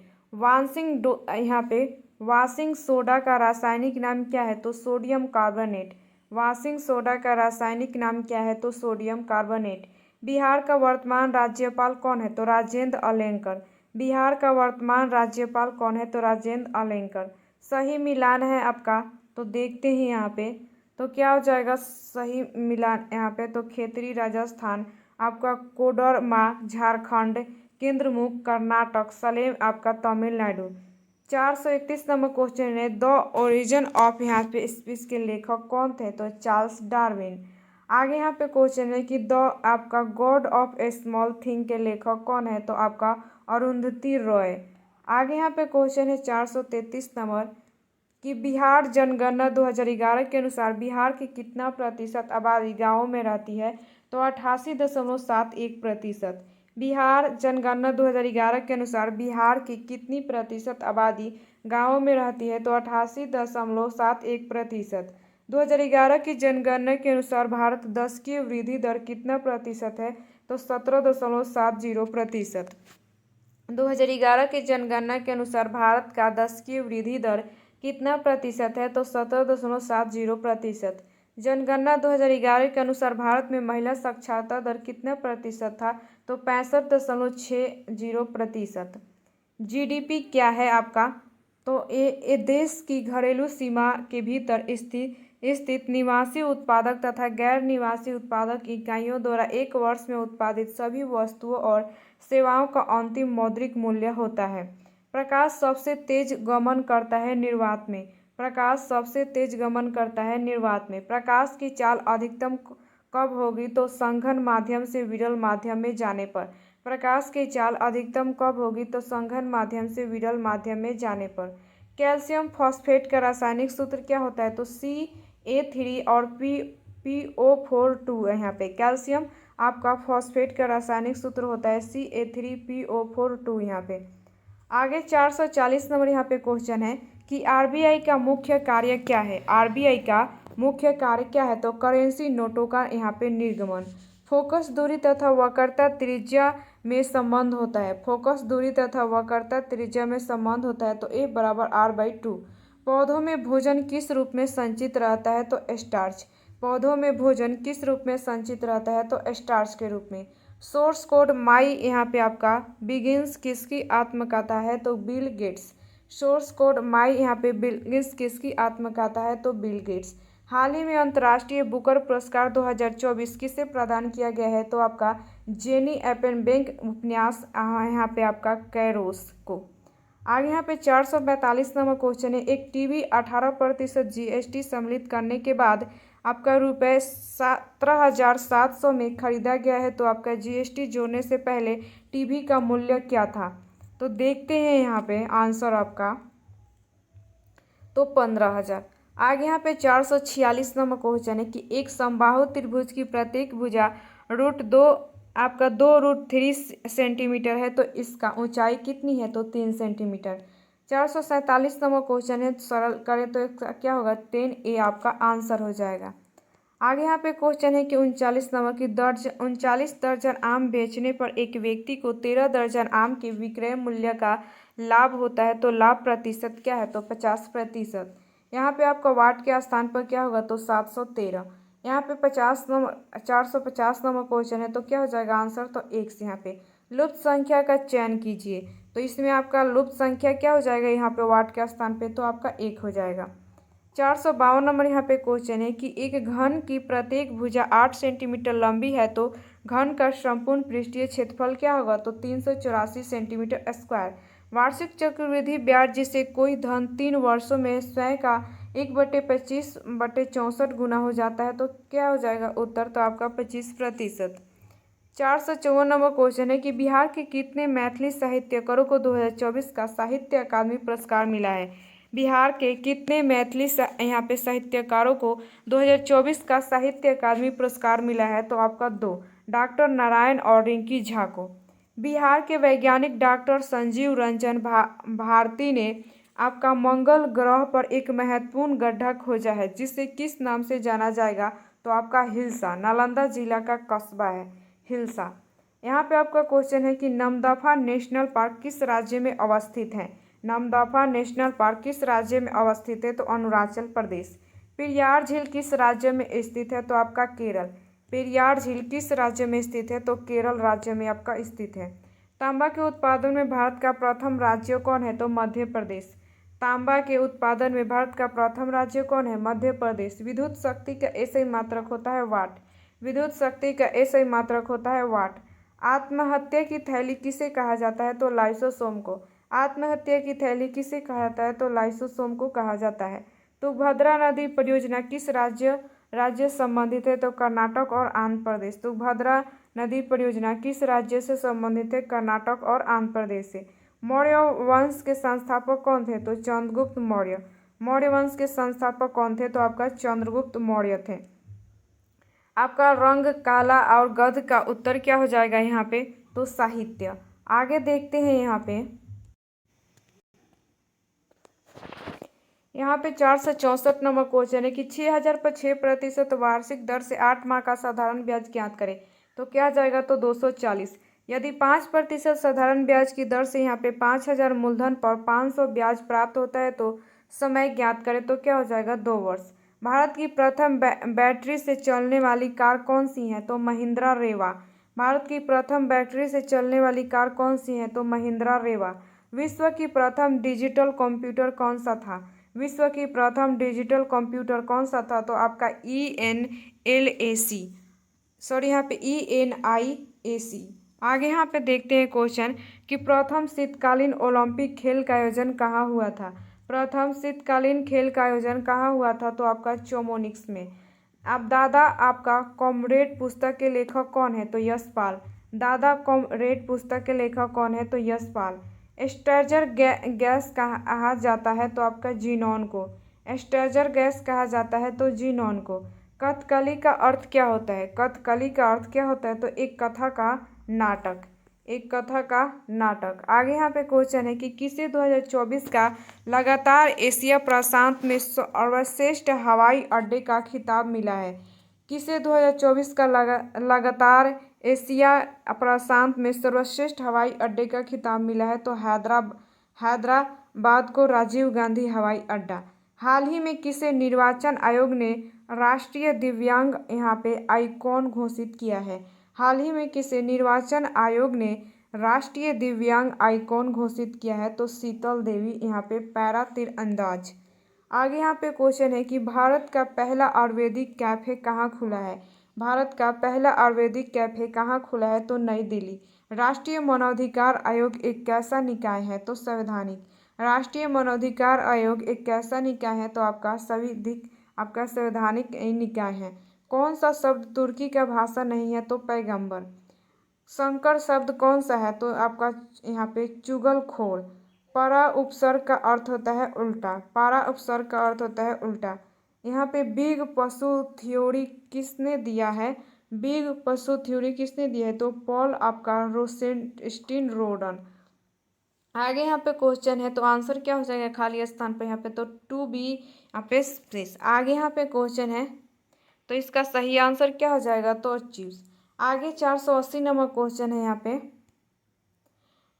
यहाँ पे वाशिंग सोडा का रासायनिक नाम क्या है? तो सोडियम कार्बोनेट। वाशिंग सोडा का रासायनिक नाम क्या है? तो सोडियम कार्बोनेट। बिहार का वर्तमान राज्यपाल कौन है? तो राजेंद्र अलेंकर। बिहार का वर्तमान राज्यपाल कौन है? तो राजेंद्र अलेंकर। सही मिलान है आपका, तो देखते हैं यहाँ पे तो क्या हो जाएगा सही मिलान यहाँ पे? तो खेतरी राजस्थान, आपका कोडरमा झारखंड, केंद्रमुख कर्नाटक, सलेम आपका तमिलनाडु। 431 नंबर क्वेश्चन है द ओरिजिन ऑफ यहाँ पे स्पीच के लेखक कौन थे? तो चार्ल्स डार्विन। आगे यहाँ पे क्वेश्चन है कि द आपका God of A small thing के लेखक कौन है? तो आपका अरुंधति रॉय। आगे यहाँ पे क्वेश्चन है 433 नंबर कि बिहार जनगणना 2011 के अनुसार बिहार की कितना प्रतिशत आबादी गाँवों में रहती है? तो 88.71%। बिहार जनगणना 2011 के अनुसार बिहार की कितनी प्रतिशत आबादी गाँवों में रहती है? तो 88.71%। 2011 की जनगणना के अनुसार भारत 10 की वृद्धि दर कितना प्रतिशत है? तो 17.70%। 2011 की जनगणना के अनुसार भारत का 10 की वृद्धि दर कितना प्रतिशत है? तो 17.70%। जनगणना 2011 के अनुसार भारत में महिला साक्षरता दर कितना प्रतिशत था? तो 65.60%। जीडीपी क्या है आपका? तो ये देश की घरेलू सीमा के भीतर स्थित निवासी उत्पादक तथा गैर निवासी उत्पादक इकाइयों द्वारा एक वर्ष में उत्पादित सभी वस्तुओं और सेवाओं का अंतिम मौद्रिक मूल्य होता है। प्रकाश सबसे तेज गमन करता है निर्वात में। प्रकाश सबसे तेज गमन करता है निर्वात में। प्रकाश की चाल अधिकतम कब होगी? तो संघन माध्यम से विरल माध्यम में जाने पर। प्रकाश की चाल अधिकतम कब होगी? तो संघन माध्यम से विरल माध्यम में जाने पर। कैल्शियम फॉस्फेट का रासायनिक सूत्र क्या होता है? तो CA3 और PO4 यहाँ पे कैल्शियम आपका फॉस्फेट का रासायनिक सूत्र होता है CA3PO4 यहाँ पे। आगे 440 नंबर यहाँ पे क्वेश्चन है कि RBI का मुख्य कार्य क्या है? RBI का मुख्य कार्य क्या है? तो करेंसी नोटों का यहाँ पे निर्गमन। फोकस दूरी तथा वक्रता त्रिज्या में संबंध होता है। फोकस दूरी तथा वक्रता त्रिज्या में संबंध होता है तो A बराबर R/2। पौधों में भोजन किस रूप में संचित रहता है? तो स्टार्च। पौधों में भोजन किस रूप में संचित रहता है? तो स्टार्च के रूप में। सोर्स कोड माई यहाँ पे आपका बिगिंस किसकी आत्मकथा है? तो बिल गेट्स। सोर्स कोड माई यहाँ पे बिगिंस किसकी आत्मकथा है? तो बिल गेट्स। हाल ही में अंतर्राष्ट्रीय बुकर पुरस्कार 2024 किसे प्रदान किया गया है? तो आपका जेनी एपेनबेक उपन्यास यहाँ पे आपका कैरोस को। आगे यहाँ पे 445 नंबर क्वेश्चन है। एक टीवी 18% GST सम्मिलित करने के बाद आपका रुपये 17,700 में खरीदा गया है तो आपका GST जोड़ने से पहले टीवी का मूल्य क्या था? तो देखते हैं यहाँ पे आंसर आपका तो 15,000। आगे यहाँ पे 446 नंबर क्वेश्चन है कि एक समबाहु त्रिभुज की प्रत्येक भुजा √3 सेंटीमीटर है तो इसका ऊंचाई कितनी है? तो 3 सेंटीमीटर। 447 नंबर क्वेश्चन है, सरल करें तो क्या होगा? 10A आपका आंसर हो जाएगा। आगे यहाँ पे क्वेश्चन है कि 39 नंबर की 39 दर्जन आम बेचने पर एक व्यक्ति को 13 दर्जन आम के विक्रय मूल्य का लाभ होता है तो लाभ प्रतिशत क्या है? तो 50%। यहाँ पे आपका वाट के स्थान पर क्या होगा? तो 713। यहाँ पे 450 नंबर क्वेश्चन है तो क्या हो जाएगा आंसर? तो x। यहाँ पे लुप्त संख्या का चयन कीजिए तो इसमें आपका लुप्त संख्या क्या हो जाएगा? यहाँ पे वाट के स्थान पे तो आपका 1 हो जाएगा। 452 नंबर यहाँ पे क्वेश्चन है कि एक घन की प्रत्येक भुजा 8 सेंटीमीटर लंबी है तो घन का संपूर्ण पृष्ठीय क्षेत्रफल क्या होगा? तो 384 सेंटीमीटर स्क्वायर। वार्षिक चक्रवृद्धि ब्याज जिसे कोई धन 3 वर्षों में स्वयं का 1/25/64 गुना हो जाता है तो क्या हो जाएगा उत्तर? तो आपका 25%। 454 नंबर क्वेश्चन है कि बिहार के कितने मैथिली साहित्यकारों को 2024 का साहित्य अकादमी पुरस्कार मिला है? बिहार के कितने मैथिली यहाँ पे साहित्यकारों को 2024 का साहित्य अकादमी पुरस्कार मिला है? तो आपका 2, डॉक्टर नारायण और रिंकी झा को। बिहार के वैज्ञानिक डॉक्टर संजीव रंजन भारती ने आपका मंगल ग्रह पर एक महत्वपूर्ण गड्ढा खोजा है जिसे किस नाम से जाना जाएगा? तो आपका हिल्सा। नालंदा जिला का कस्बा है हिल्सा। यहाँ पे आपका क्वेश्चन है कि नमदफा नेशनल पार्क किस राज्य में अवस्थित है? नमदफा नेशनल पार्क किस राज्य में अवस्थित है? तो अरुणाचल प्रदेश। पेरियार झील किस राज्य में स्थित है? तो आपका केरल। पेरियार झील किस राज्य में स्थित है? तो केरल राज्य में आपका स्थित है। तांबा के उत्पादन में भारत का प्रथम राज्य कौन है? तो मध्य प्रदेश। तांबा के उत्पादन में भारत का प्रथम राज्य कौन है? मध्य प्रदेश। विद्युत शक्ति का SI मात्रक होता है वाट। विद्युत शक्ति का SI मात्रक होता है वाट। आत्महत्या की थैली किसे कहा जाता है? तो लाइसोसोम को। आत्महत्या की थैली किसे कहा जाता है? तो लाइसोसोम को कहा जाता है। तुंगभद्रा नदी परियोजना किस राज्य संबंधित है? तो कर्नाटक और आंध्र प्रदेश। तुंगभद्रा नदी परियोजना किस राज्य से संबंधित है? कर्नाटक और आंध्र प्रदेश से। मौर्य वंश के संस्थापक कौन थे? तो चंद्रगुप्त मौर्य। मौर्य वंश के संस्थापक कौन थे? तो आपका चंद्रगुप्त मौर्य थे। आपका रंग काला और गध का उत्तर क्या हो जाएगा यहाँ पे? तो साहित्य। आगे देखते हैं यहाँ पे 464 नंबर क्वेश्चन है कि 6,000 पर 6% वार्षिक दर से 8 माह का साधारण ब्याज ज्ञात करें। तो क्या आ जाएगा, तो 240। यदि 5% साधारण ब्याज की दर से यहाँ पे 5,000 मूलधन पर 500 ब्याज प्राप्त होता है तो समय ज्ञात करें। तो क्या हो जाएगा, 2 वर्ष। भारत की प्रथम बैटरी से चलने वाली कार कौन सी है, तो महिंद्रा रेवा। भारत की प्रथम बैटरी से चलने वाली कार कौन सी है, तो महिंद्रा रेवा। विश्व की प्रथम डिजिटल कंप्यूटर कौन सा था, विश्व की प्रथम डिजिटल कंप्यूटर कौन सा था, तो आपका ENLAC, सॉरी यहाँ पे ENIAC। आगे यहाँ पे देखते हैं क्वेश्चन कि प्रथम शीतकालीन ओलंपिक खेल का आयोजन कहाँ हुआ था। प्रथम शीतकालीन खेल का आयोजन कहाँ हुआ था, तो आपका चोमोनिक्स में। अब दादा आपका कॉमरेड पुस्तक के लेखक कौन है, तो यशपाल। दादा कॉमरेड पुस्तक के लेखक कौन है, तो यशपाल। स्टर्जर गैस कहा जाता है, तो आपका जीनॉन को। स्टर्जर गैस कहा जाता है, तो जीनॉन को। कथकली का अर्थ क्या होता है, कथकली का अर्थ क्या होता है, तो एक कथा का नाटक, एक कथा का नाटक। आगे यहाँ पे क्वेश्चन है कि किसे 2024 का लगातार एशिया प्रशांत में सर्वश्रेष्ठ हवाई अड्डे का खिताब मिला है। किसे 2024 का लगातार एशिया प्रशांत में सर्वश्रेष्ठ हवाई अड्डे का खिताब मिला है, तो हैदराबाद को राजीव गांधी हवाई अड्डा। हाल ही में किसे निर्वाचन आयोग ने राष्ट्रीय दिव्यांग यहाँ पे आइकॉन घोषित किया है। हाल ही में किसे निर्वाचन आयोग ने राष्ट्रीय दिव्यांग आइकॉन घोषित किया है, तो शीतल देवी यहाँ पे पैरा तीरंदाज। आगे यहाँ पे क्वेश्चन है कि भारत का पहला आयुर्वेदिक कैफे कहाँ खुला है। भारत का पहला आयुर्वेदिक कैफे कहाँ खुला है, तो नई दिल्ली। राष्ट्रीय मानवाधिकार आयोग एक कैसा निकाय है, तो संवैधानिक। राष्ट्रीय मानवाधिकार आयोग एक कैसा निकाय है, तो आपका संवैधानिक निकाय है। कौन सा शब्द तुर्की का भाषा नहीं है, तो पैगंबर। संकर शब्द कौन सा है, तो आपका यहाँ पे चुगलखोर। परा उपसर्ग का अर्थ होता है उल्टा, पारा उपसर्ग का अर्थ होता है उल्टा। यहाँ पे बिग पशु थ्योरी किसने दिया है, बिग पशु थ्योरी किसने दिया है, तो पॉल आपका रोसेनस्टीन रोडन। आगे यहाँ पे क्वेश्चन है तो आंसर क्या हो जाएगा खाली स्थान पे, यहाँ पे तो टू बी यहाँ पे स्पेस। आगे यहाँ पे क्वेश्चन है तो इसका सही आंसर क्या हो जाएगा, तो चूज। आगे 480 नंबर क्वेश्चन है यहाँ पे,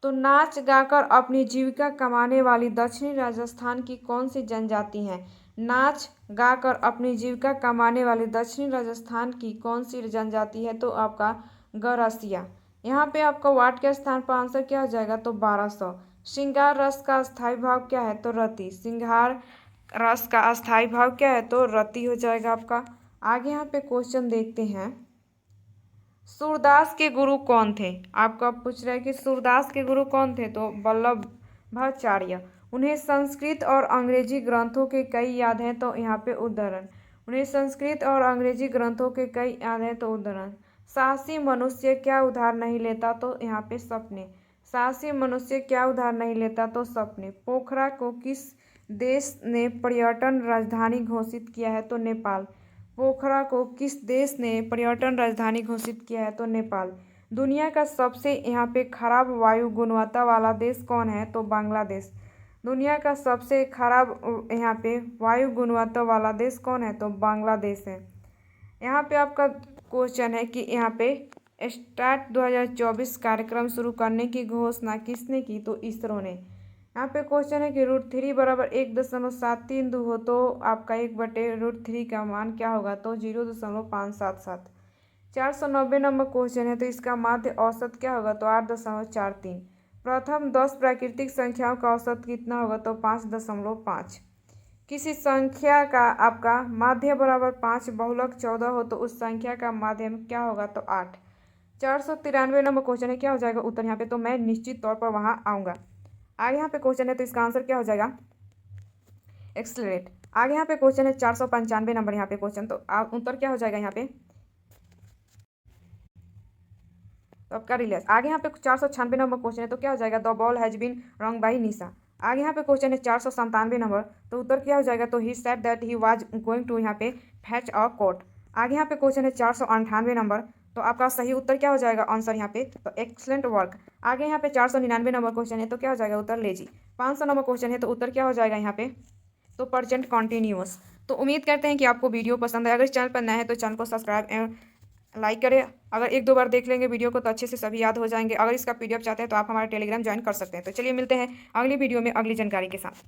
तो नाच गाकर अपनी जीविका कमाने वाली दक्षिणी राजस्थान की कौन सी जनजाति है। नाच गाकर अपनी जीविका कमाने वाली दक्षिणी राजस्थान की कौन सी जनजाति है, तो आपका गरसिया। यहाँ पे आपका वाट के स्थान पर आंसर क्या हो जाएगा, तो 1200। श्रृंगार रस का अस्थायी भाव क्या है, तो रति। श्रृंगार रस का अस्थायी भाव क्या है, तो रति हो जाएगा आपका। आगे यहाँ पे क्वेश्चन देखते हैं, सूरदास के गुरु कौन थे। आपका पूछ रहा है कि सूरदास के गुरु कौन थे, तो वल्लभाचार्य। उन्हें संस्कृत और अंग्रेजी ग्रंथों के कई याद हैं, तो यहाँ पे उद्धरण। उन्हें संस्कृत और अंग्रेजी ग्रंथों के कई याद हैं, तो उद्धरण। साहसी मनुष्य क्या उधार नहीं लेता, तो यहाँ पे सपने। साहसी मनुष्य क्या उधार नहीं लेता, तो सपने। पोखरा को किस देश ने पर्यटन राजधानी घोषित किया है, तो नेपाल। पोखरा को किस देश ने पर्यटन राजधानी घोषित किया है, तो नेपाल। दुनिया का सबसे यहाँ पे खराब वायु गुणवत्ता वाला देश कौन है, तो बांग्लादेश। दुनिया का सबसे खराब यहाँ पे वायु गुणवत्ता वाला देश कौन है, तो बांग्लादेश है। यहाँ पे आपका क्वेश्चन है कि यहाँ पे स्टार्ट 2024 कार्यक्रम शुरू करने की घोषणा किसने की, तो इसरो ने। यहाँ पे क्वेश्चन है कि √3 बराबर 1.732 हो तो आपका 1/√3 का मान क्या होगा, तो 0.577। 490 नंबर क्वेश्चन है तो इसका माध्य औसत क्या होगा, तो 8.43। प्रथम 10 प्राकृतिक संख्याओं का औसत कितना होगा, तो 5.5। किसी संख्या का आपका माध्य बराबर 5 बहुलक 14 हो तो उस संख्या का माध्य क्या होगा, तो 8। 493 नंबर क्वेश्चन है क्या हो जाएगा उत्तर यहाँ पे, तो मैं निश्चित तौर पर वहाँ आऊँगा। आगे यहाँ पे क्वेश्चन है तो इसका आंसर क्या हो जाएगा, एक्सलरेट। आगे यहाँ पे क्वेश्चन है 495 नंबर यहाँ पे क्वेश्चन, तो उत्तर क्या हो जाएगा यहाँ पे, तो आपका रिलेस। आगे यहाँ पे 496 नंबर क्वेश्चन है तो क्या हो जाएगा, द बॉल हैज बीन रंग बाई निशा। आगे यहाँ पे क्वेश्चन है 497 नंबर, तो उत्तर क्या हो जाएगा, तो he said that he was going to यहाँ पे फैच अ कोट। आगे यहाँ पे क्वेश्चन है 498 नंबर, तो आपका सही उत्तर क्या हो जाएगा आंसर यहाँ पे, तो एक्सलेंट वर्क। आगे यहाँ पे 499 नंबर क्वेश्चन है तो क्या हो जाएगा उत्तर लेजी। 500 नंबर क्वेश्चन है तो उत्तर क्या हो जाएगा यहाँ पे, तो प्रेजेंट कॉन्टिन्यूअस। तो उम्मीद करते हैं कि आपको वीडियो पसंद है। अगर इस चैनल पर नए हैं तो चैनल को सब्सक्राइब एवं लाइक करें। अगर एक दो बार देख लेंगे वीडियो को तो अच्छे से सभी याद हो जाएंगे। अगर इसका PDF चाहते हैं तो आप हमारा टेलीग्राम ज्वाइन कर सकते हैं। तो चलिए मिलते हैं अगली वीडियो में अगली जानकारी के साथ।